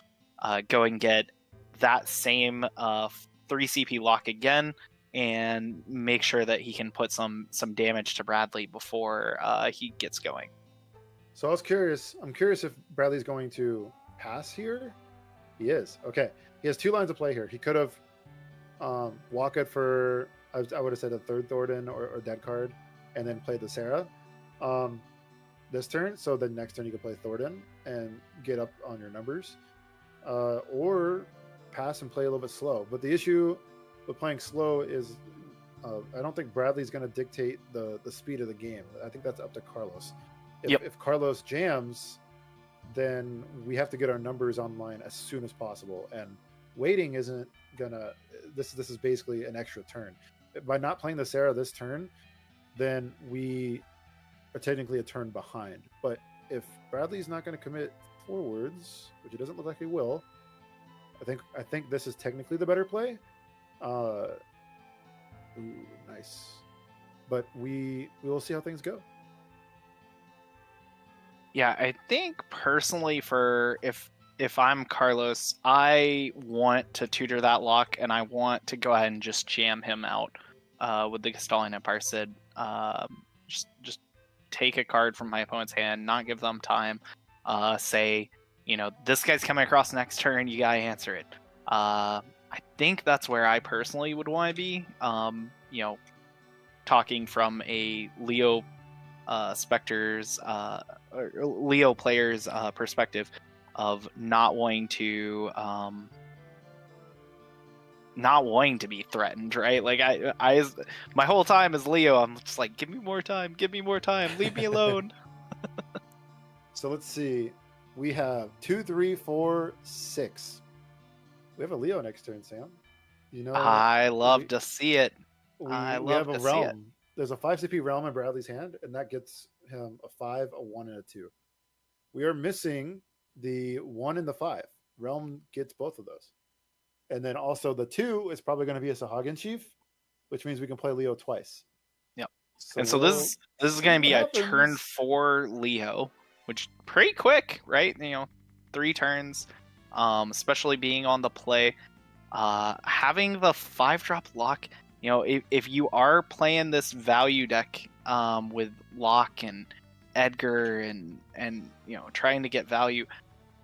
go and get that same 3 CP lock again, and make sure that he can put some damage to Bradley before he gets going. So I was curious. I'm curious if Bradley's going to pass here. He is. Okay. He has 2 lines of play here. He could have walked it for, I would have said a 3rd Thornton or dead card, and then played the Sarah this turn. So then next turn you could play Thornton and get up on your numbers, or pass and play a little bit slow. But the issue with playing slow is I don't think Bradley's going to dictate the speed of the game. I think that's up to Carlos. If Carlos jams, then we have to get our numbers online as soon as possible. And waiting isn't gonna. This is basically an extra turn. By not playing the Sarah this turn, then we are technically a turn behind. But if Bradley's not going to commit forwards, which it doesn't look like he will, I think this is technically the better play. Ooh, nice. But we will see how things go. Yeah, I think personally if I'm Carlos, I want to tutor that lock, and I want to go ahead and just jam him out with the Castalian Empire Sid. Just take a card from my opponent's hand, not give them time. Say, this guy's coming across next turn, you gotta answer it. I think that's where I personally would want to be. Talking from a Leo Spectre's or Leo player's perspective of not wanting to be threatened, right? Like I my whole time as Leo, I'm just like, give me more time, leave me alone. So let's see. We have 2, 3, 4, 6. We have a Leo next turn, Sam. I love to see it. We have a realm. There's a 5 CP realm in Bradley's hand, and that gets him a 5, a 1, and a 2. We are missing the 1 and the 5. Realm gets both of those. And then also the 2 is probably going to be a Sahagin Chief, which means we can play Leo twice. Yep. So this is going to be a turn 4 Leo, which pretty quick, right? 3 turns. especially being on the play. Having the 5-drop lock, if you are playing this value deck with Locke and Edgar and trying to get value,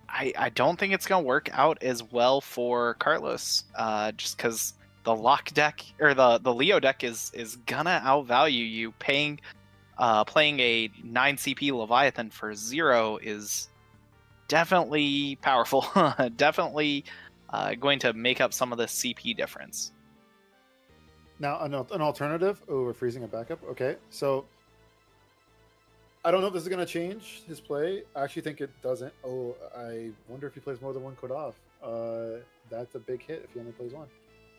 I don't think it's going to work out as well for Carlos, just because the Locke deck or the Leo deck is gonna outvalue you. Playing a 9 CP Leviathan for 0 is definitely powerful. Definitely going to make up some of the CP difference. Now, an alternative. Oh, we're freezing a backup. Okay, so I don't know if this is going to change his play. I actually think it doesn't. Oh, I wonder if he plays more than one Kodov. That's a big hit if he only plays one.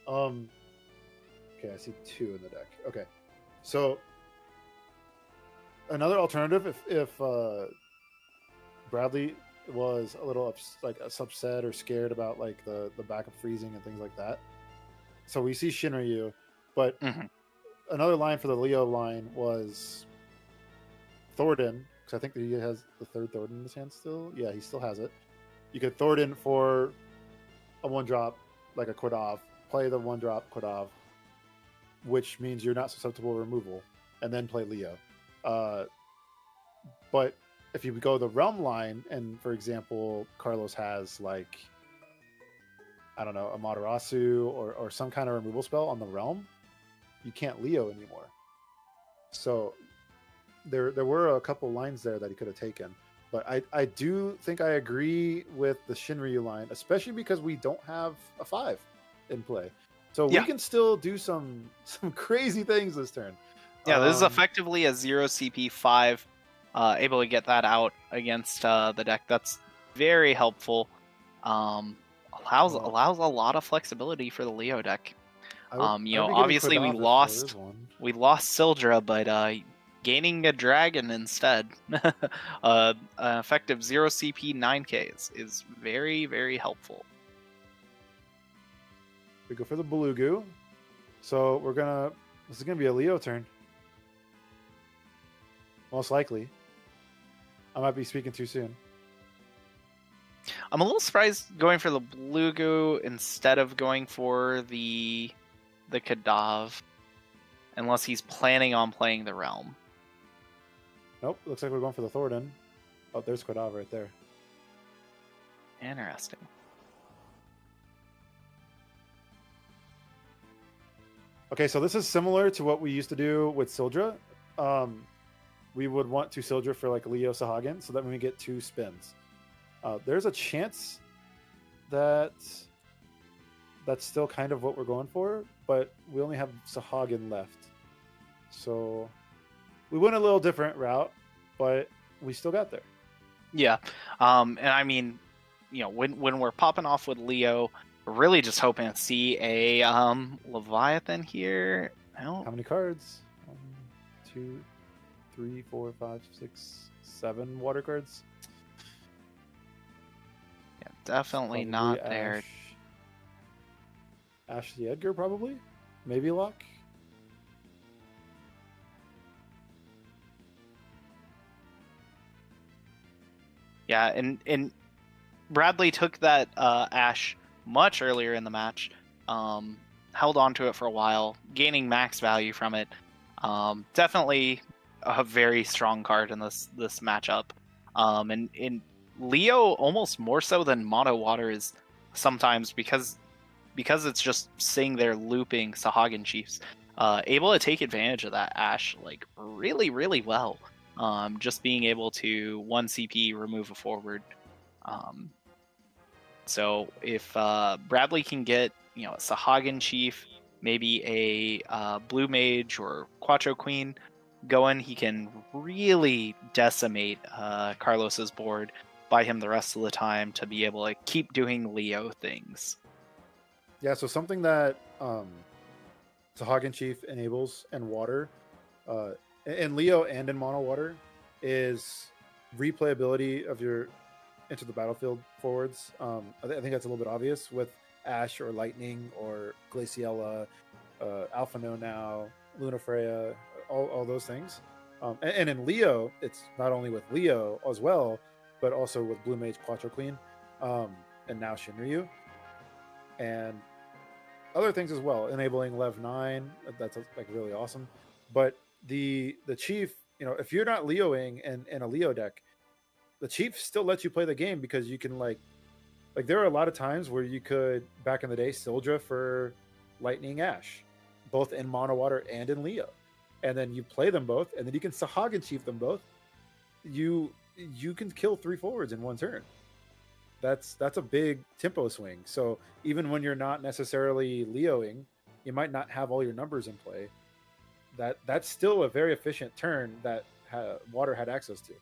Okay, I see 2 in the deck. Okay, so another alternative, if Bradley was a little upset or scared about like the backup freezing and things like that. So we see Shinryu, but another line for the Leo line was Thornton, because I think that he has the 3rd Thornton in his hand still. Yeah, he still has it. You could Thornton for a 1-drop, like a Kodov, play the 1-drop Kodov, which means you're not susceptible to removal, and then play Leo. But if you go the Realm line, and for example, Carlos has like, I don't know, a Materasu or some kind of removal spell on the Realm, you can't Leo anymore. So there were a couple lines there that he could have taken. But I do think I agree with the Shinryu line, especially because we don't have a 5 in play. So we can still do some crazy things this turn. Yeah, this is effectively a 0 CP 5, able to get that out against the deck. That's very helpful. Allows a lot of flexibility for the Leo deck. Obviously we lost Sildra, but gaining a dragon instead, an effective 0 CP 9K is very, very helpful. We go for the Belugu. So this is gonna be a Leo turn. Most likely. I might be speaking too soon. I'm a little surprised going for the Belugu instead of going for the Kadav, unless he's planning on playing the Realm. Nope, looks like we're going for the Thornton. Oh, there's Kadav right there. Interesting. Okay, so this is similar to what we used to do with Sildra. We would want to Sildra for like Leo Sahagin, so that when we get 2 spins. There's a chance that that's still kind of what we're going for, but we only have Sahagin left. So we went a little different route, but we still got there. Yeah. And I mean, when we're popping off with Leo, we're really just hoping to see a Leviathan here. How many cards? 1, 2, 3, 4, 5, 6, 7 water cards. Yeah, definitely not there. Ash the Edgar, probably. Maybe Locke. Yeah, and Bradley took that Ash much earlier in the match, held on to it for a while, gaining max value from it. Definitely a very strong card in this matchup. And in Leo, almost more so than Mono Water is sometimes because it's just sitting there looping Sahagin Chiefs, able to take advantage of that Ash like really, really well. Just being able to 1 CP remove a forward. So if Bradley can get a Sahagin Chief, maybe a Blue Mage or Quattro Queen going, he can really decimate Carlos's board, buy him the rest of the time to be able to keep doing Leo things. Yeah, so something that Sahagin Chief enables and water, in Leo and in Mono Water, is replayability of your into the battlefield forwards. I think that's a little bit obvious with Ash or Lightning or Glaciella, Alphano now, Luna Freya, all those things. And in Leo, it's not only with Leo as well, but also with Blue Mage, Quattro Queen. and now Shinryu, and other things as well, enabling Lev 9. That's like really awesome. But the Chief, if you're not Leoing in a Leo deck, the Chief still lets you play the game because you can like there are a lot of times where you could, back in the day, Sildra for Lightning Ash, both in Mono Water and in Leo, and then you play them both, and then you can Sahagin Chief them both. You can kill 3 forwards in one turn. That's a big tempo swing. So even when you're not necessarily Leoing, you might not have all your numbers in play. That's still a very efficient turn that Water had access to.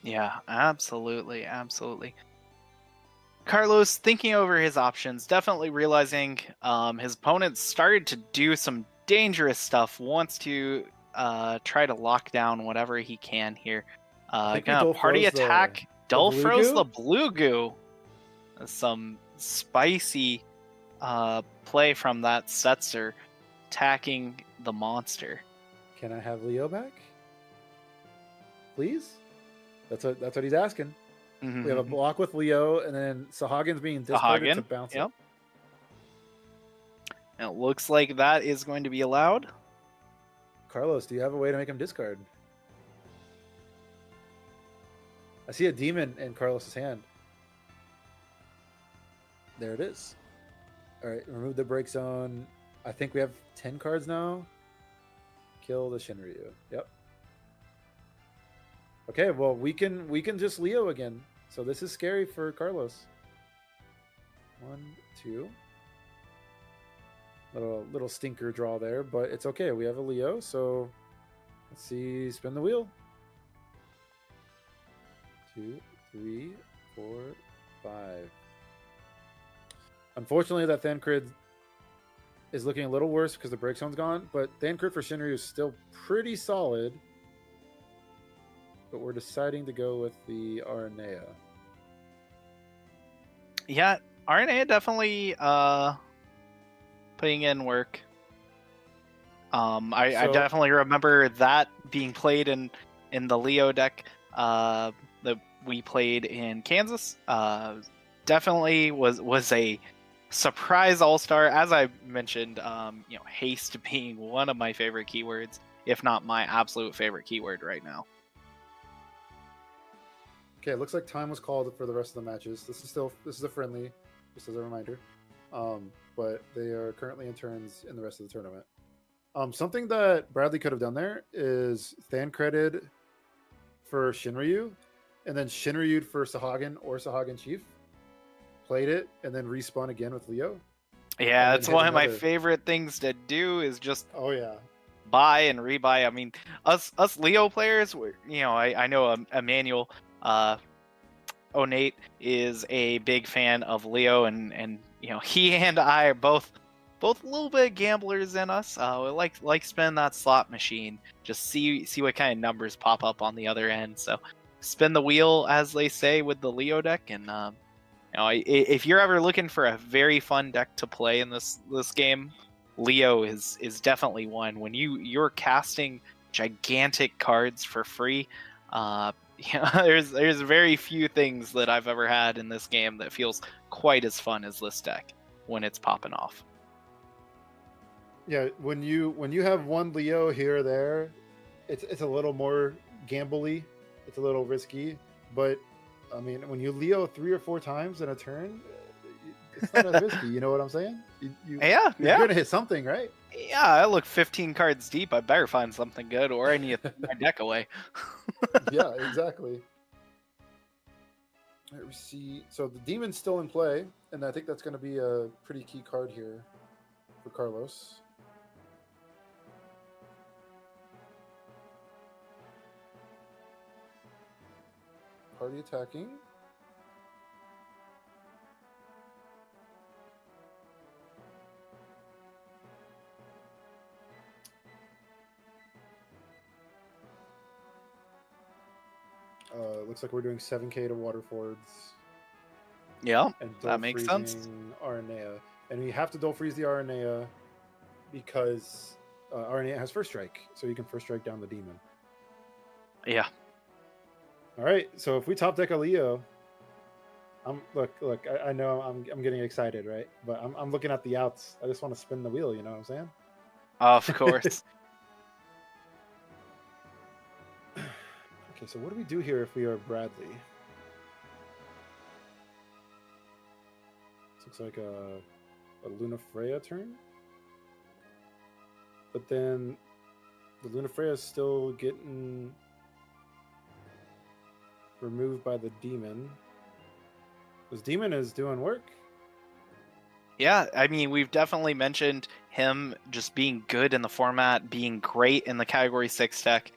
Yeah, absolutely. Carlos, thinking over his options, definitely realizing his opponent started to do some dangerous stuff, wants to try to lock down whatever he can here. Gonna party attack, Dull Froze the Blue Goo. Some spicy play from that Setzer, attacking the monster. Can I have Leo back? Please? That's what he's asking. Mm-hmm. We have a block with Leo, and then Sahagin's being discarded to bounce it. It looks like that is going to be allowed. Carlos, do you have a way to make him discard? I see a demon in Carlos's hand. There it is. All right, remove the break zone. I think we have 10 cards now. Kill the Shinryu. Yep. Okay, well we can just Leo again. So this is scary for Carlos. 1, 2. Little stinker draw there, but it's okay. We have a Leo, so let's see. Spin the wheel. 2, 3, 4, 5. Unfortunately, that Thancred is looking a little worse because the break zone's gone, but Thancred for Shinryu is still pretty solid. But we're deciding to go with the Aranea. Yeah, Aranea definitely putting in work. I definitely remember that being played in the Leo deck that we played in Kansas. Definitely was a surprise all-star. As I mentioned, haste being one of my favorite keywords, if not my absolute favorite keyword right now. Okay, it looks like time was called for the rest of the matches. This is a friendly, just as a reminder. But they are currently in turns in the rest of the tournament. Something that Bradley could have done there is Thancred for Shinryu, and then Shinryu for Sahagin or Sahagin Chief. Played it, and then respawn again with Leo. Yeah, that's one of my favorite things to do is just buy and rebuy. I mean, us Leo players, I know Emmanuel Onate is a big fan of Leo, and he and I are both a little bit gamblers in us. We like spinning that slot machine, just see what kind of numbers pop up on the other end. So spin the wheel, as they say, with the Leo deck, and if you're ever looking for a very fun deck to play in this game, Leo is definitely one. When you're casting gigantic cards for free, there's very few things that I've ever had in this game that feels quite as fun as this deck when it's popping off. Yeah, when you have one Leo here or there, it's a little more gamble-y. It's a little risky, but I mean, when you Leo 3 or 4 times in a turn, it's not as risky. You know what I'm saying? You're gonna hit something, right? Yeah, I look 15 cards deep. I better find something good, or I need to throw my deck away. Yeah, exactly. All right, we see. So the demon's still in play, and I think that's going to be a pretty key card here for Carlos. Party attacking. Looks like we're doing 7K to water forwards. Yeah, and that makes sense. Aranea. And we have to dull freeze the Aranea because Aranea has first strike, so you can first strike down the demon. Yeah. All right, so if we top deck a Leo, Look. I know I'm getting excited, right? But I'm looking at the outs. I just want to spin the wheel. You know what I'm saying? Of course. Okay, so what do we do here if we are Bradley? This looks like a Luna Freya turn. But then the Luna Freya is still getting removed by the demon. This demon is doing work. Yeah, I mean, we've definitely mentioned him just being good in the format, being great in the Category 6 deck.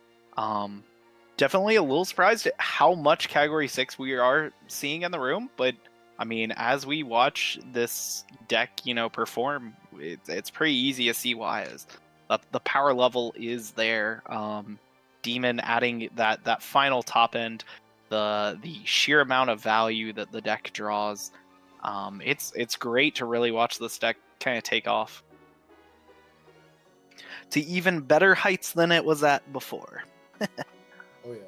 Definitely a little surprised at how much Category 6 we are seeing in the room, but I mean, as we watch this deck, perform, it's pretty easy to see why. The power level is there. Demon adding that final top end, the sheer amount of value that the deck draws. It's great to really watch this deck kind of take off to even better heights than it was at before. Oh, yeah.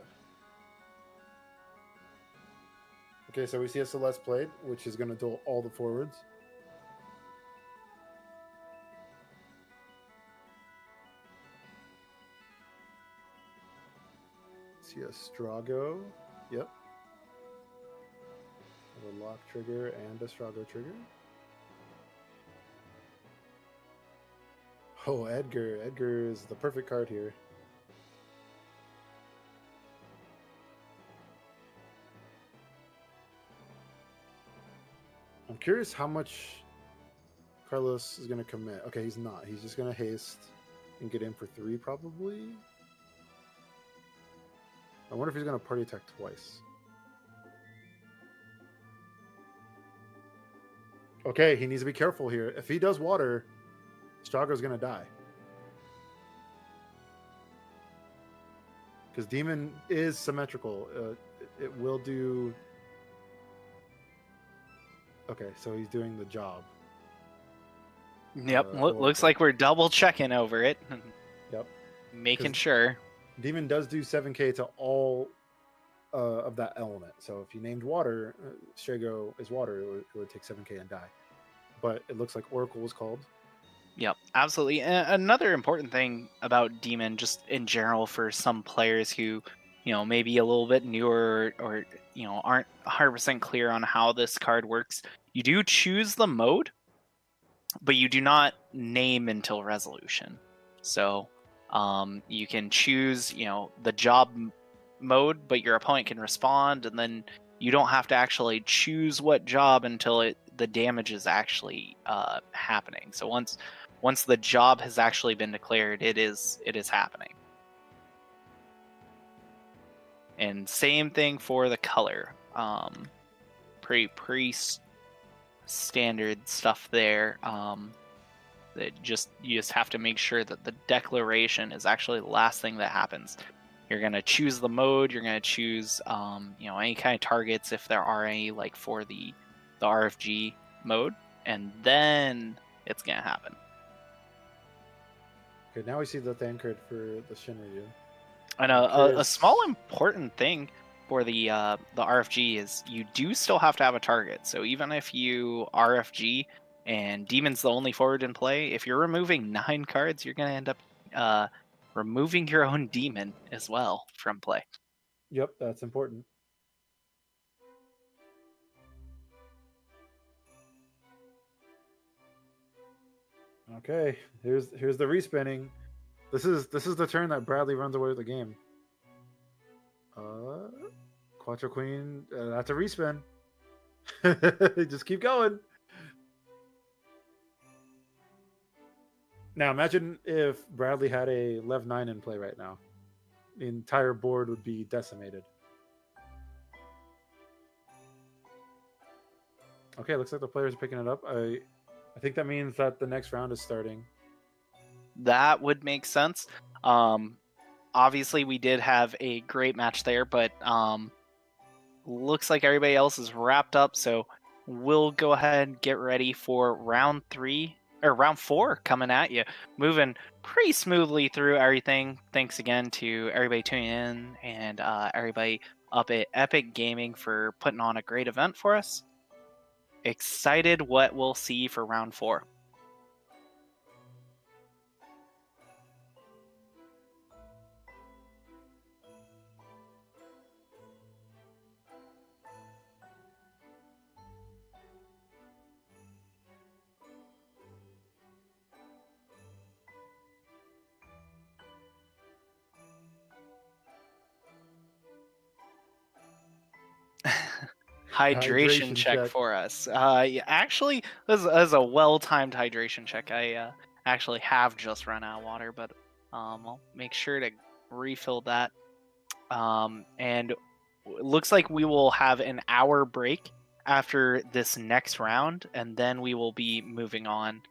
Okay, so we see a Celeste played, which is going to duel all the forwards. See a Strago. Yep. A lock trigger and a Strago trigger. Oh, Edgar. Edgar is the perfect card here. I'm curious how much Carlos is going to commit. Okay, he's not. He's just going to haste and get in for 3, probably. I wonder if he's going to party attack twice. Okay, he needs to be careful here. If he does water, Strago's going to die. Because Demon is symmetrical. It will do... Okay, so he's doing the job. Yep, looks like we're double checking over it. Yep. Making sure. Demon does do 7k to all of that element. So if you named water, Strago is water, it would take 7k and die. But it looks like Oracle was called. Yep, absolutely. And another important thing about Demon, just in general, for some players who, maybe a little bit newer or aren't 100% clear on how this card works, you do choose the mode, but you do not name until resolution. So you can choose, the job mode, but your opponent can respond, and then you don't have to actually choose what job until the damage is actually happening. So once the job has actually been declared, it is happening. And same thing for the color. Pretty standard stuff there. That you just have to make sure that the declaration is actually the last thing that happens. You're gonna choose the mode. You're gonna choose any kind of targets if there are any, like for the RFG mode, and then it's gonna happen. Okay, now we see the Thancred for the Shinryu. And a small important thing for the RFG is you do still have to have a target. So even if you RFG and Demon's the only forward in play, if you're removing 9 cards, you're going to end up removing your own Demon as well from play. Yep, that's important. Okay, here's the respinning. This is the turn that Bradley runs away with the game. Quattro Queen, that's a respin. Just keep going. Now imagine if Bradley had a Lev 9 in play right now. The entire board would be decimated. Okay, looks like the players are picking it up. I think that means that the next round is starting. That would make sense. Obviously, we did have a great match there, but looks like everybody else is wrapped up, so we'll go ahead and get ready for round 4 coming at you. Moving pretty smoothly through everything. Thanks again to everybody tuning in and everybody up at Epic Gaming for putting on a great event for us. excited what we'll see for round 4. Hydration check for us. Yeah, actually, this is a well-timed hydration check. I actually have just run out of water, but I'll make sure to refill that. And it looks like we will have an hour break after this next round, and then we will be moving on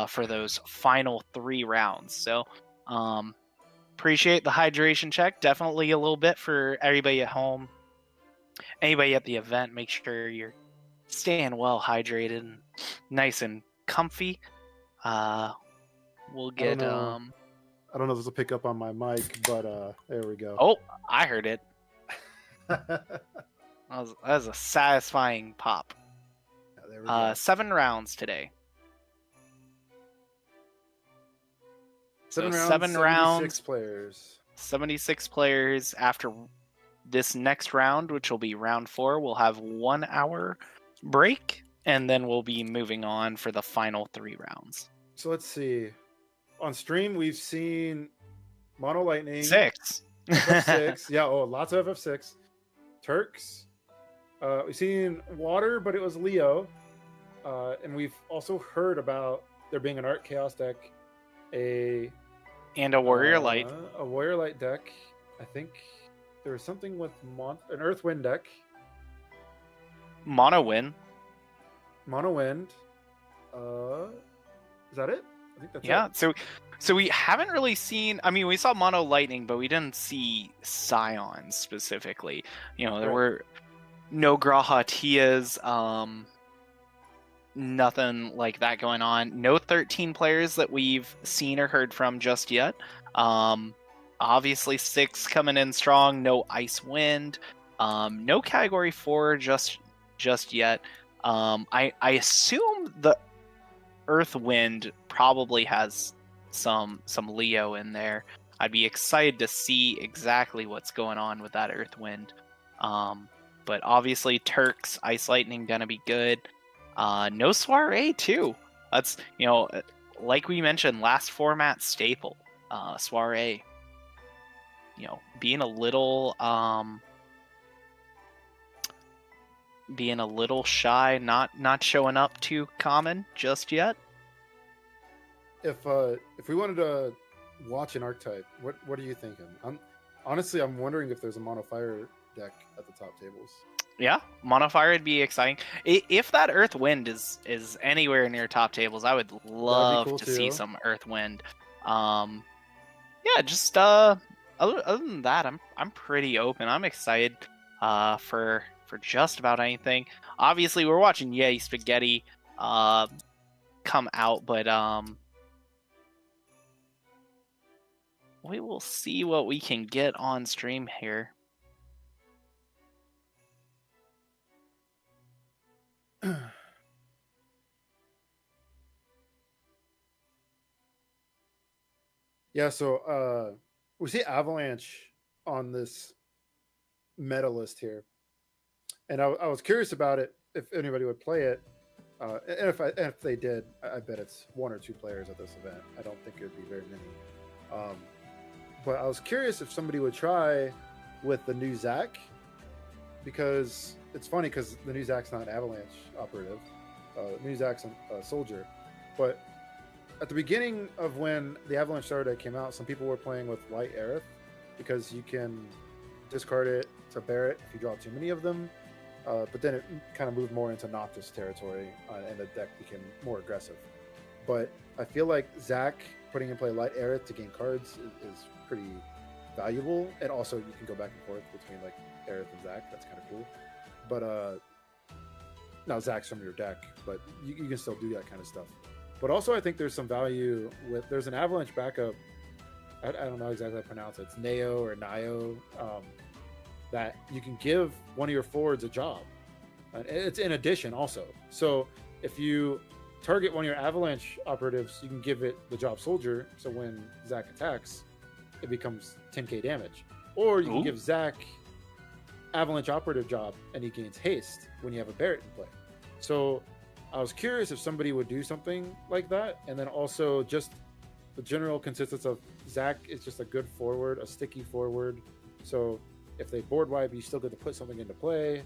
for those final 3 rounds. So, appreciate the hydration check. Definitely a little bit for everybody at home. Anybody at the event, make sure you're staying well hydrated and nice and comfy. We'll get I don't know if this will pick up on my mic, but there we go. Oh, I heard it. That was a satisfying pop. Yeah, there we go. 7 rounds today. 7 So rounds, 7 76 rounds, players. 76 players. After this next round, which will be round 4, we'll have 1 hour break, and then we'll be moving on for the final 3 rounds. So let's see. On stream, we've seen Mono Lightning. 6. FF6. Yeah, lots of FF6. Turks. We've seen Water, but it was Leo. And we've also heard about there being an Art Chaos deck, and a Warrior Light. A Warrior Light deck. I think there was something with an Earth Wind deck. Mono Wind. Mono Wind. Is that it? I think that's it. it. So we haven't really seen. I mean, we saw Mono Lightning, but we didn't see Scions specifically. There were no Grahatias, nothing like that going on. No 13 players that we've seen or heard from just yet. Obviously 6 coming in strong. No Ice Wind. No Category 4 just yet. I assume the Earth Wind probably has some Leo in there. I'd be excited to see exactly what's going on with that Earth Wind. But obviously Turks, Ice Lightning gonna be good. No Soiree too. That's like we mentioned, last format staple. Soiree. Being a little shy, not showing up too common just yet. If we wanted to watch an archetype, what are you thinking? I'm wondering if there's a Mono Fire deck at the top tables. Yeah, Mono Fire would be exciting. If that Earth Wind is anywhere near top tables, I would love to see some Earth Wind. Yeah, just other than that, I'm pretty open. I'm excited for just about anything. Obviously, we're watching Yay Spaghetti come out, but we will see what we can get on stream here. Yeah, so we see Avalanche on this meta list here, and I was curious about it, if anybody would play it, and if they did, I bet it's 1 or 2 players at this event. I don't think it would be very many. But I was curious if somebody would try with the new Zac, because it's funny because the new Zac's not an Avalanche operative. The new Zac's a soldier. But at the beginning of when the Avalanche Starter deck came out, some people were playing with White Aerith because you can discard it to bear it if you draw too many of them. But then it kind of moved more into Noctis territory, and the deck became more aggressive. But I feel like Zac putting in play Light Aerith to gain cards is pretty valuable, and also you can go back and forth between like Aerith and Zac. That's kind of cool. But now Zac's from your deck, but you can still do that kind of stuff. But also I think there's some value with, there's an Avalanche backup, I don't know exactly how to pronounce it, it's Neo or Nio, that you can give one of your forwards a job. It's in addition also. So if you target one of your Avalanche operatives, you can give it the job Soldier. So when Zach attacks, it becomes 10k damage. Or you can give Zach Avalanche operative job, and he gains haste when you have a Barrett in play. So I was curious if somebody would do something like that, and then also just the general consistency of Zach is just a good forward, a sticky forward. So if they board wipe, you still get to put something into play.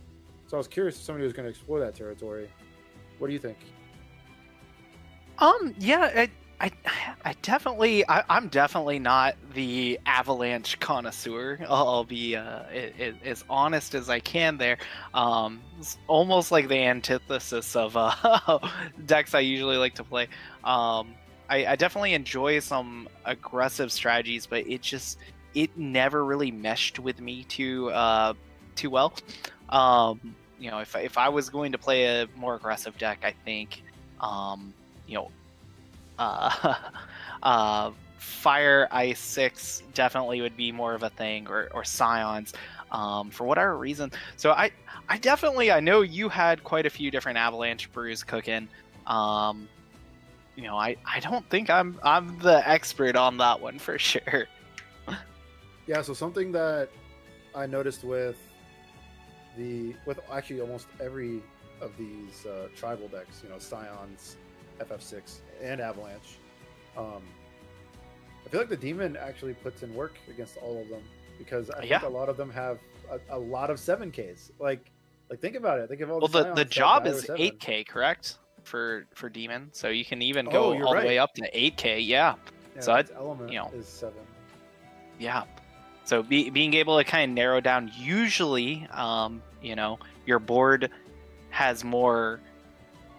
So I was curious if somebody was going to explore that territory. What do you think? Yeah, I'm definitely not the Avalanche connoisseur. I'll be as honest as I can there. It's almost like the antithesis of decks I usually like to play. I definitely enjoy some aggressive strategies, but it never really meshed with me too well. If I was going to play a more aggressive deck, I think Fire Ice 6 definitely would be more of a thing, or Scions, for whatever reason. So I know you had quite a few different Avalanche brews cooking. I don't think I'm the expert on that one for sure. Yeah, so something that I noticed with actually almost every of these tribal decks, Scions, FF6, and Avalanche, I feel like the Demon actually puts in work against all of them, because I think a lot of them have a lot of 7Ks. Like think about it. Think of all the job is 8K, correct? For Demon, so you can even go all the way up to 8K. Yeah. So its element is 7. Yeah. So being able to kind of narrow down, usually, your board has more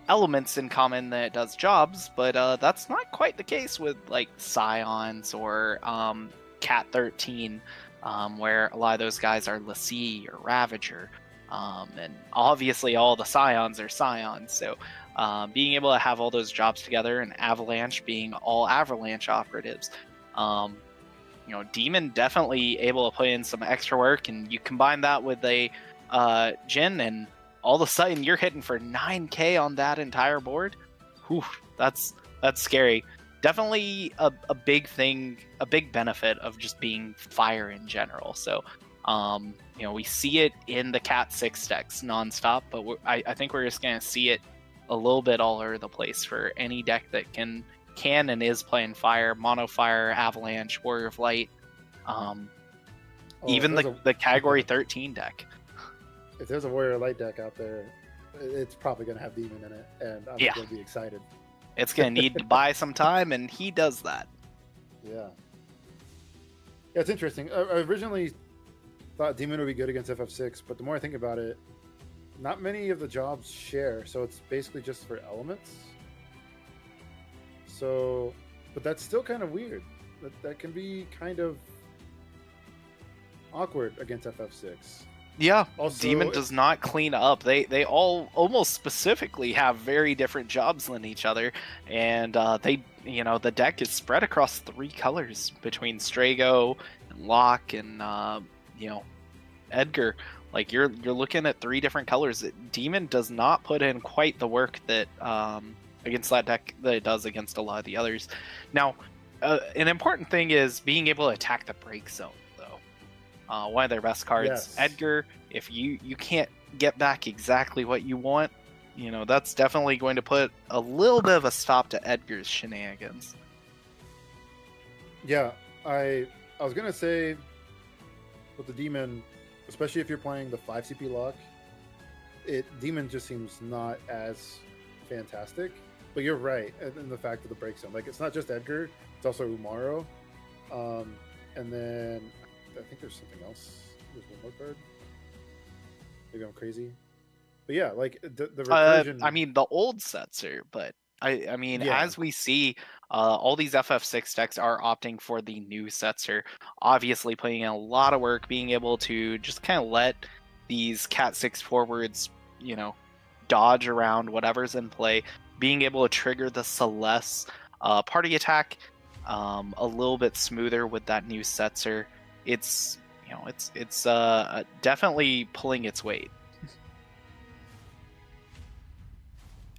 elements in common than it does jobs, but that's not quite the case with like Scions or Cat 13, where a lot of those guys are Lassie or Ravager, and obviously all the Scions are Scions. So being able to have all those jobs together, and Avalanche being all Avalanche operatives, Demon definitely able to put in some extra work, and you combine that with a Jin, and all of a sudden you're hitting for 9k on that entire board. Whew, that's scary. Definitely a big thing, a big benefit of just being fire in general. So we see it in the Cat 6 decks nonstop, but I think we're just going to see it a little bit all over the place for any deck that can and is playing fire, mono fire, Avalanche, Warrior of Light, even the category 13 deck. If there's a Warrior Light deck out there, it's probably going to have Demon in it, and I'm going to be excited. It's going to need to buy some time, and he does that. Yeah, it's interesting. I originally thought Demon would be good against FF6, but the more I think about it, not many of the jobs share, so it's basically just for elements. So, but that's still kind of weird. That can be kind of awkward against FF6. Yeah, also, Demon does not clean up. They all almost specifically have very different jobs than each other, and the deck is spread across 3 colors between Strago and Locke and Edgar. Like you're looking at 3 different colors. Demon does not put in quite the work that against that deck that it does against a lot of the others. Now, an important thing is being able to attack the break zone. One of their best cards, yes. Edgar, if you can't get back exactly what you want, that's definitely going to put a little bit of a stop to Edgar's shenanigans. Yeah, I was going to say with the Demon, especially if you're playing the 5 CP lock, Demon just seems not as fantastic. But you're right in the fact of the break zone. Like, it's not just Edgar, it's also Umaro. And then I think there's something else. There's one more card. Maybe I'm crazy. But yeah, like the recursion... the old sets are, but as we see, all these FF6 decks are opting for the new Setzer, obviously putting in a lot of work, being able to just kind of let these Cat 6 forwards, dodge around whatever's in play, being able to trigger the Celeste party attack a little bit smoother with that new Setzer. It's definitely pulling its weight.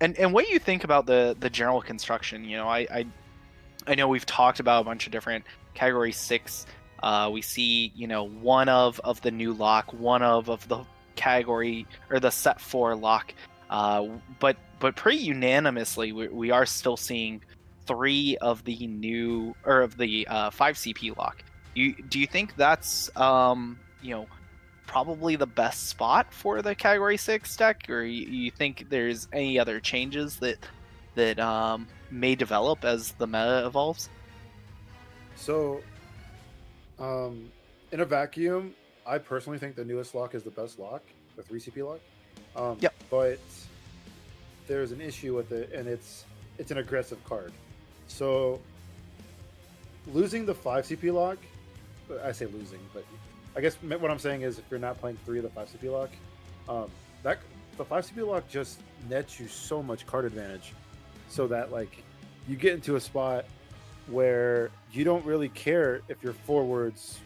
And what do you think about the general construction? I know we've talked about a bunch of different category 6. We see, one of the new lock, one of the category or the set 4 lock. But pretty unanimously, we are still seeing 3 of the new or of the 5 CP lock. Do you think that's probably the best spot for the category 6 deck, or you think there's any other changes that may develop as the meta evolves? So, in a vacuum, I personally think the newest lock is the best lock, the 3 CP lock. Yep. But there's an issue with it, and it's an aggressive card. So losing the 5 CP lock, I say losing, but I guess what I'm saying is if you're not playing 3 of the 5 CP lock, that the 5 CP lock just nets you so much card advantage, so that like you get into a spot where you don't really care if your forwards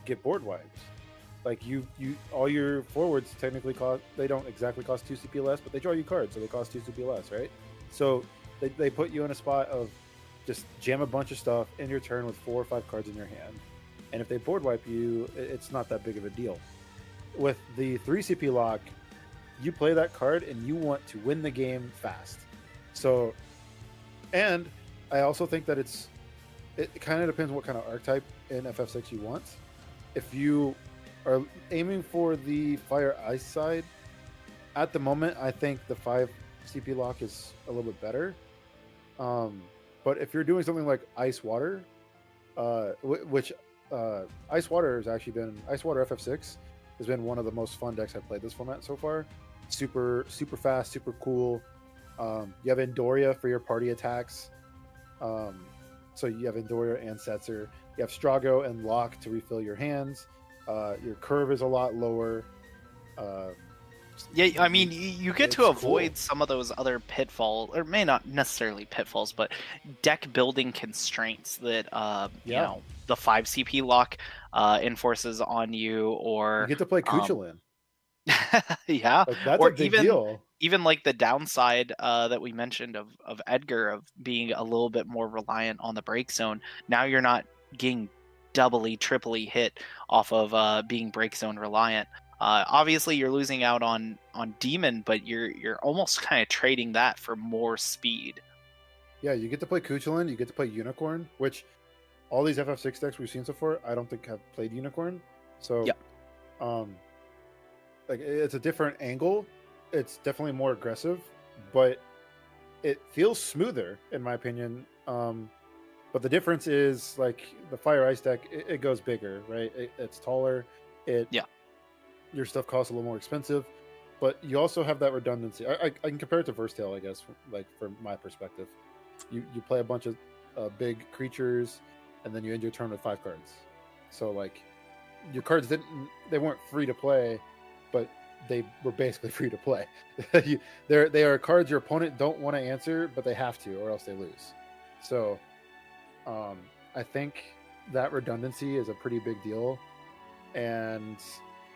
get board wipes. Like you all your forwards technically they don't exactly cost 2 CP less, but they draw you cards, so they cost 2 CP less, right? So they put you in a spot of just jam a bunch of stuff in your turn with 4 or 5 cards in your hand. And if they board wipe you, it's not that big of a deal. With the 3 CP lock, you play that card and you want to win the game fast. So, and I also think that it kind of depends what kind of archetype in FF6 you want. If you are aiming for the fire ice side, at the moment, I think the 5 CP lock is a little bit better. But if you're doing something like ice water, which Ice Water has actually been Ice Water FF6 has been one of the most fun decks I've played this format so far. Super fast, super cool. You have Endoria for your party attacks. So you have Endoria and Setzer. You have Strago and Lock to refill your hands. Your curve is a lot lower. Yeah, I mean, you get to avoid cool. some of those other pitfalls, or may not necessarily pitfalls, but deck building constraints that the 5 CP lock enforces on you, or You get to play Kuchelin. yeah, Like, that's or a big deal. even like the downside that we mentioned of Edgar, of being a little bit more reliant on the break zone. Now you're not getting doubly, triply hit off of being break zone reliant. Obviously, you're losing out on Demon, but you're almost kind of trading that for more speed. Yeah, you get to play Kuchelin, you get to play Unicorn, which all these FF6 decks we've seen so far, I don't think have played Unicorn. So, Yep. Like it's a different angle. It's definitely more aggressive, but it feels smoother in my opinion. But the difference is like the Fire Ice deck, it goes bigger, right? It's taller. Your stuff costs a little more expensive, but you also have that redundancy. I can compare it to Versatile, I guess, from my perspective. You play a bunch of big creatures, and then you end your turn with 5 cards. So like your cards they weren't free to play, but they were basically free to play. They are cards your opponent don't want to answer, but they have to, or else they lose. So I think that redundancy is a pretty big deal, and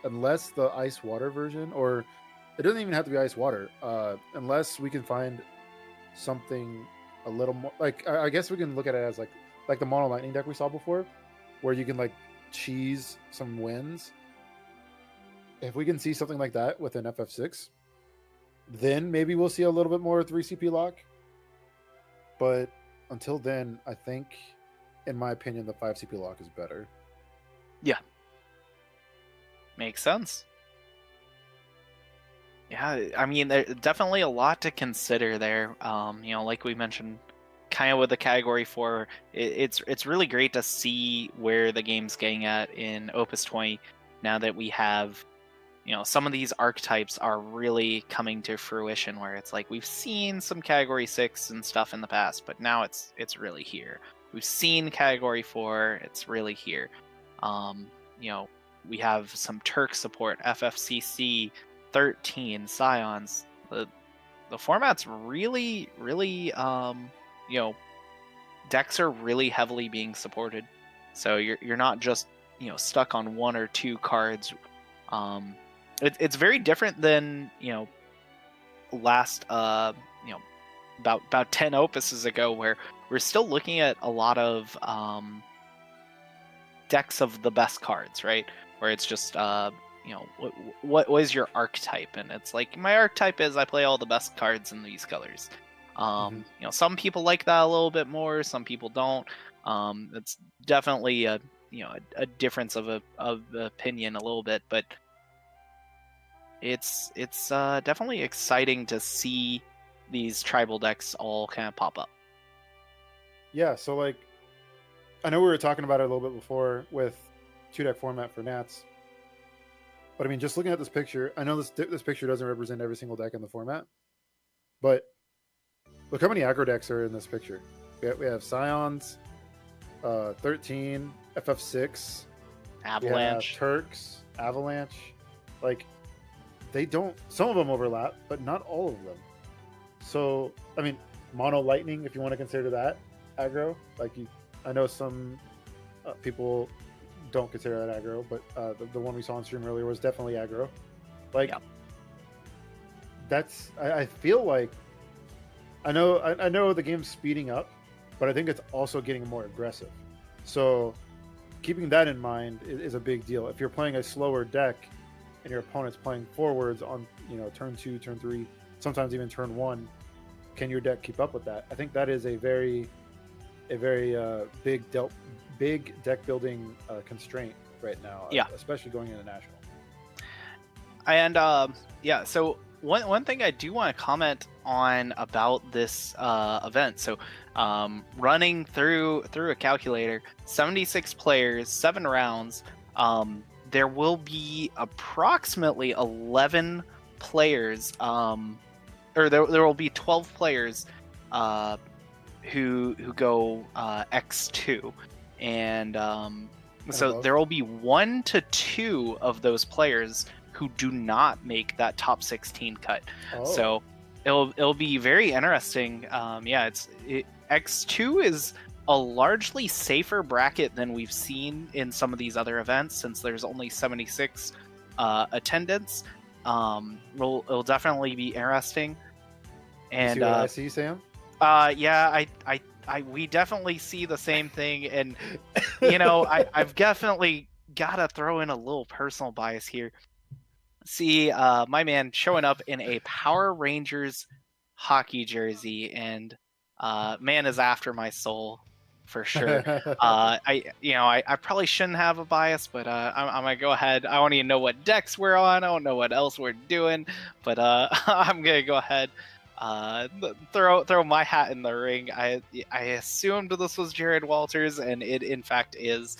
unless the ice water version, or it doesn't even have to be ice water, unless we can find something a little more like, I guess we can look at it as like the mono lightning deck we saw before, where you can like cheese some wins. If we can see something like that with an FF6, then maybe we'll see a little bit more 3 CP lock. But until then, I think, in my opinion, the 5 CP lock is better. Yeah. Makes sense. Yeah, I mean, there's definitely a lot to consider there. Like we mentioned, kind of with the category 4, it's really great to see where the game's getting at in Opus 20 now that we have, some of these archetypes are really coming to fruition, where it's like we've seen some category 6 and stuff in the past, but now it's really here. We've seen category 4, it's really here. We have some Turk support, FFCC, 13, Scions. The format's really, really, decks are really heavily being supported. So you're not just, stuck on 1 or 2 cards. It's very different than, last, about 10 opuses ago, where we're still looking at a lot of decks of the best cards, right? Where it's just what is your archetype, and it's like, my archetype is I play all the best cards in these colors. Some people like that a little bit more, some people don't. It's definitely a difference of opinion a little bit, but it's definitely exciting to see these tribal decks all kind of pop up. Yeah, so like, I know we were talking about it a little bit before with 2-deck format for Nats, but I mean, just looking at this picture, I know this picture doesn't represent every single deck in the format, but look how many aggro decks are in this picture. We have Scions, 13, FF6, Avalanche, Turks, Avalanche. Like, they don't. Some of them overlap, but not all of them. So, I mean, Mono Lightning, if you want to consider that aggro. Like, I know some people don't consider that aggro, but the one we saw on stream earlier was definitely aggro. Like, yeah. That's. I feel like. I know the game's speeding up, but I think it's also getting more aggressive. So, keeping that in mind is a big deal. If you're playing a slower deck, and your opponent's playing forwards on turn 2, turn 3, sometimes even turn 1, can your deck keep up with that? I think that is a very big deck building constraint right now. Yeah, especially going into national. And so one thing I do want to comment on about this event. So running through a calculator, 76 players, 7 rounds. There will be approximately 11 players, or there will be 12 players who go X2, and so there will be 1 to 2 of those players who do not make that top 16 cut. So it'll be very interesting. X2 is a largely safer bracket than we've seen in some of these other events, since there's only 76 attendance. It'll definitely be interesting. And you see what I see, Sam? We definitely see the same thing, and I've definitely gotta throw in a little personal bias here. See, my man showing up in a Power Rangers hockey jersey, and man is after my soul for sure. I probably shouldn't have a bias, but I'm gonna go ahead. I don't even know what decks we're on. I don't know what else we're doing, but I'm gonna go ahead. Throw my hat in the ring. I assumed this was Jared Walters, and it in fact is.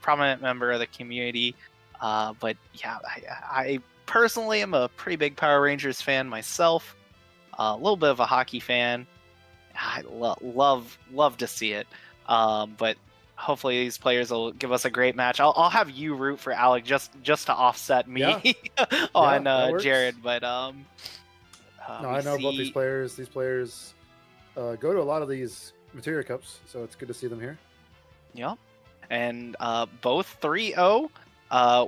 Prominent member of the community. But yeah, I personally am a pretty big Power Rangers fan myself. A little bit of a hockey fan. I love to see it. But hopefully these players will give us a great match. I'll have you root for Alec just to offset me on Jared. But no, I know about these players. These players go to a lot of these Materia Cups, so it's good to see them here. Yeah, and both 3-0.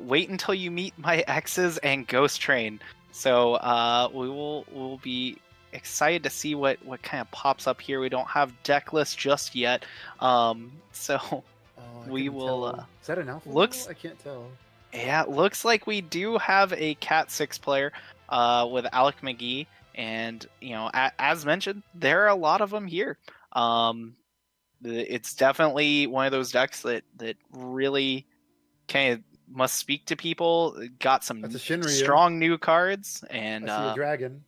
Wait until you meet my exes and Ghost Train. So we'll be excited to see what kind of pops up here. We don't have deck list just yet, so we will. Is that an alpha? Looks. I can't tell. Yeah, looks like we do have a Cat 6 player with Alec McGee, and as mentioned, there are a lot of them here. It's definitely one of those decks that really kind of must speak to people. Got some strong new cards, and I see a dragon.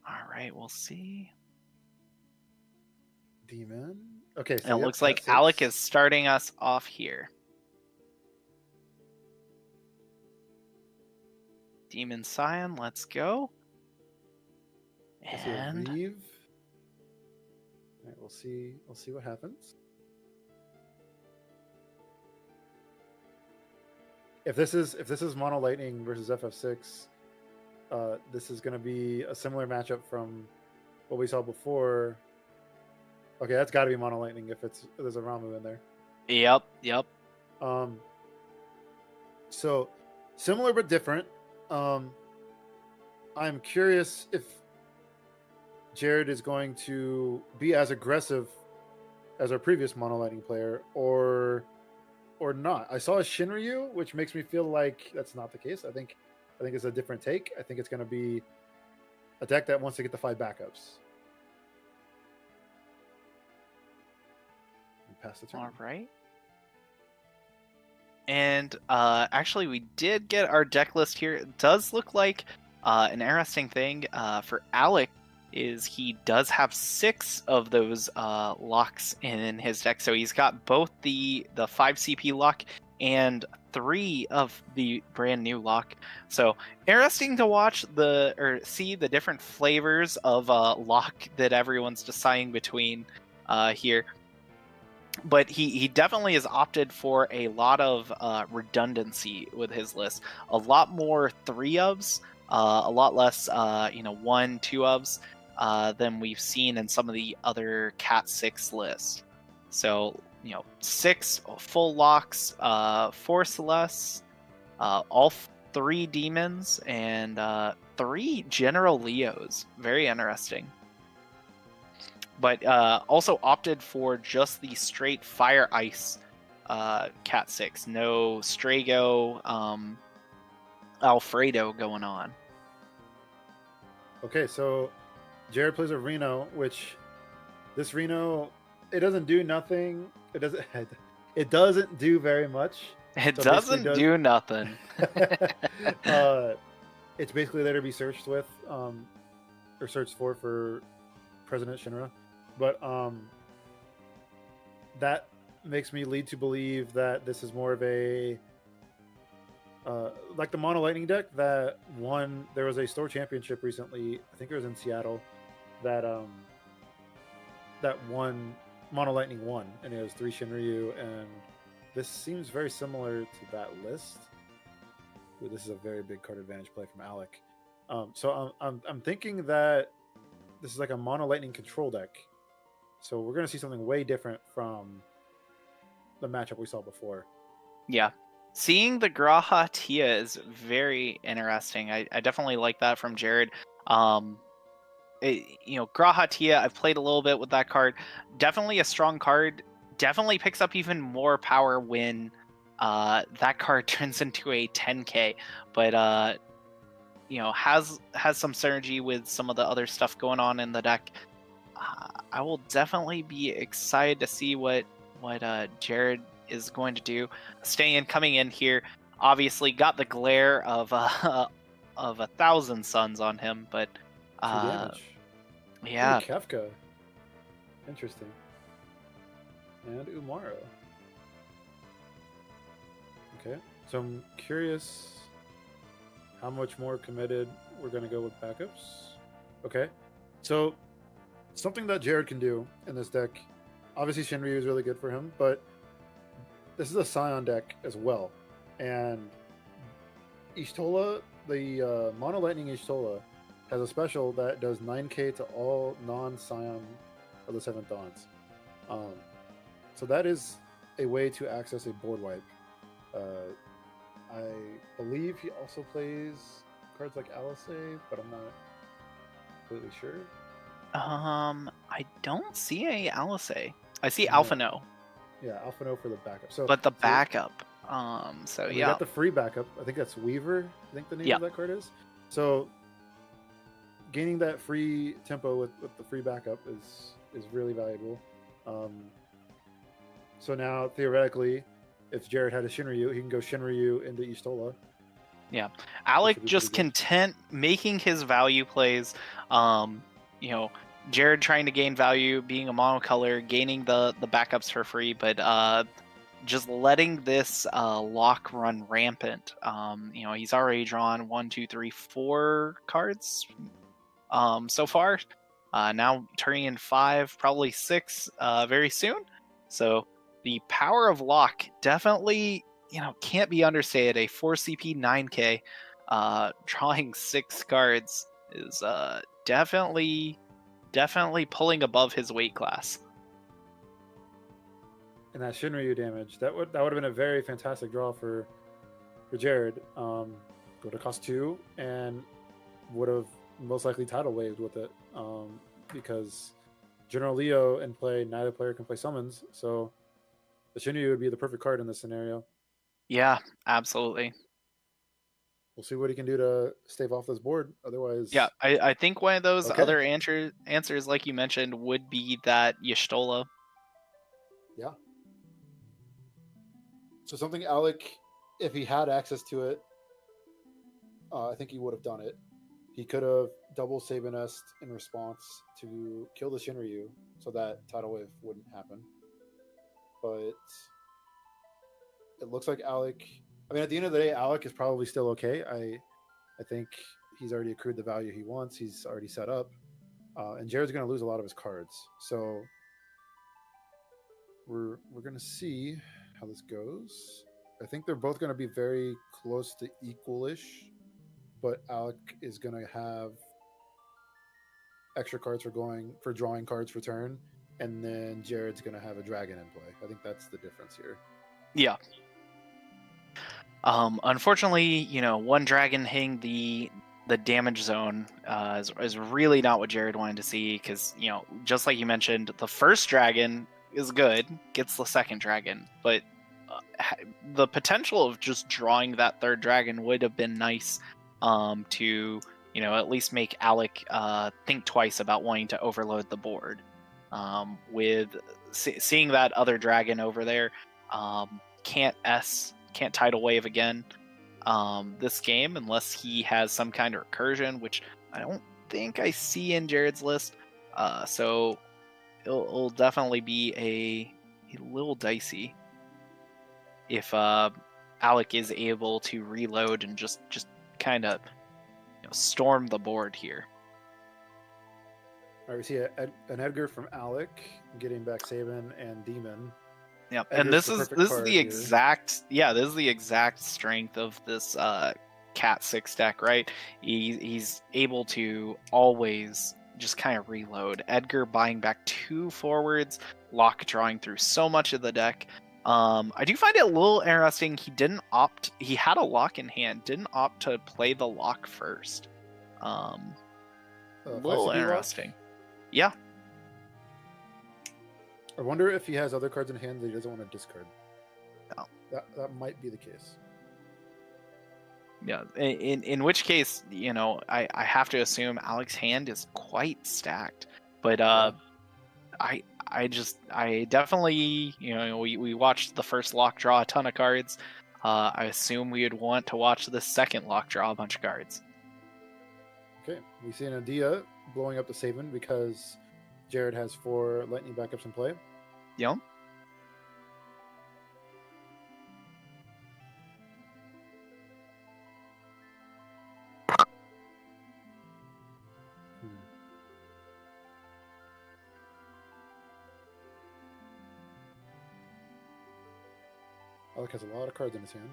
All right, we'll see. Demon. Okay, so and it looks like Alec is starting us off here. Demon Scion, let's go. And Reeve. All right, we'll see what happens. If this is Mono Lightning versus FF6, this is going to be a similar matchup from what we saw before. Okay, that's got to be Mono Lightning if there's a Ramu in there. Yep. So similar but different. I'm curious if Jared is going to be as aggressive as our previous mono lightning player, or not. I saw a Shinryu, which makes me feel like that's not the case. I think it's a different take. I think it's going to be a deck that wants to get the 5 backups. And pass the turn. All right. And actually, we did get our deck list here. It does look like an interesting thing for Alec is he does have 6 of those locks in his deck. So he's got both the 5 CP lock and 3 of the brand new lock. So interesting to watch see the different flavors of lock that everyone's deciding between here. But he definitely has opted for a lot of redundancy with his list. A lot more 3-ofs, a lot less 1, 2-ofs than we've seen in some of the other Cat 6 lists. So 6 full locks, 4 Celestes, all 3 demons, and 3 General Leos. Very interesting. But also opted for just the straight Fire Ice Cat 6. No Strago, Alfredo going on. Okay, so Jared plays a Reno, which this Reno, it doesn't do nothing. It doesn't do very much. It so doesn't do nothing. It's basically there to be searched with, or searched for President Shinra. But that makes me lead to believe that this is more of a like the mono lightning deck that won. There was a store championship recently. I think it was in Seattle that won. Mono lightning won, and it was 3 Shinryu, and this seems very similar to that list. Ooh, this is a very big card advantage play from Alec. So I'm thinking that this is like a mono lightning control deck. So we're going to see something way different from the matchup we saw before. Yeah. Seeing the Graha Tia is very interesting. I definitely like that from Jared. Graha Tia, I've played a little bit with that card. Definitely a strong card. Definitely picks up even more power when that card turns into a 10k. But, has some synergy with some of the other stuff going on in the deck. I will definitely be excited to see what Jared is going to do. Coming in here, obviously got the glare of 1,000 suns on him, but 2 damage. Yeah. Ooh, Kefka. Interesting. And Umara. Okay, so I'm curious how much more committed we're going to go with backups. Okay, so something that Jared can do in this deck, obviously Shinryu is really good for him, but this is a Scion deck as well. And Ishtola, the Mono Lightning Ishtola, has a special that does 9k to all non-Scion of the 7th Dawns. So that is a way to access a board wipe. I believe he also plays cards like Alice, but I'm not completely sure. I don't see a Alice. I see No. Alphano. Yeah, Alphano for the backup. So, but the backup. We got the free backup. I think that's Weaver. I think the name of that card is. So gaining that free tempo with the free backup is really valuable. So now theoretically, if Jared had a Shinryu, he can go Shinryu into Ishtola. Yeah, Alec just content making his value plays. Jared trying to gain value, being a monocolor, gaining the backups for free, but just letting this lock run rampant. He's already drawn 1, 2, 3, 4 cards so far. Now turning in 5, probably 6 very soon. So the power of lock definitely, can't be understated. A 4 CP 9k drawing 6 cards is definitely pulling above his weight class. And that Shinryu damage, that would have been a very fantastic draw for Jared. Go to cost 2 and would have most likely tidal waved with it. because General Leo in play, neither player can play summons, so the Shinryu would be the perfect card in this scenario. Yeah, absolutely. We'll see what he can do to stave off this board. Otherwise, Yeah, I think one of those Okay. other answers, like you mentioned, would be that Y'shtola. Yeah. So something Alec, if he had access to it, I think he would have done it. He could have double Sabanest in response to kill the Shinryu so that tidal wave wouldn't happen. But it looks like Alec. I mean, at the end of the day, Alec is probably still okay. I think he's already accrued the value he wants. He's already set up, and Jared's going to lose a lot of his cards. So we're going to see how this goes. I think they're both going to be very close to equal-ish, but Alec is going to have extra cards for drawing cards for turn, and then Jared's going to have a dragon in play. I think that's the difference here. Yeah. Unfortunately, one dragon hitting the damage zone is really not what Jared wanted to see, because just like you mentioned, the first dragon is good, gets the second dragon, but the potential of just drawing that third dragon would have been nice to at least make Alec think twice about wanting to overload the board. With seeing that other dragon over there, can't tidal wave again this game unless he has some kind of recursion, which I don't think I see in Jared's list. So it'll definitely be a little dicey if Alec is able to reload and just kind of storm the board here. All right, we see an Edgar from Alec getting back Saban and Demon. Yep, Edgar's and this is the exact strength of this Cat 6 deck, right? He's able to always just kind of reload. Edgar buying back 2 forwards, Locke drawing through so much of the deck. I do find it a little interesting. He had a Locke in hand, didn't opt to play the Locke first. A little interesting. Lock? Yeah. I wonder if he has other cards in hand that he doesn't want to discard. No. That might be the case. Yeah, in which case, I have to assume Alec's hand is quite stacked. But I definitely, we watched the first Lock draw a ton of cards. I assume we would want to watch the second Lock draw a bunch of cards. Okay, we see an Adia blowing up the Saban because Jared has 4 lightning backups in play. Yeah. Alec has a lot of cards in his hand.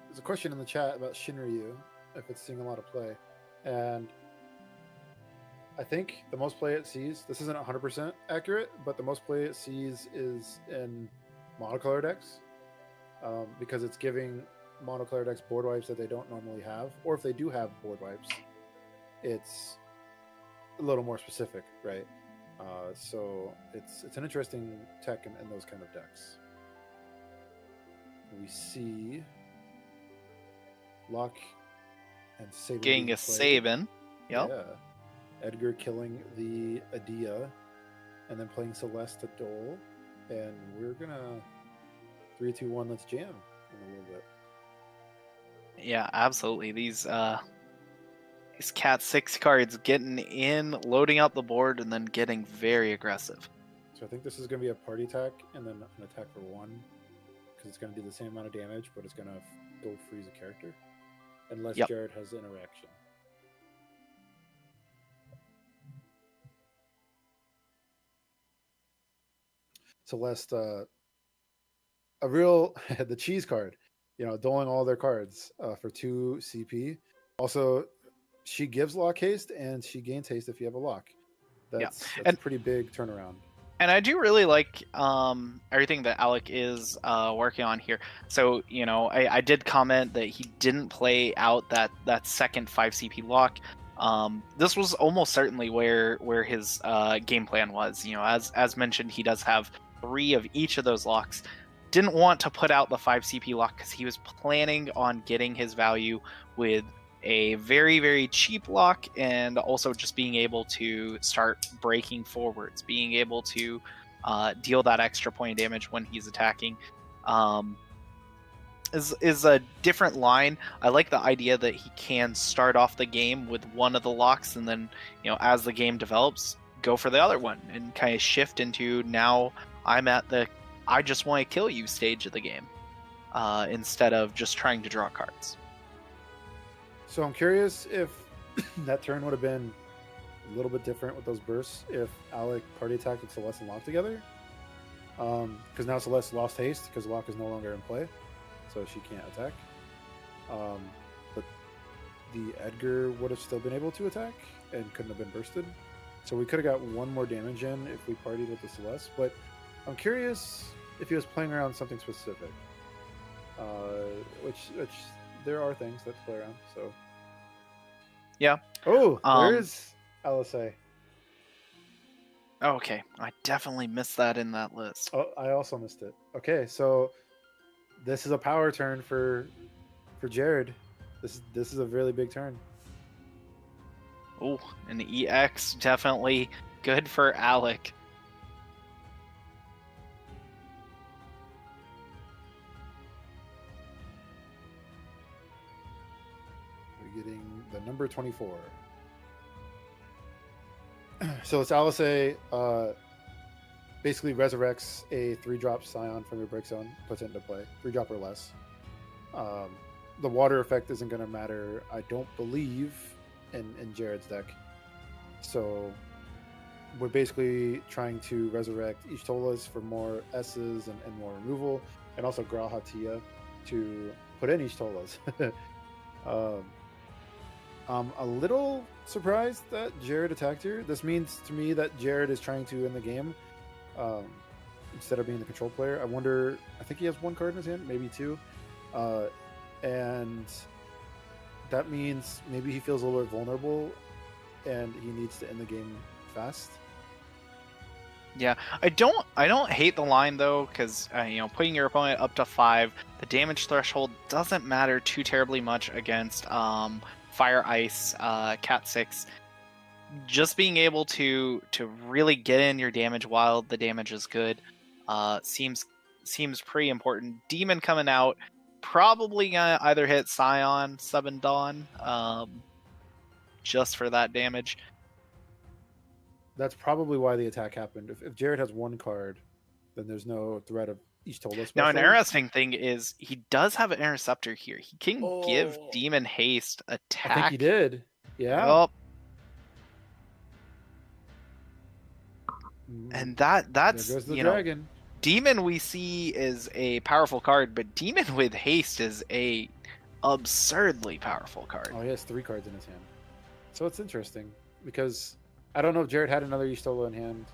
There's a question in the chat about Shinryu, if it's seeing a lot of play. And I think the most play it sees, this isn't 100% accurate, but the most play it sees is in monocolor decks, because it's giving monocolor decks board wipes that they don't normally have, or if they do have board wipes, it's a little more specific, right? So it's an interesting tech in those kind of decks. We see Locke and Saban getting a Saban. Yep. Yeah. Edgar killing the Adia, and then playing Celeste to Dole, and we're gonna 3-2-1. Let's jam in a little bit. Yeah, absolutely. These Cat 6 cards getting in, loading out the board, and then getting very aggressive. So I think this is gonna be a party attack, and then an attack for 1, because it's gonna do the same amount of damage, but it's gonna go freeze a character, unless Jared has interaction. Celeste, a real the cheese card, doling all their cards for 2 CP. Also, she gives lock haste and she gains haste if you have a lock. That's And a pretty big turnaround. And I do really like everything that Alec is working on here. So, I did comment that he didn't play out that second 5 CP lock. This was almost certainly where his game plan was. As mentioned, he does have 3 of each of those locks. Didn't want to put out the 5 CP lock because he was planning on getting his value with a very, very cheap lock, and also just being able to start breaking forwards, being able to deal that extra point of damage when he's attacking. Is a different line. I like the idea that he can start off the game with one of the locks, and then, as the game develops, go for the other one, and kind of shift into, now I'm at the I just want to kill you stage of the game, instead of just trying to draw cards. So I'm curious if that turn would have been a little bit different with those bursts if Alec party attacked with Celeste and Locke together. Because now Celeste lost haste because Locke is no longer in play, so she can't attack. But the Edgar would have still been able to attack and couldn't have been bursted. So we could have got one more damage in if we partied with the Celeste. But I'm curious if he was playing around something specific. Which there are things that play around, so. Yeah. Oh, there's LSA. Okay, I definitely missed that in that list. Oh, I also missed it. Okay, so this is a power turn for Jared. This is a really big turn. Oh, an EX, definitely good for Alec. We're getting the number 24. So it's Alisei basically resurrects a 3-drop Scion from your break zone, puts it into play. 3-drop or less. The water effect isn't going to matter, I don't believe, in Jared's deck. So we're basically trying to resurrect Ishtolas for more S's and more removal, and also Grahatia to put in Ishtolas. I'm a little surprised that Jared attacked here. This means to me that Jared is trying to win the game instead of being the control player. I think he has 1 card in his hand, maybe 2. And that means maybe he feels a little bit vulnerable and he needs to end the game fast. Yeah, I don't hate the line though, because putting your opponent up to 5, the damage threshold doesn't matter too terribly much against Fire Ice, Cat 6. Just being able to really get in your damage while the damage is good seems pretty important. Demon coming out, probably gonna either hit Scion, Sub and Dawn, just for that damage. That's probably why the attack happened. If Jared has 1 card, then there's no threat of Ishtola. Now, an interesting thing is he does have an interceptor here. He can give Demon haste attack. I think he did. Yeah. Oh. And that's there goes the dragon. Demon we see is a powerful card, but Demon with haste is a absurdly powerful card. Oh, he has 3 cards in his hand. So it's interesting because I don't know if Jared had another Ishtola in hand.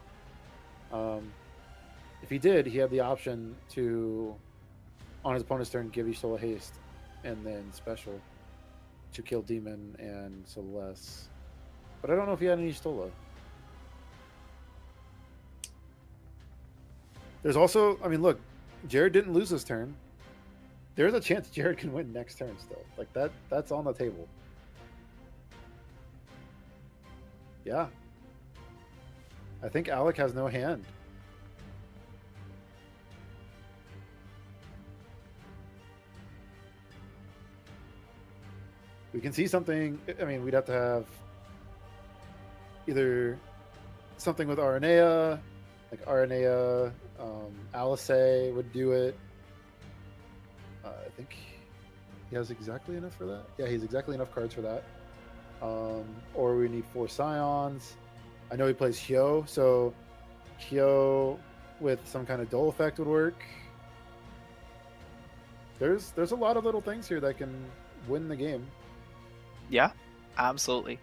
If he did, he had the option to, on his opponent's turn, give Ishtola haste and then special to kill Demon and Celeste. But I don't know if he had any Ishtola. There's also, look, Jared didn't lose this turn. There's a chance Jared can win next turn still. Like that's on the table. Yeah. I think Alec has no hand. We can see something. We'd have to have either something with Aranea, like Aranea, Alisei would do it. I think he has exactly enough for that. Yeah, he's exactly enough cards for that. Or we need 4 Scions. I know he plays Hyo, so Hyo with some kind of dull effect would work. There's a lot of little things here that can win the game. Yeah, absolutely.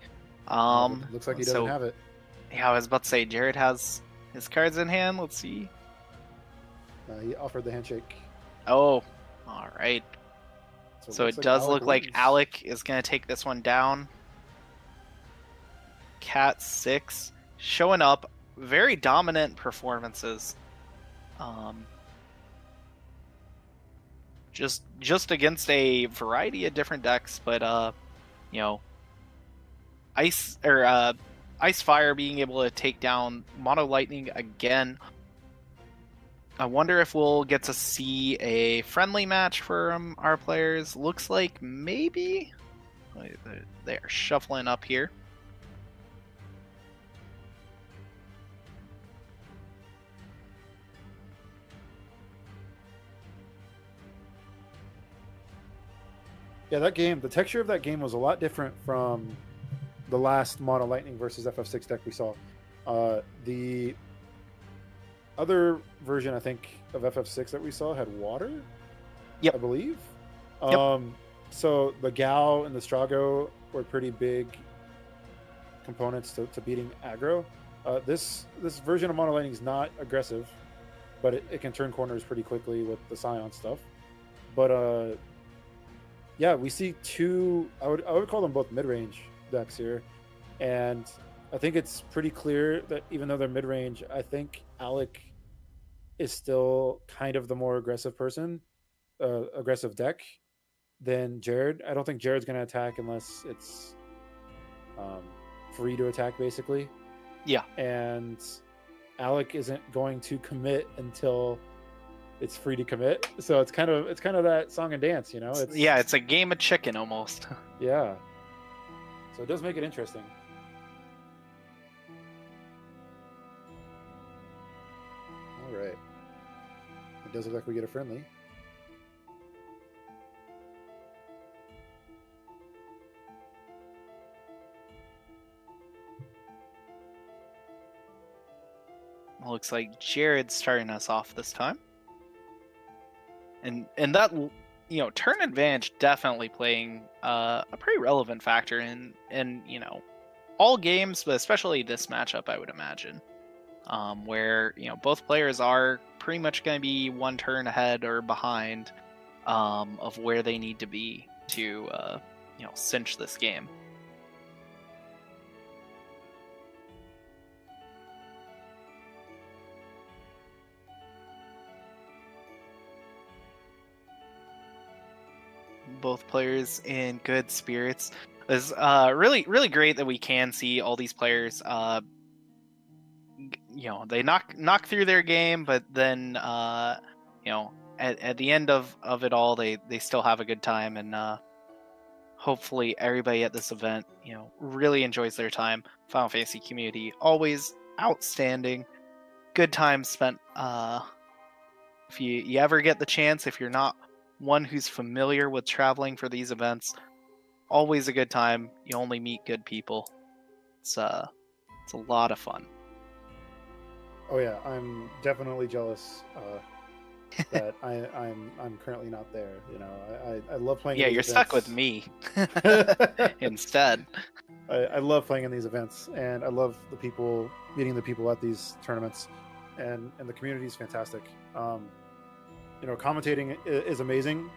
Looks like he doesn't have it. Yeah, I was about to say Jared has his cards in hand. Let's see. He offered the handshake. Oh, all right. So looks it does Alec look like wins. Alec is going to take this one down. Cat 6 showing up, very dominant performances. Just against a variety of different decks, but you know, Ice Fire being able to take down Mono Lightning again. I wonder if we'll get to see a friendly match for our players. Looks like maybe they're shuffling up here. Yeah, that game, the texture of that game was a lot different from the last Mono Lightning versus FF6 deck we saw. The other version, I think, of FF6 that we saw had water. Yep. I believe. Yep. So the Gal and the Strago were pretty big components to beating aggro. This version of Mono Lightning is not aggressive, but it can turn corners pretty quickly with the Scion stuff. But yeah, we see two. I would call them both mid-range decks here, and I think it's pretty clear that even though they're mid-range, I think Alec is still kind of the more aggressive aggressive deck than Jared. I don't think Jared's going to attack unless it's free to attack, basically. Yeah. And Alec isn't going to commit until it's free to commit. So it's kind of that song and dance, you know? It's a game of chicken almost. Yeah. So it does make it interesting. All right. It does look like we get a friendly. Looks like Jared's starting us off this time. And that, turn advantage definitely playing a pretty relevant factor in all games, but especially this matchup, I would imagine, where both players are pretty much going to be one turn ahead or behind of where they need to be to cinch this game. Both players in good spirits. It's really, really great that we can see all these players. They knock through their game, but then at the end of it all, they still have a good time, and hopefully everybody at this event really enjoys their time. Final Fantasy community always outstanding. Good time spent. If you ever get the chance, if you're not one who's familiar with traveling for these events, always a good time. You only meet good people. It's a lot of fun. Oh yeah, I'm definitely jealous that I'm currently not there. I love playing. Yeah, in these you're events. stuck with me instead. I love playing in these events, and I love meeting the people at these tournaments, and the community is fantastic. Commentating is amazing.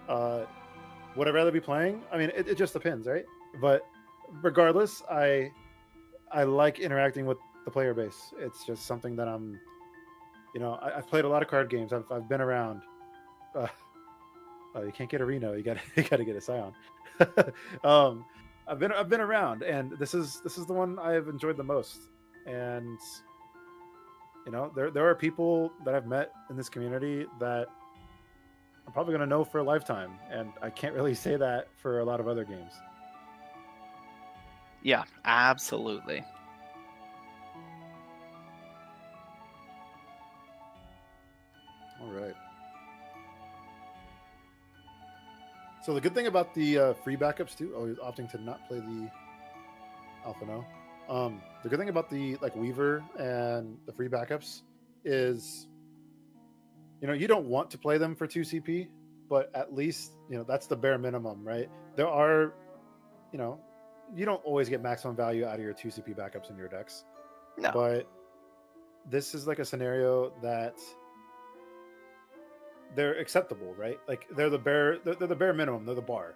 Would I rather be playing? I mean, it just depends, right? But regardless, I like interacting with the player base. It's just something that I've played a lot of card games. I've been around. You can't get a Reno. You got to get a Scion. I've been around, and this is the one I've enjoyed the most. And there are people that I've met in this community that I'm probably going to know for a lifetime, and I can't really say that for a lot of other games. Yeah, absolutely. All right. So the good thing about the free backups too, he's opting to not play the Alpha No. The good thing about the Weaver and the free backups is, you don't want to play them for 2 CP, but at least that's the bare minimum, right? There are, you don't always get maximum value out of your 2 CP backups in your decks, No. But this is like a scenario that they're acceptable, right? Like they're the bare minimum. They're the bar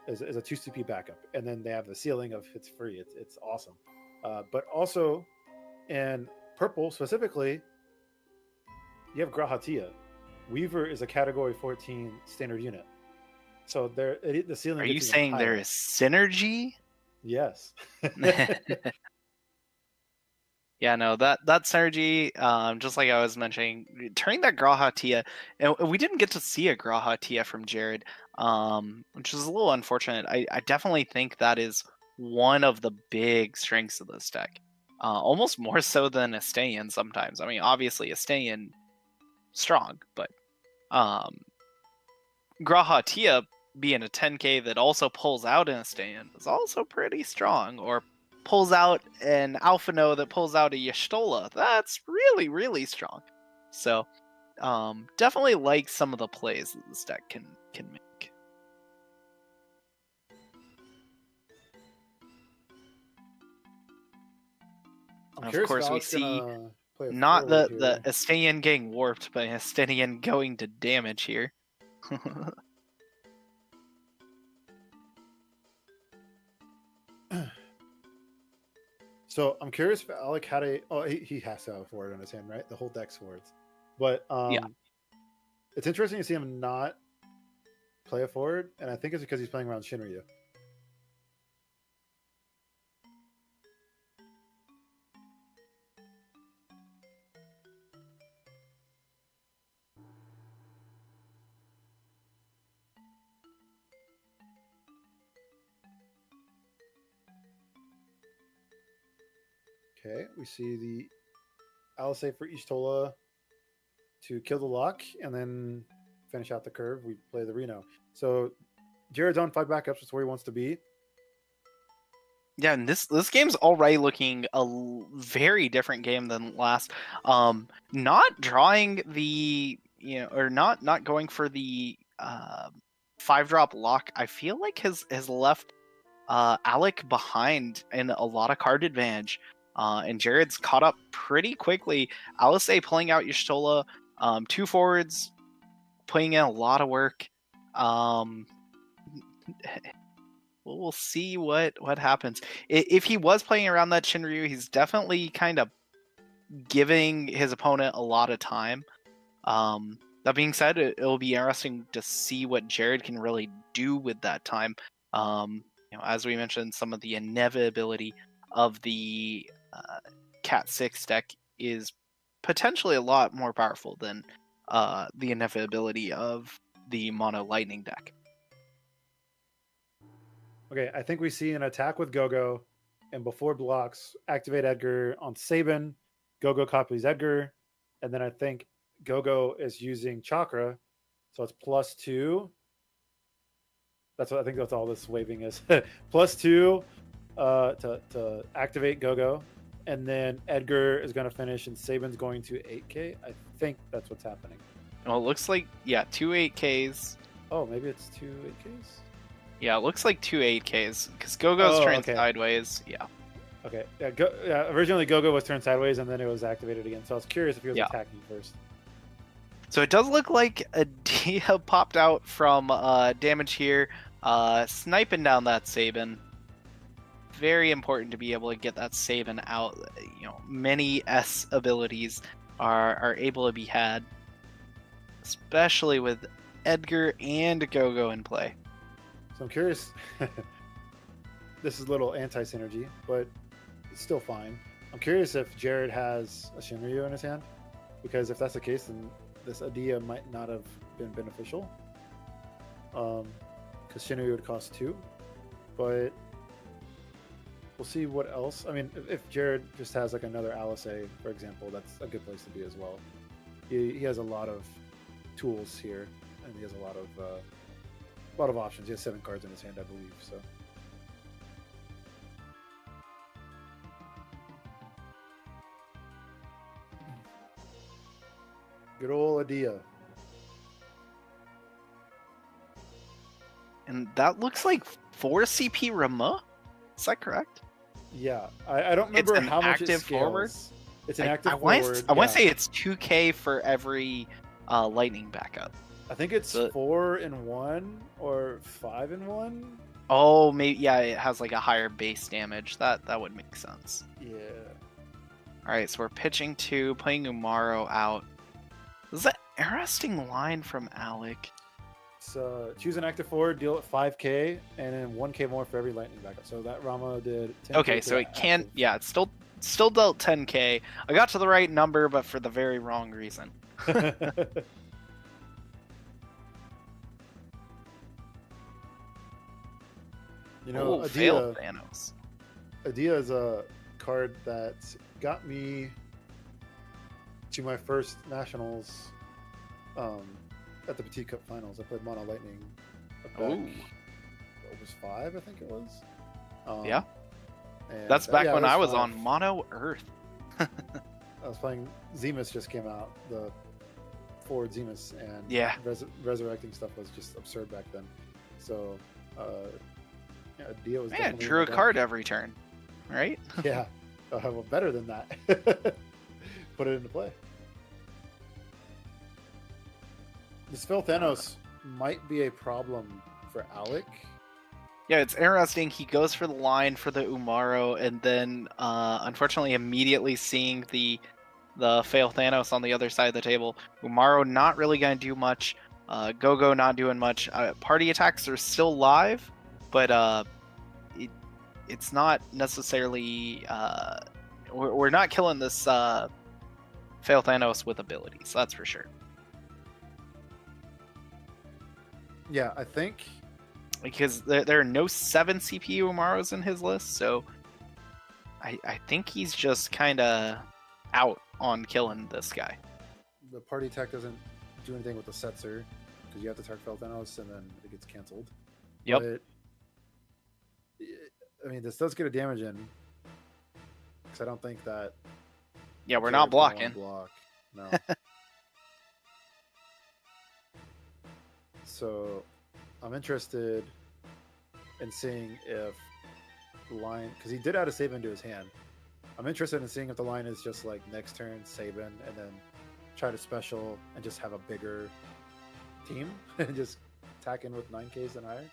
is a 2 CP backup, and then they have the ceiling of it's free. It's awesome. But also in purple specifically, you have Grahatia. Weaver is a category 14 standard unit. So the ceiling. Are gets you even saying higher. there is synergy? Yes. Yeah, no, that synergy, just like I was mentioning, turning that Grahatia, and we didn't get to see a Grahatia from Jared, which is a little unfortunate. I definitely think that is one of the big strengths of this deck, almost more so than Estanian sometimes. I mean, obviously Estanian strong, but Grahatia being a 10k that also pulls out an Estanian is also pretty strong, or pulls out an Alphino that pulls out a Y'shtola. That's really, really strong. So, definitely like some of the plays that this deck can make. I'm Of curious if course, we Alex see gonna play a not forward the here. Estanian getting warped, but Estanian going to damage here. So I'm curious if Alec had a. Oh, he has to have a forward in his hand, right? The whole deck's forwards. But Yeah. it's interesting to see him not play a forward, and I think it's because he's playing around Shinryu. Okay, we see the Alisei for Ishtola to kill the lock and then finish out the curve. We play the Reno. So Jared's on 5 backups. That's where he wants to be. Yeah, and this game's already looking very different game than last. Not drawing the or not going for the 5-drop lock. I feel like has left Alec behind in a lot of card advantage. And Jared's caught up pretty quickly. Alisei pulling out Y'shtola, 2 forwards, putting in a lot of work. We'll see what happens. If he was playing around that Shinryu, he's definitely kind of giving his opponent a lot of time. That being said, it'll be interesting to see what Jared can really do with that time. As we mentioned, some of the inevitability of the Cat 6 deck is potentially a lot more powerful than the inevitability of the Mono Lightning deck. Okay, I think we see an attack with Gogo, and before blocks, activate Edgar on Sabin. Gogo copies Edgar, and then I think Gogo is using Chakra, so it's +2. That's what I think. That's all this waving is. +2 to activate Gogo, and then Edgar is going to finish, and Sabin's going to 8k. I think that's what's happening. Well, it looks like 2 8Ks. Oh, maybe it's 2 8ks. Yeah, it looks like 2 8Ks because Gogo's turned sideways. Yeah. Okay. Yeah, originally Gogo was turned sideways and then it was activated again. So I was curious if he was attacking first. So it does look like a Dia popped out from damage here, sniping down that Sabin. Very important to be able to get that Sabin out. Many S abilities are able to be had, especially with Edgar and Gogo in play. So I'm curious. This is a little anti-synergy, but it's still fine. I'm curious if Jared has a Shinryu in his hand, because if that's the case, then this idea might not have been beneficial. Because Shinryu would cost 2, but we'll see what else. I mean, if Jared just has like another Alisei, for example, that's a good place to be as well. He has a lot of tools here, and he has a lot of options. He has 7 cards in his hand, I believe. So. Good old Adia. And that looks like 4 CP Rama? Is that correct? Yeah, I don't remember an how much it active scales. forward? It's an active I want forward. I want yeah. to say it's 2K for every lightning backup. I think it's So- 4 in 1 or 5 in 1. Oh, maybe yeah, it has like a higher base damage. That would make sense. Yeah. All right, so we're pitching 2, playing Umaro out. This is an interesting line from Alec. So choose an active forward, deal at 5k, and then 1k more for every lightning backup. So that Rama did 10k. Okay, so it can, yeah, it's still dealt 10k. I got to the right number, but for the very wrong reason. You know, Oh, failed Thanos. Adia is a card that got me to my first nationals at the Petit Cup Finals. I played Mono Lightning back, Ooh. what was 5, I think it was. Yeah. And, That's back yeah, when it was I was 5. on Mono Earth. I was playing Zemus just came out, the forward Zemus, and Yeah. resurrecting stuff was just absurd back then. So, yeah, Adia was Man, definitely drew a in my card deck. every turn, right? Yeah, well, better than that. Put it into play. This Phil Thanos might be a problem for Alec. Yeah, it's interesting. He goes for the line for the Umaro, and then unfortunately, immediately seeing the fail Thanos on the other side of the table. Umaro not really going to do much. Go-Go not doing much. Party attacks are still live, but it's not necessarily. We're not killing this fail Thanos with abilities. That's for sure. Yeah, I think. Because there are no 7 CPU Umaros in his list, so I think he's just kind of out on killing this guy. The party attack doesn't do anything with the Setzer because you have to target Phil Thanos and then it gets canceled. Yep. But, I mean, this does get a damage in because I don't think that. Yeah, we're not Jared's gonna blocking. wanna block. No. So, I'm interested in seeing if the line, because he did add a Saban into his hand. I'm interested in seeing if the line is just like next turn Saban and then try to special and just have a bigger team and just attack in with 9Ks and higher.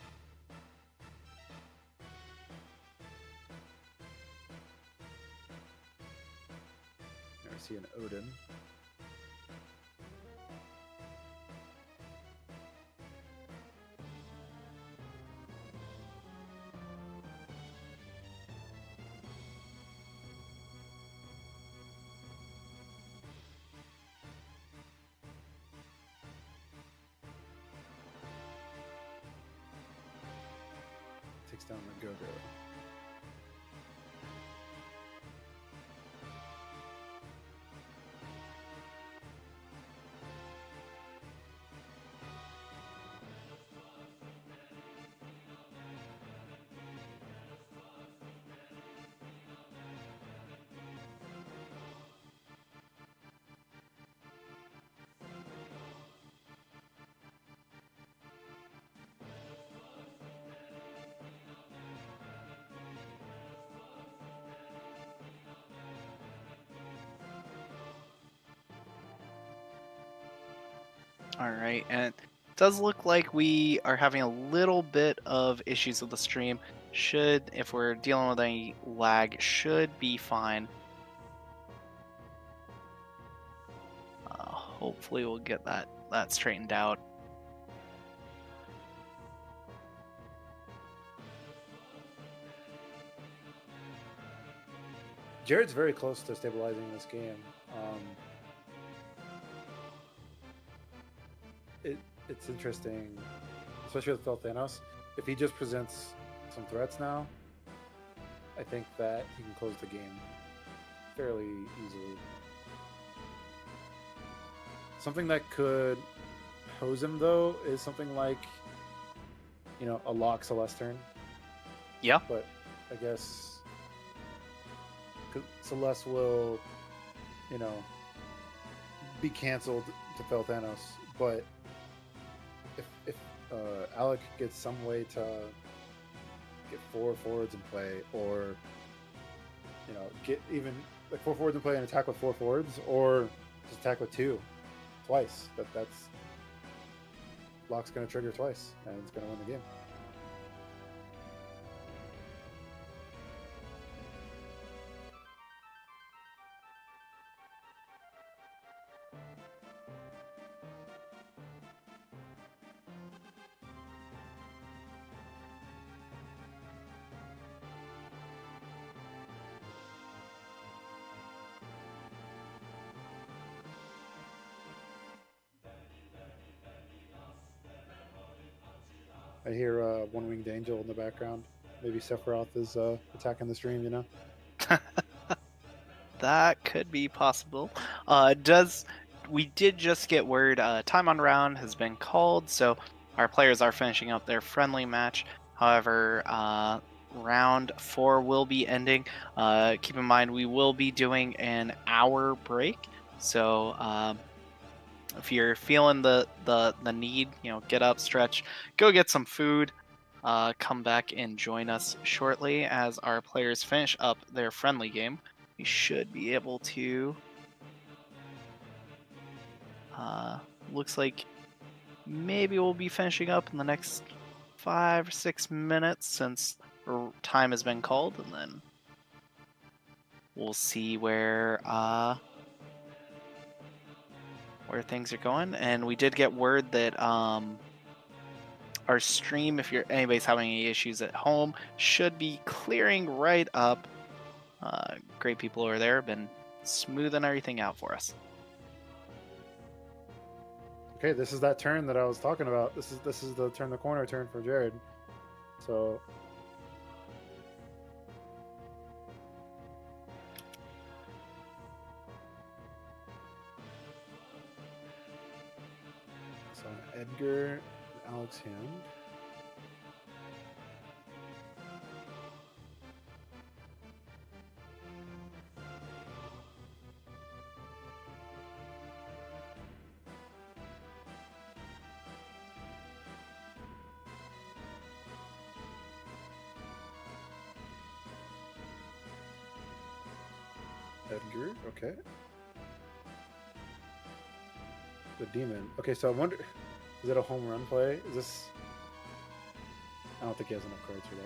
I see an Odin. Takes down the Go-Go. All right, and it does look like we are having a little bit of issues with the stream. If we're dealing with any lag, should be fine. Hopefully we'll get that straightened out. Jared's very close to stabilizing this game. It's interesting, especially with Phil Thanos. If he just presents some threats now, I think that he can close the game fairly easily. Something that could hose him, though, is something like, you know, a lock Celeste turn. Yeah. But I guess Celeste will, you know, be canceled to Phil Thanos. But if Alec gets some way to get 4 forwards in play, or get even like 4 forwards and play an attack with 4 forwards, or just attack with 2 twice. That's block's going to trigger twice, and it's going to win the game. I hear One Winged Angel in the background. Maybe Sephiroth is attacking the stream, you know? That could be possible. We did just get word time on round has been called, so our players are finishing up their friendly match. However, round 4 will be ending. Keep in mind we will be doing an hour break, so if you're feeling the need, get up, stretch, go get some food, come back and join us shortly as our players finish up their friendly game. We should be able to. Looks like maybe we'll be finishing up in the next 5 or 6 minutes since time has been called, and then we'll see where things are going. And we did get word that our stream, if anybody's having any issues at home, should be clearing right up. Great people over there have been smoothing everything out for us. Okay, this is that turn that I was talking about. This is the turn the corner turn for Jared. So Edgar and Alex Hand. Edgar, okay. The Demon. Okay, so I wonder, is it a home run play? Is this? I don't think he has enough cards for that.